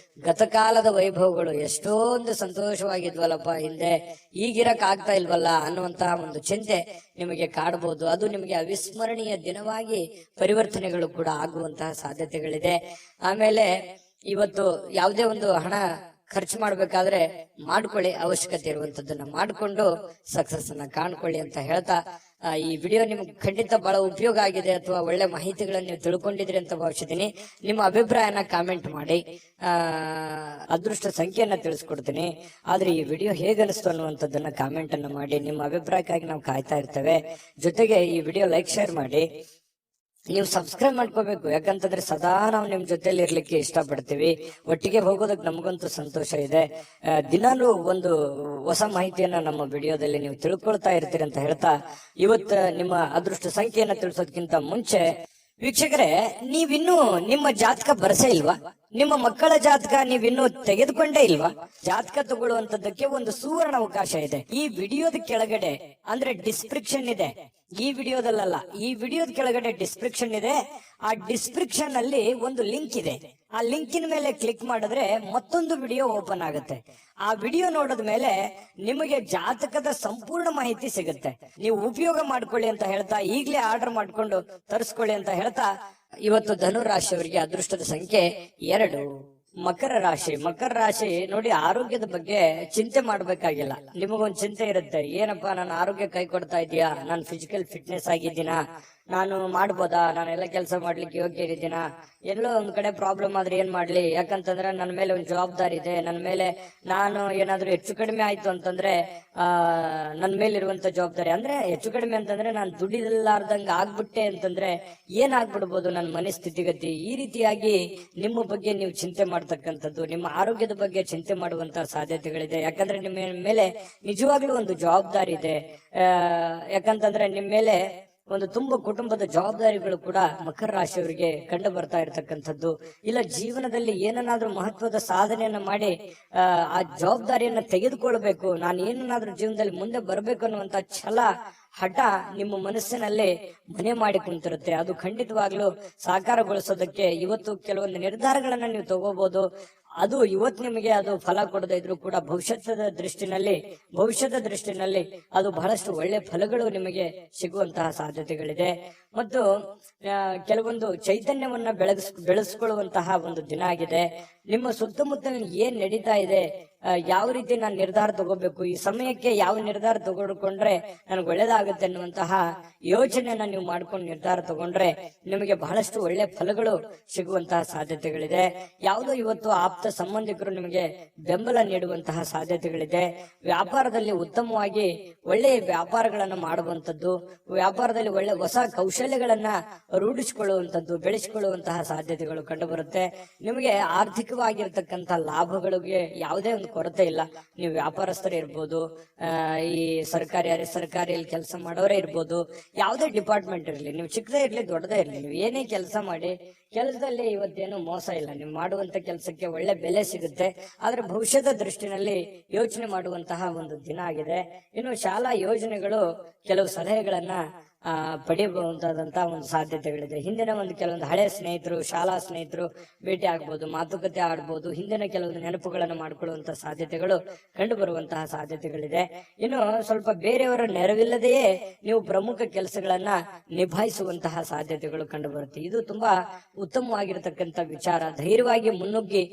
ಗತಕಾಲದ ವೈಭವಗಳು ಎಷ್ಟೊಂದು ಸಂತೋಷವಾಗಿದ್ವಲ್ಲಪ್ಪ ಹಿಂದೆ, ಈಗಿರಕ್ ಆಗ್ತಾ ಇಲ್ವಲ್ಲ ಅನ್ನುವಂತಹ ಒಂದು ಚಿಂತೆ ನಿಮಗೆ ಕಾಡಬಹುದು. ಅದು ನಿಮಗೆ ಅವಿಸ್ಮರಣೀಯ ದಿನವಾಗಿ ಪರಿವರ್ತನೆಗಳು ಕೂಡ ಆಗುವಂತಹ ಸಾಧ್ಯತೆಗಳಿದೆ. ಆಮೇಲೆ ಇವತ್ತು ಯಾವುದೇ ಒಂದು ಹಣ ಖರ್ಚು ಮಾಡ್ಬೇಕಾದ್ರೆ ಮಾಡ್ಕೊಳ್ಳಿ, ಅವಶ್ಯಕತೆ ಇರುವಂತದ್ದನ್ನ ಮಾಡ್ಕೊಂಡು ಸಕ್ಸಸ್ ಅನ್ನ ಕಾಣ್ಕೊಳ್ಳಿ ಅಂತ ಹೇಳ್ತಾ, ಈ ವಿಡಿಯೋ ನಿಮ್ಗೆ ಖಂಡಿತ ಬಹಳ ಉಪಯೋಗ ಆಗಿದೆ ಅಥವಾ ಒಳ್ಳೆ ಮಾಹಿತಿಗಳನ್ನ ನೀವು ತಿಳ್ಕೊಂಡಿದ್ರಿ ಅಂತ ಭಾವಿಸಿದ್ದೀನಿ. ನಿಮ್ಮ ಅಭಿಪ್ರಾಯನ ಕಾಮೆಂಟ್ ಮಾಡಿ, ಅದೃಷ್ಟ ಸಂಖ್ಯೆಯನ್ನ ತಿಳಿಸ್ಕೊಡ್ತೀನಿ. ಆದ್ರೆ ಈ ವಿಡಿಯೋ ಹೇಗನಿಸ್ತು ಅನ್ನುವಂಥದ್ದನ್ನ ಕಾಮೆಂಟ್ ಅನ್ನ ಮಾಡಿ. ನಿಮ್ಮ ಅಭಿಪ್ರಾಯಕ್ಕಾಗಿ ನಾವು ಕಾಯ್ತಾ ಇರ್ತೇವೆ. ಜೊತೆಗೆ ಈ ವಿಡಿಯೋ ಲೈಕ್ ಶೇರ್ ಮಾಡಿ. ನೀವು ಸಬ್ಸ್ಕ್ರೈಬ್ ಮಾಡ್ಕೋಬೇಕು, ಯಾಕಂತಂದ್ರೆ ಸದಾ ನಾವು ನಿಮ್ ಜೊತೆಲಿ ಇರ್ಲಿಕ್ಕೆ ಇಷ್ಟಪಡ್ತೀವಿ. ಒಟ್ಟಿಗೆ ಹೋಗೋದಕ್ಕೆ ನಮಗಂತೂ ಸಂತೋಷ ಇದೆ. ದಿನಾಲೂ ಒಂದು ಹೊಸ ಮಾಹಿತಿಯನ್ನ ನಮ್ಮ ವಿಡಿಯೋದಲ್ಲಿ ನೀವು ತಿಳ್ಕೊಳ್ತಾ ಇರ್ತೀರಿ ಅಂತ ಹೇಳ್ತಾ, ಇವತ್ತು ನಿಮ್ಮ ಅದೃಷ್ಟ ಸಂಖ್ಯೆಯನ್ನ ತಿಳಿಸೋದಕ್ಕಿಂತ ಮುಂಚೆ ವೀಕ್ಷಕರೇ, ನೀವಿನ್ನೂ ನಿಮ್ಮ ಜಾತಕ ಬರಸೇ ಇಲ್ವಾ? ನಿಮ್ಮ ಮಕ್ಕಳ ಜಾತಕ ನೀವಿನ್ನೂ ತೆಗೆದುಕೊಂಡೇ ಇಲ್ವಾ? ಜಾತಕ ತಗೊಳ್ಳುವಂತದ್ದಕ್ಕೆ ಒಂದು ಸುವರ್ಣ ಅವಕಾಶ ಇದೆ. ಈ ವಿಡಿಯೋದ ಕೆಳಗಡೆ ಅಂದ್ರೆ ಡಿಸ್ಕ್ರಿಪ್ಷನ್ ಇದೆ, ಈ ವಿಡಿಯೋದಲ್ಲ, ಈ ವಿಡಿಯೋದ ಕೆಳಗಡೆ ಡಿಸ್ಕ್ರಿಪ್ಷನ್ ಇದೆ. ಆ ಡಿಸ್ಕ್ರಿಪ್ಷನ್ ಅಲ್ಲಿ ಒಂದು ಲಿಂಕ್ ಇದೆ. ಆ ಲಿಂಕಿನ ಮೇಲೆ ಕ್ಲಿಕ್ ಮಾಡಿದ್ರೆ ಮತ್ತೊಂದು ವಿಡಿಯೋ ಓಪನ್ ಆಗುತ್ತೆ. ಆ ವಿಡಿಯೋ ನೋಡಿದ ಮೇಲೆ ನಿಮಗೆ ಜಾತಕದ ಸಂಪೂರ್ಣ ಮಾಹಿತಿ ಸಿಗುತ್ತೆ. ನೀವು ಉಪಯೋಗ ಮಾಡ್ಕೊಳ್ಳಿ ಅಂತ ಹೇಳ್ತಾ, ಈಗಲೇ ಆರ್ಡರ್ ಮಾಡ್ಕೊಂಡು ತರಿಸ್ಕೊಳ್ಳಿ ಅಂತ ಹೇಳ್ತಾ, ಇವತ್ತು ಧನು ರಾಶಿಯವರಿಗೆ ಅದೃಷ್ಟದ ಸಂಖ್ಯೆ 2. ಮಕರ ರಾಶಿ. ಮಕರ ರಾಶಿ ನೋಡಿ, ಆರೋಗ್ಯದ ಬಗ್ಗೆ ಚಿಂತೆ ಮಾಡ್ಬೇಕಾಗಿಲ್ಲ. ನಿಮಗೊಂದು ಚಿಂತೆ ಇರುತ್ತೆ, ಏನಪ್ಪಾ ನನ್ನ ಆರೋಗ್ಯ ಕೈ ಕೊಡ್ತಾ ಇದೆಯಾ, ನಾನು ಫಿಸಿಕಲ್ ಫಿಟ್ನೆಸ್ ಆಗಿದ್ದೀನಾ, ನಾನು ಮಾಡ್ಬೋದಾ, ನಾನೆಲ್ಲ ಕೆಲಸ ಮಾಡ್ಲಿಕ್ಕೆ ಯೋಗ್ಯ ಇದ್ದೀನಾ, ಎಲ್ಲೋ ಒಂದ್ ಕಡೆ ಪ್ರಾಬ್ಲಮ್ ಆದ್ರೆ ಏನ್ ಮಾಡ್ಲಿ, ಯಾಕಂತಂದ್ರೆ ನನ್ನ ಮೇಲೆ ಒಂದು ಜವಾಬ್ದಾರಿ ಇದೆ, ನನ್ನ ಮೇಲೆ ನಾನು ಏನಾದ್ರೂ ಹೆಚ್ಚು ಕಡಿಮೆ ಆಯ್ತು ಅಂತಂದ್ರೆ ನನ್ನ ಮೇಲೆ ಇರುವಂತ ಜವಾಬ್ದಾರಿ, ಅಂದ್ರೆ ಹೆಚ್ಚು ಕಡಿಮೆ ಅಂತಂದ್ರೆ ನಾನು ದುಡಿಲಾರ್ದಂಗ ಆಗ್ಬಿಟ್ಟೆ ಅಂತಂದ್ರೆ ಏನಾಗ್ಬಿಡ್ಬೋದು ನನ್ನ ಮನೆ ಸ್ಥಿತಿಗತಿ. ಈ ರೀತಿಯಾಗಿ ನಿಮ್ಮ ಬಗ್ಗೆ ನೀವು ಚಿಂತೆ ಮಾಡ್ತಕ್ಕಂಥದ್ದು, ನಿಮ್ಮ ಆರೋಗ್ಯದ ಬಗ್ಗೆ ಚಿಂತೆ ಮಾಡುವಂತಹ ಸಾಧ್ಯತೆಗಳಿದೆ. ಯಾಕಂದ್ರೆ ನಿಮ್ಮ ಮೇಲೆ ನಿಜವಾಗ್ಲೂ ಒಂದು ಜವಾಬ್ದಾರಿ ಇದೆ. ಯಾಕಂತಂದ್ರೆ ನಿಮ್ಮ ಮೇಲೆ ಒಂದು ತುಂಬ ಕುಟುಂಬದ ಜವಾಬ್ದಾರಿಗಳು ಕೂಡ ಮಕರ ರಾಶಿಯವರಿಗೆ ಕಂಡು ಬರ್ತಾ ಇರತಕ್ಕಂಥದ್ದು. ಇಲ್ಲ ಜೀವನದಲ್ಲಿ ಏನನ್ನಾದ್ರೂ ಮಹತ್ವದ ಸಾಧನೆಯನ್ನ ಮಾಡಿ ಆ ಜವಾಬ್ದಾರಿಯನ್ನ ತೆಗೆದುಕೊಳ್ಬೇಕು, ನಾನು ಏನನ್ನಾದ್ರೂ ಜೀವನದಲ್ಲಿ ಮುಂದೆ ಬರ್ಬೇಕು ಅನ್ನುವಂತ ಛಲ, ಹಠ ನಿಮ್ಮ ಮನಸ್ಸಿನಲ್ಲಿ ಮನೆ ಮಾಡಿ ಕುಂತಿರುತ್ತೆ. ಅದು ಖಂಡಿತವಾಗ್ಲೂ ಸಾಕಾರಗೊಳಿಸೋದಕ್ಕೆ ಇವತ್ತು ಕೆಲವೊಂದು ನಿರ್ಧಾರಗಳನ್ನ ನೀವು ತಗೋಬಹುದು. ಅದು ಇವತ್ತು ನಿಮಗೆ ಅದು ಫಲ ಕೊಡದೇ ಇದ್ರು ಕೂಡ ಭವಿಷ್ಯದ ದೃಷ್ಟಿನಲ್ಲಿ ಅದು ಬಹಳಷ್ಟು ಒಳ್ಳೆ ಫಲಗಳು ನಿಮಗೆ ಸಿಗುವಂತಹ ಸಾಧ್ಯತೆಗಳಿದೆ. ಮತ್ತು ಕೆಲವೊಂದು ಚೈತನ್ಯವನ್ನ ಬೆಳೆಸ್ಕೊಳ್ಳುವಂತಹ ಒಂದು ದಿನ ಆಗಿದೆ. ನಿಮ್ಮ ಸುತ್ತಮುತ್ತ ಏನ್ ನಡೀತಾ ಇದೆ, ಯಾವ ರೀತಿ ನಾನು ನಿರ್ಧಾರ ತಗೋಬೇಕು, ಈ ಸಮಯಕ್ಕೆ ಯಾವ ನಿರ್ಧಾರ ತಗೊಂಡ್ರೆ ನನಗೆ ಒಳ್ಳೇದಾಗುತ್ತೆ ಅನ್ನುವಂತಹ ಯೋಚನೆಯನ್ನ ನೀವು ಮಾಡ್ಕೊಂಡು ನಿರ್ಧಾರ ತಗೊಂಡ್ರೆ ನಿಮಗೆ ಬಹಳಷ್ಟು ಒಳ್ಳೆ ಫಲಗಳು ಸಿಗುವಂತಹ ಸಾಧ್ಯತೆಗಳಿದೆ. ಯಾವುದೋ ಇವತ್ತು ಆಪ್ತ ಸಂಬಂಧಿಕರು ನಿಮಗೆ ಬೆಂಬಲ ನೀಡುವಂತಹ ಸಾಧ್ಯತೆಗಳಿದೆ. ವ್ಯಾಪಾರದಲ್ಲಿ ಉತ್ತಮವಾಗಿ ಒಳ್ಳೆಯ ವ್ಯಾಪಾರಗಳನ್ನು ಮಾಡುವಂತದ್ದು, ವ್ಯಾಪಾರದಲ್ಲಿ ಒಳ್ಳೆ ಹೊಸ ಕೌಶಲ್ಯಗಳನ್ನ ರೂಢಿಸಿಕೊಳ್ಳುವಂತದ್ದು, ಬೆಳೆಸಿಕೊಳ್ಳುವಂತಹ ಸಾಧ್ಯತೆಗಳು ಕಂಡು ಬರುತ್ತೆ. ನಿಮಗೆ ಆರ್ಥಿಕವಾಗಿರ್ತಕ್ಕಂಥ ಲಾಭಗಳಿಗೆ ಯಾವುದೇ ಒಂದು ಕೊರತೆ ಇಲ್ಲ. ನೀವು ವ್ಯಾಪಾರಸ್ಥರೇ ಇರ್ಬೋದು, ಈ ಸರ್ಕಾರಿಯಲ್ಲಿ ಕೆಲಸ ಮಾಡೋರೇ ಇರ್ಬೋದು, ಯಾವುದೇ ಡಿಪಾರ್ಟ್ಮೆಂಟ್ ಇರಲಿ, ನೀವು ಚಿಕ್ಕದೇ ಇರ್ಲಿ ದೊಡ್ಡದೇ ಇರ್ಲಿ, ನೀವು ಏನೇ ಕೆಲಸ ಮಾಡಿ, ಕೆಲಸದಲ್ಲಿ ಇವತ್ತೇನು ಮೋಸ ಇಲ್ಲ. ನೀವು ಮಾಡುವಂತ ಕೆಲಸಕ್ಕೆ ಒಳ್ಳೆ ಬೆಲೆ ಸಿಗುತ್ತೆ. ಆದ್ರೆ ಭವಿಷ್ಯದ ದೃಷ್ಟಿನಲ್ಲಿ ಯೋಚನೆ ಮಾಡುವಂತಹ ಒಂದು ದಿನ ಆಗಿದೆ. ಇನ್ನು ಶಾಲಾ ಯೋಜನೆಗಳು ಕೆಲವು ಸಲಹೆಗಳನ್ನ ಪಡೆಯಬಹುದಾದಂತಹ ಒಂದು ಸಾಧ್ಯತೆಗಳಿದೆ. ಹಿಂದಿನ ಕೆಲವೊಂದು ಹಳೆ ಸ್ನೇಹಿತರು, ಶಾಲಾ ಸ್ನೇಹಿತರು ಭೇಟಿ ಆಗ್ಬೋದು, ಮಾತುಕತೆ ಆಡ್ಬೋದು, ಹಿಂದಿನ ಕೆಲವೊಂದು ನೆನಪುಗಳನ್ನು ಮಾಡಿಕೊಳ್ಳುವಂತ ಸಾಧ್ಯತೆಗಳು ಕಂಡು ಬರುವಂತಹ ಸಾಧ್ಯತೆಗಳಿದೆ. ಇನ್ನು ಸ್ವಲ್ಪ ಬೇರೆಯವರ ನೆರವಿಲ್ಲದೆಯೇ ನೀವು ಪ್ರಮುಖ ಕೆಲಸಗಳನ್ನ ನಿಭಾಯಿಸುವಂತಹ ಸಾಧ್ಯತೆಗಳು ಕಂಡು ಬರುತ್ತೆ. ಇದು ತುಂಬಾ ಉತ್ತಮವಾಗಿರತಕ್ಕಂತ ವಿಚಾರ. ಧೈರ್ಯವಾಗಿ ಮುನ್ನುಗ್ಗಿ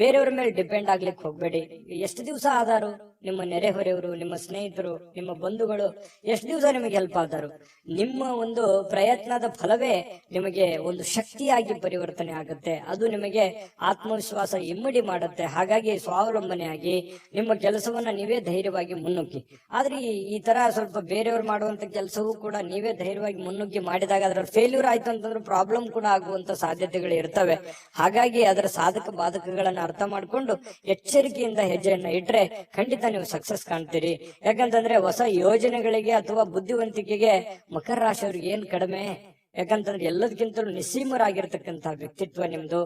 ಬೇರೆಯವರ ಮೇಲೆ ಡಿಪೆಂಡ್ ಆಗ್ಲಿಕ್ಕೆ ಹೋಗ್ಬೇಡಿ. ಎಷ್ಟು ದಿವಸ ಆದಾರು ನಿಮ್ಮ ನೆರೆಹೊರೆಯವರು, ನಿಮ್ಮ ಸ್ನೇಹಿತರು, ನಿಮ್ಮ ಬಂಧುಗಳು ಎಷ್ಟು ದಿವಸ ನಿಮಗೆ ಹೆಲ್ಪ್ ಆದರು? ನಿಮ್ಮ ಒಂದು ಪ್ರಯತ್ನದ ಫಲವೇ ನಿಮಗೆ ಒಂದು ಶಕ್ತಿಯಾಗಿ ಪರಿವರ್ತನೆ ಆಗುತ್ತೆ. ಅದು ನಿಮಗೆ ಆತ್ಮವಿಶ್ವಾಸ ಇಮ್ಮಡಿ ಮಾಡುತ್ತೆ. ಹಾಗಾಗಿ ಸ್ವಾವಲಂಬನೆಯಾಗಿ ನಿಮ್ಮ ಕೆಲಸವನ್ನ ನೀವೇ ಧೈರ್ಯವಾಗಿ ಮುನ್ನುಗ್ಗಿ. ಆದ್ರೆ ಈ ತರ ಸ್ವಲ್ಪ ಬೇರೆಯವರು ಮಾಡುವಂತ ಕೆಲಸವೂ ಕೂಡ ನೀವೇ ಧೈರ್ಯವಾಗಿ ಮುನ್ನುಗ್ಗಿ ಮಾಡಿದಾಗ ಅದರ ಫೇಲ್ಯೂರ್ ಆಯ್ತು ಅಂತಂದ್ರೆ ಪ್ರಾಬ್ಲಮ್ ಕೂಡ ಆಗುವಂತ ಸಾಧ್ಯತೆಗಳು ಇರ್ತವೆ. ಹಾಗಾಗಿ ಅದರ ಸಾಧಕ ಬಾಧಕಗಳನ್ನ ಅರ್ಥ ಮಾಡ್ಕೊಂಡು ಎಚ್ಚರಿಕೆಯಿಂದ ಹೆಜ್ಜೆಯನ್ನ ಇಟ್ರೆ ಖಂಡಿತ ನೀವು ಸಕ್ಸಸ್ ಕಾಣ್ತೀರಿ. ಯಾಕಂತಂದ್ರೆ ಹೊಸ ಯೋಜನೆಗಳಿಗೆ ಅಥವಾ ಬುದ್ಧಿವಂತಿಕೆಗೆ ಮಕರ ರಾಶಿಯವ್ರಿಗೆ ಏನ್ ಕಡಿಮೆ? ಯಾಕಂತಂದ್ರೆ ಎಲ್ಲದಕ್ಕಿಂತಲೂ ನಿಸ್ಸೀಮರಾಗಿರ್ತಕ್ಕಂಥ ವ್ಯಕ್ತಿತ್ವ ನಿಮ್ದು.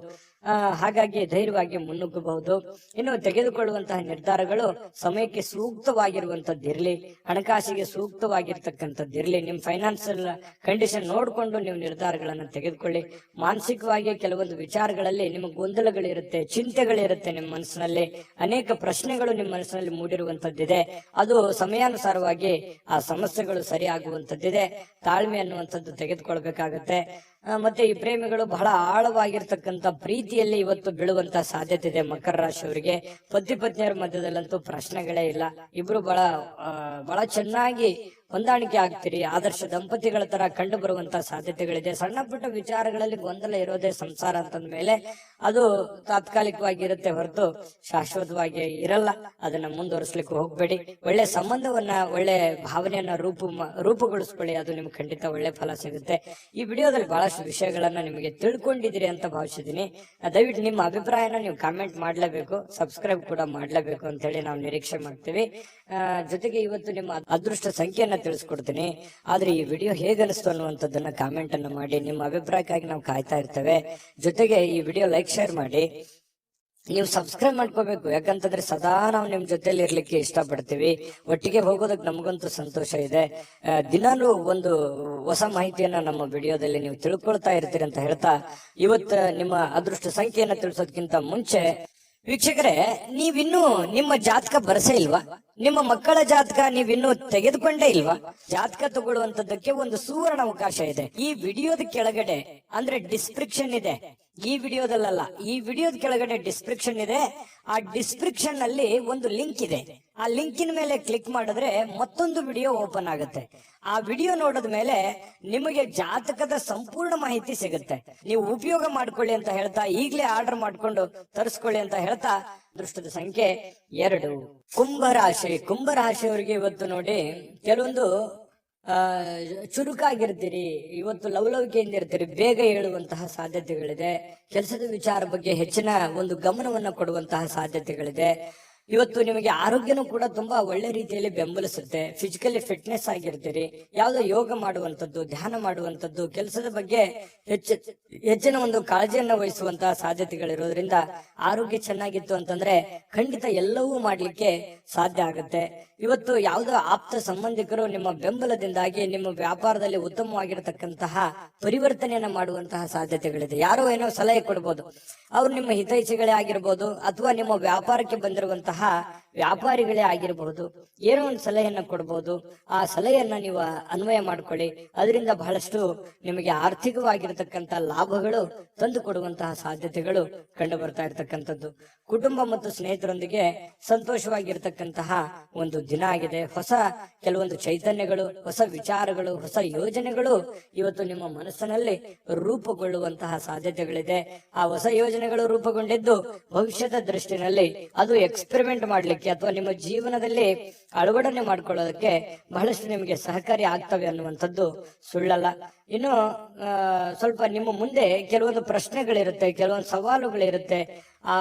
ಹಾಗಾಗಿ ಧೈರ್ಯವಾಗಿ ಮುನ್ನುಗ್ಗಬಹುದು. ಇನ್ನು ತೆಗೆದುಕೊಳ್ಳುವಂತಹ ನಿರ್ಧಾರಗಳು ಸಮಯಕ್ಕೆ ಸೂಕ್ತವಾಗಿರುವಂತದ್ದಿರ್ಲಿ, ಹಣಕಾಸಿಗೆ ಸೂಕ್ತವಾಗಿರ್ತಕ್ಕಂಥದ್ದಿರ್ಲಿ, ನಿಮ್ ಫೈನಾನ್ಸಿಯಲ್ ಕಂಡೀಷನ್ ನೋಡ್ಕೊಂಡು ನೀವು ನಿರ್ಧಾರಗಳನ್ನ ತೆಗೆದುಕೊಳ್ಳಿ. ಮಾನಸಿಕವಾಗಿ ಕೆಲವೊಂದು ವಿಚಾರಗಳಲ್ಲಿ ನಿಮಗೆ ಗೊಂದಲಗಳಿರುತ್ತೆ, ಚಿಂತೆಗಳಿರುತ್ತೆ, ನಿಮ್ಮ ಮನಸ್ಸಿನಲ್ಲಿ ಅನೇಕ ಪ್ರಶ್ನೆಗಳು ನಿಮ್ಮ ಮನಸ್ಸಿನಲ್ಲಿ ಮೂಡಿರುವಂತದ್ದಿದೆ. ಅದು ಸಮಯಾನುಸಾರವಾಗಿ ಆ ಸಮಸ್ಯೆಗಳು ಸರಿಯಾಗುವಂತದ್ದಿದೆ. ತಾಳ್ಮೆ ಅನ್ನುವಂಥದ್ದು ತೆಗೆದುಕೊಳ್ಬೇಕಾಗತ್ತೆ. ಮತ್ತೆ ಈ ಪ್ರೇಮಿಗಳು ಬಹಳ ಆಳವಾಗಿರ್ತಕ್ಕಂಥ ಪ್ರೀತಿಯಲ್ಲಿ ಇವತ್ತು ಬೀಳುವಂತ ಸಾಧ್ಯತೆ ಇದೆ. ಮಕರ ರಾಶಿಯವರಿಗೆ ಪತಿ ಪತ್ನಿಯರ ಮಧ್ಯದಲ್ಲಂತೂ ಪ್ರಶ್ನೆಗಳೇ ಇಲ್ಲ. ಇಬ್ರು ಬಹಳ ಚೆನ್ನಾಗಿ ಹೊಂದಾಣಿಕೆ ಆಗ್ತೀರಿ. ಆದರ್ಶ ದಂಪತಿಗಳ ತರ ಕಂಡು ಬರುವಂತ ಸಾಧ್ಯತೆಗಳಿದೆ. ಸಣ್ಣ ಪುಟ್ಟ ವಿಚಾರಗಳಲ್ಲಿ ಗೊಂದಲ ಇರೋದೇ ಸಂಸಾರ ಅಂತಂದ ಮೇಲೆ ಅದು ತಾತ್ಕಾಲಿಕವಾಗಿ ಇರುತ್ತೆ ಹೊರತು ಶಾಶ್ವತವಾಗಿ ಇರಲ್ಲ. ಅದನ್ನ ಮುಂದುವರಿಸ್ಲಿಕ್ಕೆ ಹೋಗ್ಬೇಡಿ. ಒಳ್ಳೆ ಸಂಬಂಧವನ್ನ, ಒಳ್ಳೆ ಭಾವನೆಯನ್ನ ರೂಪುಗೊಳಿಸ್ಕೊಳ್ಳಿ. ಅದು ನಿಮ್ಗೆ ಖಂಡಿತ ಒಳ್ಳೆ ಫಲ ಸಿಗುತ್ತೆ. ಈ ವಿಡಿಯೋದಲ್ಲಿ ಬಹಳಷ್ಟು ವಿಷಯಗಳನ್ನ ನಿಮಗೆ ತಿಳ್ಕೊಂಡಿದ್ದೀರಿ ಅಂತ ಭಾವಿಸಿದೀನಿ. ದಯವಿಟ್ಟು ನಿಮ್ಮ ಅಭಿಪ್ರಾಯನ ನೀವು ಕಾಮೆಂಟ್ ಮಾಡ್ಲೇಬೇಕು, ಸಬ್ಸ್ಕ್ರೈಬ್ ಕೂಡ ಮಾಡ್ಲೇಬೇಕು ಅಂತ ಹೇಳಿ ನಾವು ನಿರೀಕ್ಷೆ ಮಾಡ್ತೀವಿ. ಜೊತೆಗೆ ಇವತ್ತು ನಿಮ್ಮ ಅದೃಷ್ಟ ಸಂಖ್ಯೆಯನ್ನ ತಿಳಿಸ್ಕೊಡ್ತೀನಿ. ಆದ್ರೆ ಈ ವಿಡಿಯೋ ಹೇಗನಿಸ್ತು ಅನ್ನುವಂಥದ್ದನ್ನ ಕಾಮೆಂಟ್ ಅನ್ನು ಮಾಡಿ. ನಿಮ್ಮ ಅಭಿಪ್ರಾಯಕ್ಕಾಗಿ ನಾವು ಕಾಯ್ತಾ ಇರ್ತೇವೆ. ಜೊತೆಗೆ ಈ ವಿಡಿಯೋ ಲೈಕ್, ಶೇರ್ ಮಾಡಿ. ನೀವು ಸಬ್ಸ್ಕ್ರೈಬ್ ಮಾಡ್ಕೋಬೇಕು. ಯಾಕಂತಂದ್ರೆ ಸದಾ ನಾವು ನಿಮ್ ಜೊತೆಲಿ ಇರ್ಲಿಕ್ಕೆ ಇಷ್ಟಪಡ್ತೀವಿ. ಒಟ್ಟಿಗೆ ಹೋಗೋದಕ್ಕೆ ನಮಗಂತೂ ಸಂತೋಷ ಇದೆ. ದಿನಾಲೂ ಒಂದು ಹೊಸ ಮಾಹಿತಿಯನ್ನ ನಮ್ಮ ವಿಡಿಯೋದಲ್ಲಿ ನೀವು ತಿಳ್ಕೊಳ್ತಾ ಇರ್ತೀರಿ ಅಂತ ಹೇಳ್ತಾ, ಇವತ್ತು ನಿಮ್ಮ ಅದೃಷ್ಟ ಸಂಖ್ಯೆಯನ್ನ ತಿಳಿಸೋದಕ್ಕಿಂತ ಮುಂಚೆ ವೀಕ್ಷಕರೇ, ನೀವಿನ್ನೂ ನಿಮ್ಮ ಜಾತಕ ಬರಸೇ ಇಲ್ವಾ? ನಿಮ್ಮ ಮಕ್ಕಳ ಜಾತಕ ನೀವಿನ್ನೂ ತೆಗೆದುಕೊಂಡೇ ಇಲ್ವಾ? ಜಾತಕ ತಗೊಳ್ಳುವಂತದ್ದಕ್ಕೆ ಒಂದು ಸುವರ್ಣ ಅವಕಾಶ ಇದೆ. ಈ ವಿಡಿಯೋದ ಕೆಳಗಡೆ ಅಂದ್ರೆ ಡಿಸ್ಕ್ರಿಪ್ಷನ್ ಇದೆ. ಈ ವಿಡಿಯೋದಲ್ಲ, ಈ ವಿಡಿಯೋದ ಕೆಳಗಡೆ ಡಿಸ್ಕ್ರಿಪ್ಷನ್ ಇದೆ. ಆ ಡಿಸ್ಕ್ರಿಪ್ಷನ್ ನಲ್ಲಿ ಒಂದು ಲಿಂಕ್ ಇದೆ. ಆ ಲಿಂಕಿನ ಮೇಲೆ ಕ್ಲಿಕ್ ಮಾಡಿದ್ರೆ ಮತ್ತೊಂದು ವಿಡಿಯೋ ಓಪನ್ ಆಗುತ್ತೆ. ಆ ವಿಡಿಯೋ ನೋಡಿದ ಮೇಲೆ ನಿಮಗೆ ಜಾತಕದ ಸಂಪೂರ್ಣ ಮಾಹಿತಿ ಸಿಗುತ್ತೆ. ನೀವು ಉಪಯೋಗ ಮಾಡ್ಕೊಳ್ಳಿ ಅಂತ ಹೇಳ್ತಾ, ಈಗಲೇ ಆರ್ಡರ್ ಮಾಡ್ಕೊಂಡು ತರಿಸ್ಕೊಳ್ಳಿ ಅಂತ ಹೇಳ್ತಾ, ಅದೃಷ್ಟದ ಸಂಖ್ಯೆ 2. ಕುಂಭರಾಶಿ. ಕುಂಭರಾಶಿಯವರಿಗೆ ಇವತ್ತು ನೋಡಿ, ಕೆಲವೊಂದು ಚುರುಕಾಗಿರ್ತೀರಿ. ಇವತ್ತು ಲವಲವಿಕೆಯಿಂದ ಇರ್ತೀರಿ. ಬೇಗ ಹೇಳುವಂತಹ ಸಾಧ್ಯತೆಗಳಿದೆ. ಕೆಲಸದ ವಿಚಾರ ಬಗ್ಗೆ ಹೆಚ್ಚಿನ ಒಂದು ಗಮನವನ್ನ ಕೊಡುವಂತಹ ಸಾಧ್ಯತೆಗಳಿದೆ. ಇವತ್ತು ನಿಮಗೆ ಆರೋಗ್ಯನೂ ಕೂಡ ತುಂಬಾ ಒಳ್ಳೆ ರೀತಿಯಲ್ಲಿ ಬೆಂಬಲಿಸುತ್ತೆ. Physically fitness ಆಗಿರ್ತೀರಿ. ಯಾವುದೋ ಯೋಗ ಮಾಡುವಂತದ್ದು, ಧ್ಯಾನ ಮಾಡುವಂತದ್ದು, ಕೆಲಸದ ಬಗ್ಗೆ ಹೆಚ್ಚಿನ ಒಂದು ಕಾಳಜಿಯನ್ನ ವಹಿಸುವಂತಹ ಸಾಧ್ಯತೆಗಳಿರೋದ್ರಿಂದ ಆರೋಗ್ಯ ಚೆನ್ನಾಗಿತ್ತು ಅಂತಂದ್ರೆ ಖಂಡಿತ ಎಲ್ಲವೂ ಮಾಡ್ಲಿಕ್ಕೆ ಸಾಧ್ಯ ಆಗುತ್ತೆ. ಇವತ್ತು ಯಾವುದೋ ಆಪ್ತ ಸಂಬಂಧಿಕರು ನಿಮ್ಮ ಬೆಂಬಲದಿಂದಾಗಿ ನಿಮ್ಮ ವ್ಯಾಪಾರದಲ್ಲಿ ಉತ್ತಮವಾಗಿರತಕ್ಕಂತಹ ಪರಿವರ್ತನೆಯನ್ನ ಮಾಡುವಂತಹ ಸಾಧ್ಯತೆಗಳಿದೆ. ಯಾರೋ ಏನೋ ಸಲಹೆ ಕೊಡ್ಬೋದು. ಅವ್ರು ನಿಮ್ಮ ಹಿತೈಷಿಗಳೇ ಆಗಿರ್ಬೋದು, ಅಥವಾ ನಿಮ್ಮ ವ್ಯಾಪಾರಕ್ಕೆ ಬಂದಿರುವಂತಹ ವ್ಯಾಪಾರಿಗಳೇ ಆಗಿರಬಹುದು. ಏನೋ ಒಂದು ಸಲಹೆಯನ್ನ ಕೊಡ್ಬೋದು. ಆ ಸಲಹೆಯನ್ನ ನೀವು ಅನ್ವಯ ಮಾಡ್ಕೊಳ್ಳಿ. ಅದರಿಂದ ಬಹಳಷ್ಟು ನಿಮಗೆ ಆರ್ಥಿಕವಾಗಿರತಕ್ಕಂತ ಲಾಭಗಳು ತಂದು ಕೊಡುವಂತಹ ಸಾಧ್ಯತೆಗಳು ಕಂಡು ಬರ್ತಾ ಇರತಕ್ಕಂಥದ್ದು. ಕುಟುಂಬ ಮತ್ತು ಸ್ನೇಹಿತರೊಂದಿಗೆ ಸಂತೋಷವಾಗಿರ್ತಕ್ಕಂತಹ ಒಂದು ದಿನ ಆಗಿದೆ. ಹೊಸ ಕೆಲವೊಂದು ಚೈತನ್ಯಗಳು, ಹೊಸ ವಿಚಾರಗಳು, ಹೊಸ ಯೋಜನೆಗಳು ಇವತ್ತು ನಿಮ್ಮ ಮನಸ್ಸಿನಲ್ಲಿ ರೂಪುಗೊಳ್ಳುವಂತಹ ಸಾಧ್ಯತೆಗಳಿದೆ. ಆ ಹೊಸ ಯೋಜನೆಗಳು ರೂಪುಗೊಂಡಿದ್ದು ಭವಿಷ್ಯದ ದೃಷ್ಟಿನಲ್ಲಿ ಅದು ಎಕ್ಸ್ಪೆರಿಮೆಂಟ್ ಮಾಡ್ಲಿಕ್ಕೆ ಅಥವಾ ನಿಮ್ಮ ಜೀವನದಲ್ಲಿ ಅಳವಡನೆ ಮಾಡ್ಕೊಳ್ಳೋದಕ್ಕೆ ಬಹಳಷ್ಟು ನಿಮಗೆ ಸಹಕಾರಿ ಆಗ್ತವೆ ಅನ್ನುವಂಥದ್ದು ಸುಳ್ಳಲ್ಲ. ಇನ್ನು ಸ್ವಲ್ಪ ನಿಮ್ಮ ಮುಂದೆ ಕೆಲವೊಂದು ಪ್ರಶ್ನೆಗಳಿರುತ್ತೆ, ಕೆಲವೊಂದು ಸವಾಲುಗಳಿರುತ್ತೆ.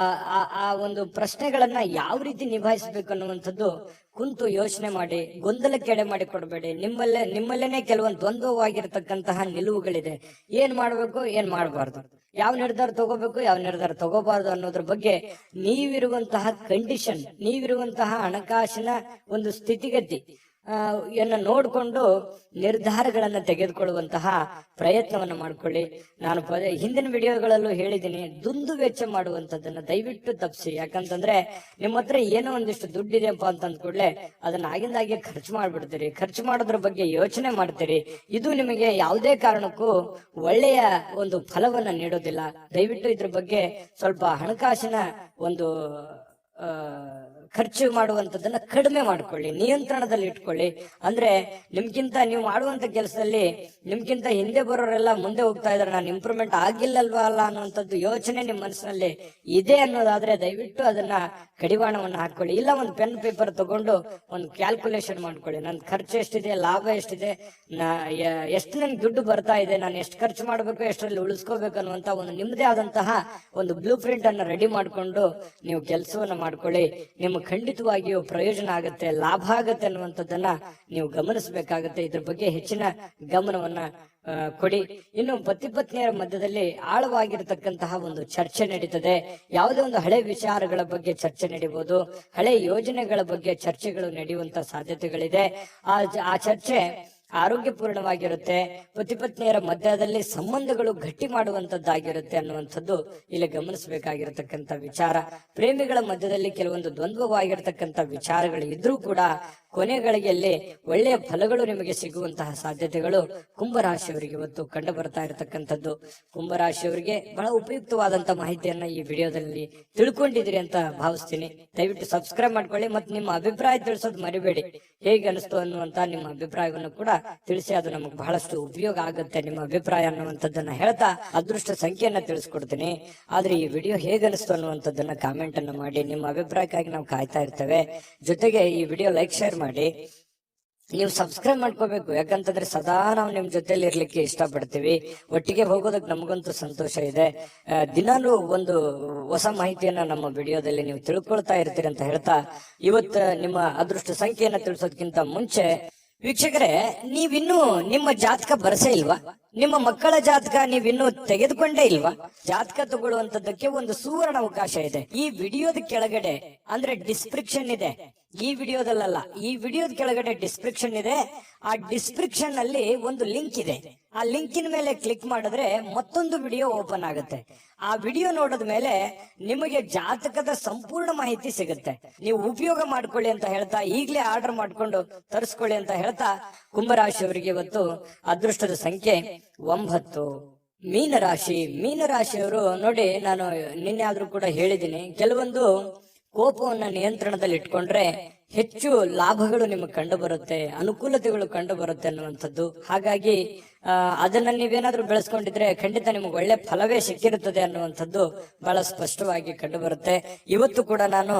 ಆ ಒಂದು ಪ್ರಶ್ನೆಗಳನ್ನ ಯಾವ ರೀತಿ ನಿಭಾಯಿಸಬೇಕು ಅನ್ನುವಂಥದ್ದು ಕುಂತು ಯೋಚನೆ ಮಾಡಿ. ಗೊಂದಲಕ್ಕೆ ಎಡೆ ಮಾಡಿ ಕೊಡಬೇಡಿ. ನಿಮ್ಮಲ್ಲೇನೆ ಕೆಲವೊಂದು ದ್ವಂದ್ವವಾಗಿರ್ತಕ್ಕಂತಹ ನಿಲುವುಗಳಿದೆ. ಏನ್ ಮಾಡ್ಬೇಕು, ಏನ್ ಮಾಡಬಾರ್ದು, ಯಾವ ನಿರ್ಧಾರ ತಗೋಬೇಕು, ಯಾವ ನಿರ್ಧಾರ ತಗೋಬಾರ್ದು ಅನ್ನೋದ್ರ ಬಗ್ಗೆ ನೀವಿರುವಂತಹ ಕಂಡೀಷನ್, ನೀವಿರುವಂತಹ ಹಣಕಾಸಿನ ಒಂದು ಸ್ಥಿತಿಗತಿ ನೋಡ್ಕೊಂಡು ನಿರ್ಧಾರಗಳನ್ನ ತೆಗೆದುಕೊಳ್ಳುವಂತಹ ಪ್ರಯತ್ನವನ್ನ ಮಾಡ್ಕೊಳ್ಳಿ. ನಾನು ಹಿಂದಿನ ವಿಡಿಯೋಗಳಲ್ಲೂ ಹೇಳಿದ್ದೀನಿ, ದುಂದು ವೆಚ್ಚ ಮಾಡುವಂತದನ್ನ ದಯವಿಟ್ಟು ತಪ್ಪಿಸಿ. ಯಾಕಂತಂದ್ರೆ ನಿಮ್ಮ ಹತ್ರ ಏನೋ ಒಂದಿಷ್ಟು ದುಡ್ಡಿದೆಯಪ್ಪ ಅಂತ ಅಂದ್ಕೂಡ್ಲೆ ಅದನ್ನ ಆಗಿಂದಾಗೆ ಖರ್ಚು ಮಾಡ್ಬಿಡ್ತೀರಿ. ಖರ್ಚು ಮಾಡೋದ್ರ ಬಗ್ಗೆ ಯೋಚನೆ ಮಾಡ್ತೀರಿ. ಇದು ನಿಮಗೆ ಯಾವುದೇ ಕಾರಣಕ್ಕೂ ಒಳ್ಳೆಯ ಒಂದು ಫಲವನ್ನ ನೀಡೋದಿಲ್ಲ. ದಯವಿಟ್ಟು ಇದ್ರ ಬಗ್ಗೆ ಸ್ವಲ್ಪ ಹಣಕಾಸಿನ ಒಂದು ಖರ್ಚು ಮಾಡುವಂತದನ್ನ ಕಡಿಮೆ ಮಾಡ್ಕೊಳ್ಳಿ, ನಿಯಂತ್ರಣದಲ್ಲಿ ಇಟ್ಕೊಳ್ಳಿ. ಅಂದ್ರೆ ನಿಮ್ಗಿಂತ ನೀವು ಮಾಡುವಂತ ಕೆಲಸದಲ್ಲಿ ನಿಮ್ಗಿಂತ ಹಿಂದೆ ಬರೋರೆಲ್ಲ ಮುಂದೆ ಹೋಗ್ತಾ ಇದಾರೆ, ನಾನು ಇಂಪ್ರೂವ್ಮೆಂಟ್ ಆಗಿಲ್ಲಲ್ವಾ ಅಲ್ಲ ಅನ್ನುವಂಥದ್ದು ಯೋಚನೆ ನಿಮ್ಮ ಮನಸ್ಸಿನಲ್ಲಿ ಇದೆ ಅನ್ನೋದಾದ್ರೆ ದಯವಿಟ್ಟು ಅದನ್ನ ಕಡಿವಾಣವನ್ನ ಹಾಕೊಳ್ಳಿ. ಇಲ್ಲ ಒಂದು ಪೆನ್ ಪೇಪರ್ ತಗೊಂಡು ಒಂದು ಕ್ಯಾಲ್ಕುಲೇಷನ್ ಮಾಡ್ಕೊಳ್ಳಿ. ನನ್ ಖರ್ಚು ಎಷ್ಟಿದೆ, ಲಾಭ ಎಷ್ಟಿದೆ, ಎಷ್ಟು ನನ್ಗೆ ದುಡ್ಡು ಬರ್ತಾ ಇದೆ, ನಾನು ಎಷ್ಟು ಖರ್ಚು ಮಾಡ್ಬೇಕು, ಎಷ್ಟರಲ್ಲಿ ಉಳಿಸ್ಕೋಬೇಕು ಅನ್ನುವಂತ ಒಂದು ನಿಮ್ಮದೇ ಆದಂತಹ ಒಂದು ಬ್ಲೂ ಪ್ರಿಂಟ್ ಅನ್ನ ರೆಡಿ ಮಾಡ್ಕೊಂಡು ನೀವು ಕೆಲಸವನ್ನ ಮಾಡ್ಕೊಳ್ಳಿ. ನಿಮ್ಗೆ ಖಂಡಿತವಾಗಿಯೂ ಪ್ರಯೋಜನ ಆಗುತ್ತೆ, ಲಾಭ ಆಗುತ್ತೆ ಅನ್ನುವಂಥದ್ದನ್ನ ನೀವು ಗಮನಿಸಬೇಕಾಗುತ್ತೆ. ಇದ್ರ ಬಗ್ಗೆ ಹೆಚ್ಚಿನ ಗಮನವನ್ನ ಕೊಡಿ. ಇನ್ನು ಪತಿ ಪತ್ನಿಯರ ಮಧ್ಯದಲ್ಲಿ ಆಳವಾಗಿರತಕ್ಕಂತಹ ಒಂದು ಚರ್ಚೆ ನಡೀತದೆ. ಯಾವುದೇ ಒಂದು ಹಳೆ ವಿಚಾರಗಳ ಬಗ್ಗೆ ಚರ್ಚೆ ನಡೀಬಹುದು, ಹಳೆ ಯೋಜನೆಗಳ ಬಗ್ಗೆ ಚರ್ಚೆಗಳು ನಡೆಯುವಂತ ಸಾಧ್ಯತೆಗಳಿದೆ. ಆ ಚರ್ಚೆ ಆರೋಗ್ಯಪೂರ್ಣವಾಗಿರುತ್ತೆ. ಪತಿ ಪತ್ನಿಯರ ಮಧ್ಯದಲ್ಲಿ ಸಂಬಂಧಗಳು ಗಟ್ಟಿ ಮಾಡುವಂತದ್ದಾಗಿರುತ್ತೆ ಅನ್ನುವಂಥದ್ದು ಇಲ್ಲಿ ಗಮನಿಸಬೇಕಾಗಿರತಕ್ಕಂತ ವಿಚಾರ. ಪ್ರೇಮಿಗಳ ಮಧ್ಯದಲ್ಲಿ ಕೆಲವೊಂದು ದ್ವಂದ್ವವಾಗಿರತಕ್ಕಂತ ವಿಚಾರಗಳು ಇದ್ರೂ ಕೂಡ ಕೊನೆಗಳಿಗೆಯಲ್ಲಿ ಒಳ್ಳೆಯ ಫಲಗಳು ನಿಮಗೆ ಸಿಗುವಂತಹ ಸಾಧ್ಯತೆಗಳು ಕುಂಭರಾಶಿಯವರಿಗೆ ಇವತ್ತು ಕಂಡು ಬರ್ತಾ ಇರತಕ್ಕಂಥದ್ದು. ಕುಂಭರಾಶಿಯವರಿಗೆ ಬಹಳ ಉಪಯುಕ್ತವಾದಂತ ಮಾಹಿತಿಯನ್ನ ಈ ವಿಡಿಯೋದಲ್ಲಿ ತಿಳ್ಕೊಂಡಿದ್ರಿ ಅಂತ ಭಾವಿಸ್ತೀನಿ. ದಯವಿಟ್ಟು ಸಬ್ಸ್ಕ್ರೈಬ್ ಮಾಡ್ಕೊಳ್ಳಿ ಮತ್ತು ನಿಮ್ಮ ಅಭಿಪ್ರಾಯ ತಿಳಿಸೋದು ಮರಿಬೇಡಿ. ಹೇಗೆ ಅನಿಸ್ತು ಅನ್ನುವಂತ ನಿಮ್ಮ ಅಭಿಪ್ರಾಯವನ್ನು ಕೂಡ ತಿಳಿಸಿ, ಅದು ನಮಗೆ ಬಹಳಷ್ಟು ಉಪಯೋಗ ಆಗುತ್ತೆ ನಿಮ್ಮ ಅಭಿಪ್ರಾಯ ಅನ್ನುವಂಥದ್ದನ್ನ ಹೇಳ್ತಾ ಅದೃಷ್ಟ ಸಂಖ್ಯೆಯನ್ನ ತಿಳಿಸ್ಕೊಡ್ತೀನಿ. ಆದ್ರೆ ಈ ವಿಡಿಯೋ ಹೇಗೆ ಅನಿಸ್ತು ಅನ್ನುವಂಥದ್ದನ್ನ ಕಾಮೆಂಟ್ ಅನ್ನ ಮಾಡಿ. ನಿಮ್ಮ ಅಭಿಪ್ರಾಯಕ್ಕಾಗಿ ನಾವು ಕಾಯ್ತಾ ಇರ್ತೇವೆ. ಜೊತೆಗೆ ಈ ವಿಡಿಯೋ ಲೈಕ್ ಶೇರ್ ಮಾಡಿ. ನೀವು ಸಬ್ಸ್ಕ್ರೈಬ್ ಮಾಡ್ಕೋಬೇಕು, ಯಾಕಂತಂದ್ರೆ ಸದಾ ನಾವು ನಿಮ್ ಜೊತೆಲಿ ಇರ್ಲಿಕ್ಕೆ ಇಷ್ಟಪಡ್ತೀವಿ. ಒಟ್ಟಿಗೆ ಹೋಗೋದಕ್ಕೆ ನಮಗಂತೂ ಸಂತೋಷ ಇದೆ. ದಿನಾಲೂ ಒಂದು ಹೊಸ ಮಾಹಿತಿಯನ್ನ ನಮ್ಮ ವಿಡಿಯೋದಲ್ಲಿ ನೀವು ತಿಳ್ಕೊಳ್ತಾ ಇರ್ತೀರಿ ಅಂತ ಹೇಳ್ತಾ, ಇವತ್ತು ನಿಮ್ಮ ಅದೃಷ್ಟ ಸಂಖ್ಯೆಯನ್ನ ತಿಳಿಸೋದಕ್ಕಿಂತ ಮುಂಚೆ ವೀಕ್ಷಕರೇ, ನೀವಿನ್ನೂ ನಿಮ್ಮ ಜಾತಕ ಬರಸೇ ಇಲ್ವಾ? ನಿಮ್ಮ ಮಕ್ಕಳ ಜಾತಕ ನೀವಿನ್ನೂ ತೆಗೆದುಕೊಂಡೇ ಇಲ್ವಾ? ಜಾತಕ ತಗೊಳ್ಳುವಂತದ್ದಕ್ಕೆ ಒಂದು ಸುವರ್ಣ ಅವಕಾಶ ಇದೆ. ಈ ವಿಡಿಯೋದ ಕೆಳಗಡೆ ಅಂದ್ರೆ ಡಿಸ್ಕ್ರಿಪ್ಷನ್ ಇದೆ. ಈ ವಿಡಿಯೋದಲ್ಲ, ಈ ವಿಡಿಯೋದ ಕೆಳಗಡೆ ಡಿಸ್ಕ್ರಿಪ್ಷನ್ ಇದೆ. ಆ ಡಿಸ್ಕ್ರಿಪ್ಷನ್ ಅಲ್ಲಿ ಒಂದು ಲಿಂಕ್ ಇದೆ. ಆ ಲಿಂಕಿನ ಮೇಲೆ ಕ್ಲಿಕ್ ಮಾಡಿದ್ರೆ ಮತ್ತೊಂದು ವಿಡಿಯೋ ಓಪನ್ ಆಗುತ್ತೆ. ಆ ವಿಡಿಯೋ ನೋಡಿದ ಮೇಲೆ ನಿಮಗೆ ಜಾತಕದ ಸಂಪೂರ್ಣ ಮಾಹಿತಿ ಸಿಗುತ್ತೆ. ನೀವು ಉಪಯೋಗ ಮಾಡ್ಕೊಳ್ಳಿ ಅಂತ ಹೇಳ್ತಾ, ಈಗಲೇ ಆರ್ಡರ್ ಮಾಡ್ಕೊಂಡು ತರಿಸ್ಕೊಳ್ಳಿ ಅಂತ ಹೇಳ್ತಾ, ಕುಂಭರಾಶಿಯವರಿಗೆ ಇವತ್ತು ಅದೃಷ್ಟದ ಸಂಖ್ಯೆ 9. ಮೀನರಾಶಿಯವರು ನೋಡಿ, ನಾನು ನಿನ್ನೆ ಆದ್ರೂ ಕೂಡ ಹೇಳಿದ್ದೀನಿ, ಕೆಲವೊಂದು ಕೋಪವನ್ನ ನಿಯಂತ್ರಣದಲ್ಲಿ ಇಟ್ಕೊಂಡ್ರೆ ಹೆಚ್ಚು ಲಾಭಗಳು ನಿಮಗೆ ಕಂಡು ಬರುತ್ತೆ, ಅನುಕೂಲತೆಗಳು ಕಂಡು ಬರುತ್ತೆ ಅನ್ನುವಂಥದ್ದು. ಹಾಗಾಗಿ ಅದನ್ನ ನೀವೇನಾದ್ರೂ ಬೆಳೆಸ್ಕೊಂಡಿದ್ರೆ ಖಂಡಿತ ನಿಮಗೆ ಒಳ್ಳೆ ಫಲವೇ ಸಿಕ್ಕಿರುತ್ತದೆ ಅನ್ನುವಂಥದ್ದು ಬಹಳ ಸ್ಪಷ್ಟವಾಗಿ ಕಂಡು ಬರುತ್ತೆ. ಇವತ್ತು ಕೂಡ ನಾನು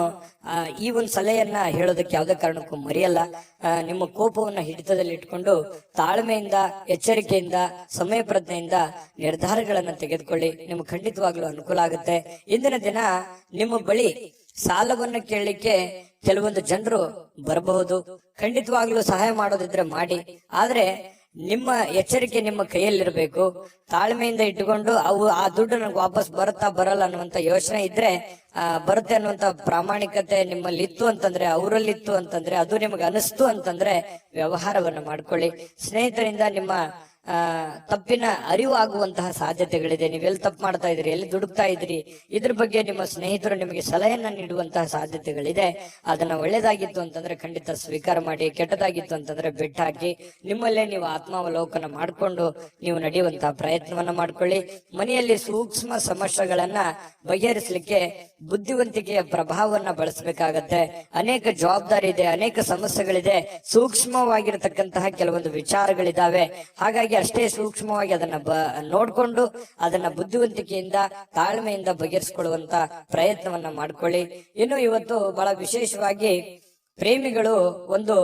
ಈ ಒಂದು ಸಲಹೆಯನ್ನ ಹೇಳೋದಕ್ಕೆ ಯಾವುದೇ ಕಾರಣಕ್ಕೂ ಮರೆಯಲ್ಲ. ನಿಮ್ಮ ಕೋಪವನ್ನ ಹಿಡಿತದಲ್ಲಿ ಇಟ್ಕೊಂಡು ತಾಳ್ಮೆಯಿಂದ, ಎಚ್ಚರಿಕೆಯಿಂದ, ಸಮಯ ಪ್ರಜ್ಞೆಯಿಂದ ನಿರ್ಧಾರಗಳನ್ನ ತೆಗೆದುಕೊಳ್ಳಿ. ನಿಮ್ಗೆ ಖಂಡಿತವಾಗ್ಲೂ ಅನುಕೂಲ ಆಗುತ್ತೆ. ಇಂದಿನ ದಿನ ನಿಮ್ಮ ಬಳಿ ಸಾಲವನ್ನು ಕೇಳಲಿಕ್ಕೆ ಕೆಲವೊಂದು ಜನರು ಬರಬಹುದು. ಖಂಡಿತವಾಗ್ಲೂ ಸಹಾಯ ಮಾಡೋದಿದ್ರೆ ಮಾಡಿ. ಆದ್ರೆ ನಿಮ್ಮ ಎಚ್ಚರಿಕೆ ನಿಮ್ಮ ಕೈಯಲ್ಲಿರ್ಬೇಕು. ತಾಳ್ಮೆಯಿಂದ ಇಟ್ಟುಕೊಂಡು ಆ ದುಡ್ಡು ನನಗೆ ವಾಪಸ್ ಬರುತ್ತಾ ಬರಲ್ಲ ಅನ್ನುವಂತ ಯೋಚನೆ ಇದ್ರೆ, ಬರುತ್ತೆ ಅನ್ನುವಂತ ಪ್ರಾಮಾಣಿಕತೆ ನಿಮ್ಮಲ್ಲಿ ಇತ್ತು ಅಂತಂದ್ರೆ, ಅವರಲ್ಲಿತ್ತು ಅಂತಂದ್ರೆ, ಅದು ನಿಮಗೆ ಅನಿಸ್ತು ಅಂತಂದ್ರೆ ವ್ಯವಹಾರವನ್ನು ಮಾಡ್ಕೊಳ್ಳಿ. ಸ್ನೇಹಿತರಿಂದ ನಿಮ್ಮ ತಪ್ಪಿನ ಅರಿವು ಆಗುವಂತಹ ಸಾಧ್ಯತೆಗಳಿದೆ. ನೀವೆಲ್ಲಿ ತಪ್ಪು ಮಾಡ್ತಾ ಇದ್ರಿ, ಎಲ್ಲಿ ದುಡುಕ್ತಾ ಇದ್ರಿ, ಇದ್ರ ಬಗ್ಗೆ ನಿಮ್ಮ ಸ್ನೇಹಿತರು ನಿಮಗೆ ಸಲಹೆಯನ್ನ ನೀಡುವಂತಹ ಸಾಧ್ಯತೆಗಳಿದೆ. ಅದನ್ನ ಒಳ್ಳೇದಾಗಿತ್ತು ಅಂತಂದ್ರೆ ಖಂಡಿತ ಸ್ವೀಕಾರ ಮಾಡಿ, ಕೆಟ್ಟದಾಗಿತ್ತು ಅಂತಂದ್ರೆ ಬೆಟ್ಟ ಹಾಕಿ ನಿಮ್ಮಲ್ಲೇ ನೀವು ಆತ್ಮಾವಲೋಕನ ಮಾಡಿಕೊಂಡು ನೀವು ನಡೆಯುವಂತಹ ಪ್ರಯತ್ನವನ್ನ ಮಾಡ್ಕೊಳ್ಳಿ. ಮನೆಯಲ್ಲಿ ಸೂಕ್ಷ್ಮ ಸಮಸ್ಯೆಗಳನ್ನ ಬಗೆಹರಿಸಲಿಕ್ಕೆ ಬುದ್ಧಿವಂತಿಕೆಯ ಪ್ರಭಾವವನ್ನ ಬಳಸಬೇಕಾಗತ್ತೆ. ಅನೇಕ ಜವಾಬ್ದಾರಿ ಇದೆ, ಅನೇಕ ಸಮಸ್ಯೆಗಳಿದೆ, ಸೂಕ್ಷ್ಮವಾಗಿರತಕ್ಕಂತಹ ಕೆಲವೊಂದು ವಿಚಾರಗಳಿದಾವೆ. ಹಾಗಾಗಿ ಅಷ್ಟೇ ಸೂಕ್ಷ್ಮವಾಗಿ ಅದನ್ನ ನೋಡ್ಕೊಂಡು ಅದನ್ನ ಬುದ್ಧಿವಂತಿಕೆಯಿಂದ, ತಾಳ್ಮೆಯಿಂದ ಬಗೆಹರಿಸಿಕೊಳ್ಳುವಂತ ಪ್ರಯತ್ನವನ್ನ ಮಾಡ್ಕೊಳ್ಳಿ. ಇನ್ನು ಇವತ್ತು ಬಹಳ ವಿಶೇಷವಾಗಿ ಪ್ರೇಮಿಗಳು ಒಂದು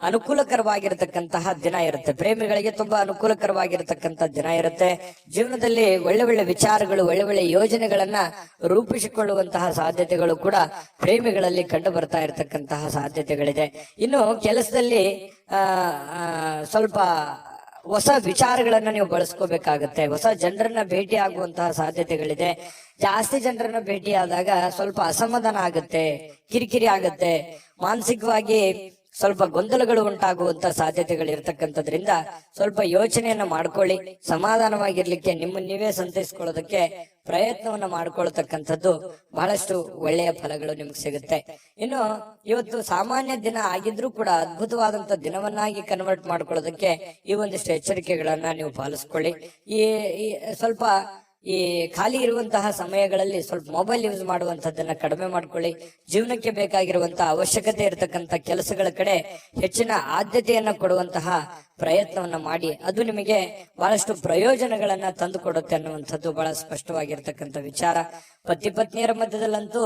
ಅನುಕೂಲಕರವಾಗಿರತಕ್ಕಂತಹ ದಿನ ಇರುತ್ತೆ. ಪ್ರೇಮಿಗಳಿಗೆ ತುಂಬಾ ಅನುಕೂಲಕರವಾಗಿರತಕ್ಕಂತಹ ದಿನ ಇರುತ್ತೆ. ಜೀವನದಲ್ಲಿ ಒಳ್ಳೆ ಒಳ್ಳೆ ವಿಚಾರಗಳು, ಒಳ್ಳೆ ಒಳ್ಳೆ ಯೋಜನೆಗಳನ್ನ ರೂಪಿಸಿಕೊಳ್ಳುವಂತಹ ಸಾಧ್ಯತೆಗಳು ಕೂಡ ಪ್ರೇಮಿಗಳಲ್ಲಿ ಕಂಡು ಬರ್ತಾ ಇರತಕ್ಕಂತಹ ಸಾಧ್ಯತೆಗಳಿದೆ. ಇನ್ನು ಕೆಲಸದಲ್ಲಿ ಸ್ವಲ್ಪ ಹೊಸ ವಿಚಾರಗಳನ್ನ ನೀವು ಬಳಸ್ಕೋಬೇಕಾಗತ್ತೆ. ಹೊಸ ಜನರನ್ನ ಭೇಟಿ ಆಗುವಂತಹ ಸಾಧ್ಯತೆಗಳಿದೆ. ಜಾಸ್ತಿ ಜನರನ್ನ ಭೇಟಿ ಆದಾಗ ಸ್ವಲ್ಪ ಅಸಮಾಧಾನ ಆಗುತ್ತೆ, ಕಿರಿಕಿರಿ ಆಗುತ್ತೆ, ಮಾನಸಿಕವಾಗಿ ಸ್ವಲ್ಪ ಗೊಂದಲಗಳು ಉಂಟಾಗುವಂತ ಸಾಧ್ಯತೆಗಳು ಇರ್ತಕ್ಕಂಥದ್ರಿಂದ ಸ್ವಲ್ಪ ಯೋಚನೆಯನ್ನ ಮಾಡ್ಕೊಳ್ಳಿ. ಸಮಾಧಾನವಾಗಿರ್ಲಿಕ್ಕೆ ನಿಮ್ಮನ್ನ ನೀವೇ ಸಂತೈಸ್ಕೊಳ್ಳೋದಕ್ಕೆ ಪ್ರಯತ್ನವನ್ನ ಮಾಡ್ಕೊಳ್ತಕ್ಕಂಥದ್ದು ಬಹಳಷ್ಟು ಒಳ್ಳೆಯ ಫಲಗಳು ನಿಮ್ಗೆ ಸಿಗುತ್ತೆ. ಇನ್ನು ಇವತ್ತು ಸಾಮಾನ್ಯ ದಿನ ಆಗಿದ್ರೂ ಕೂಡ ಅದ್ಭುತವಾದಂತ ದಿನವನ್ನಾಗಿ ಕನ್ವರ್ಟ್ ಮಾಡ್ಕೊಳ್ಳೋದಕ್ಕೆ ಈ ಒಂದಿಷ್ಟು ಎಚ್ಚರಿಕೆಗಳನ್ನ ನೀವು ಪಾಲಿಸ್ಕೊಳ್ಳಿ. ಈ ಸ್ವಲ್ಪ ಈ ಖಾಲಿ ಇರುವಂತಹ ಸಮಯಗಳಲ್ಲಿ ಸ್ವಲ್ಪ ಮೊಬೈಲ್ ಯೂಸ್ ಮಾಡುವಂತದ್ದನ್ನ ಕಡಿಮೆ ಮಾಡ್ಕೊಳ್ಳಿ. ಜೀವನಕ್ಕೆ ಬೇಕಾಗಿರುವಂತಹ ಅವಶ್ಯಕತೆ ಇರತಕ್ಕಂತ ಕೆಲಸಗಳ ಕಡೆ ಹೆಚ್ಚಿನ ಆದ್ಯತೆಯನ್ನ ಕೊಡುವಂತಹ ಪ್ರಯತ್ನವನ್ನ ಮಾಡಿ. ಅದು ನಿಮಗೆ ಬಹಳಷ್ಟು ಪ್ರಯೋಜನಗಳನ್ನ ತಂದು ಕೊಡುತ್ತೆ ಅನ್ನುವಂಥದ್ದು ಬಹಳ ಸ್ಪಷ್ಟವಾಗಿರ್ತಕ್ಕಂಥ ವಿಚಾರ. ಪತಿ ಪತ್ನಿಯರ ಮಧ್ಯದಲ್ಲಂತೂ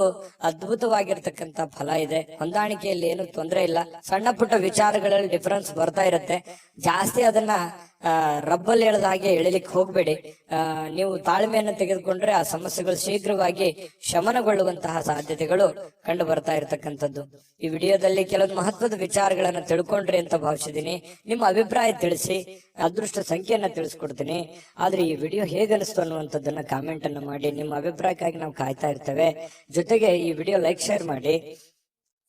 ಅದ್ಭುತವಾಗಿರ್ತಕ್ಕಂಥ ಫಲ ಇದೆ. ಹೊಂದಾಣಿಕೆಯಲ್ಲಿ ಏನು ತೊಂದರೆ ಇಲ್ಲ. ಸಣ್ಣ ಪುಟ್ಟ ವಿಚಾರಗಳಲ್ಲಿ ಡಿಫರೆನ್ಸ್ ಬರ್ತಾ ಇರುತ್ತೆ. ಜಾಸ್ತಿ ಅದನ್ನ ರಬ್ಬಲ್ ಎಳೆದ ಹಾಗೆ ಎಳಿಲಿಕ್ಕೆ ಹೋಗ್ಬೇಡಿ. ನೀವು ತಾಳ್ಮೆಯನ್ನು ತೆಗೆದುಕೊಂಡ್ರೆ ಆ ಸಮಸ್ಯೆಗಳು ಶೀಘ್ರವಾಗಿ ಶಮನಗೊಳ್ಳುವಂತಹ ಸಾಧ್ಯತೆಗಳು ಕಂಡು ಬರ್ತಾ ಇರತಕ್ಕಂಥದ್ದು. ಈ ವಿಡಿಯೋದಲ್ಲಿ ಕೆಲವೊಂದು ಮಹತ್ವದ ವಿಚಾರಗಳನ್ನ ತಿಳ್ಕೊಂಡ್ರಿ ಅಂತ ಭಾವಿಸಿದೀನಿ. ನಿಮ್ಮ ಅಭಿಪ್ರಾಯ ತಿಳಿಸಿ, ಅದೃಷ್ಟ ಸಂಖ್ಯೆಯನ್ನ ತಿಳಿಸ್ಕೊಡ್ತೀನಿ. ಆದ್ರೆ ಈ ವಿಡಿಯೋ ಹೇಗನಿಸ್ತು ಅನ್ನುವಂಥದ್ದನ್ನ ಕಾಮೆಂಟ್ ಅನ್ನು ಮಾಡಿ. ನಿಮ್ಮ ಅಭಿಪ್ರಾಯಕ್ಕಾಗಿ ನಾವು ಕಾಯ್ತಾ ಇರ್ತೇವೆ. ಜೊತೆಗೆ ಈ ವಿಡಿಯೋ ಲೈಕ್ ಶೇರ್ ಮಾಡಿ.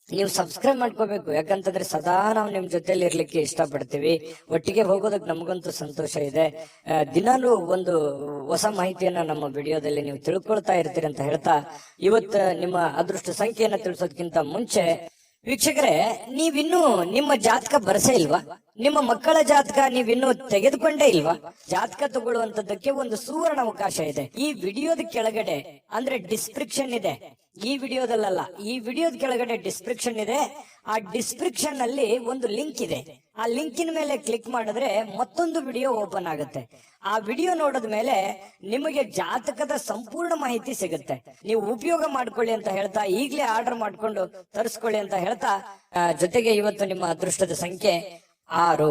ನೀವು ಸಬ್ಸ್ಕ್ರೈಬ್ ಮಾಡ್ಕೋಬೇಕು, ಯಾಕಂತಂದ್ರೆ ಸದಾ ನಾವು ನಿಮ್ ಜೊತೆಲಿ ಇರ್ಲಿಕ್ಕೆ ಇಷ್ಟಪಡ್ತೀವಿ. ಒಟ್ಟಿಗೆ ಹೋಗೋದಕ್ಕೆ ನಮಗಂತೂ ಸಂತೋಷ ಇದೆ. ದಿನಾಲೂ ಒಂದು ಹೊಸ ಮಾಹಿತಿಯನ್ನ ನಮ್ಮ ವಿಡಿಯೋದಲ್ಲಿ ನೀವು ತಿಳ್ಕೊಳ್ತಾ ಇರ್ತೀರಿ ಅಂತ ಹೇಳ್ತಾ, ಇವತ್ತು ನಿಮ್ಮ ಅದೃಷ್ಟ ಸಂಖ್ಯೆಯನ್ನ ತಿಳಿಸೋದಕ್ಕಿಂತ ಮುಂಚೆ ವೀಕ್ಷಕರೇ, ನೀವಿನ್ನೂ ನಿಮ್ಮ ಜಾತಕ ಬರಸೇ ಇಲ್ವಾ? ನಿಮ್ಮ ಮಕ್ಕಳ ಜಾತಕ ನೀವಿನ್ನೂ ತೆಗೆದುಕೊಂಡೇ ಇಲ್ವಾ? ಜಾತಕ ತಗೊಳ್ಳುವಂತದ್ದಕ್ಕೆ ಒಂದು ಸುವರ್ಣ ಅವಕಾಶ ಇದೆ. ಈ ವಿಡಿಯೋದ ಕೆಳಗಡೆ ಅಂದ್ರೆ ಡಿಸ್ಕ್ರಿಪ್ಷನ್ ಇದೆ. ಈ ವಿಡಿಯೋದಲ್ಲ, ಈ ವಿಡಿಯೋದ ಕೆಳಗಡೆ ಡಿಸ್ಕ್ರಿಪ್ಷನ್ ಇದೆ. ಆ ಡಿಸ್ಕ್ರಿಪ್ಷನ್ ಅಲ್ಲಿ ಒಂದು ಲಿಂಕ್ ಇದೆ. ಆ ಲಿಂಕಿನ ಮೇಲೆ ಕ್ಲಿಕ್ ಮಾಡಿದ್ರೆ ಮತ್ತೊಂದು ವಿಡಿಯೋ ಓಪನ್ ಆಗುತ್ತೆ. ಆ ವಿಡಿಯೋ ನೋಡಿದ ಮೇಲೆ ನಿಮಗೆ ಜಾತಕದ ಸಂಪೂರ್ಣ ಮಾಹಿತಿ ಸಿಗುತ್ತೆ. ನೀವು ಉಪಯೋಗ ಮಾಡ್ಕೊಳ್ಳಿ ಅಂತ ಹೇಳ್ತಾ, ಈಗಲೇ ಆರ್ಡರ್ ಮಾಡ್ಕೊಂಡು ತರಿಸ್ಕೊಳ್ಳಿ ಅಂತ ಹೇಳ್ತಾ, ಜೊತೆಗೆ ಇವತ್ತು ನಿಮ್ಮ ಅದೃಷ್ಟದ ಸಂಖ್ಯೆ 6.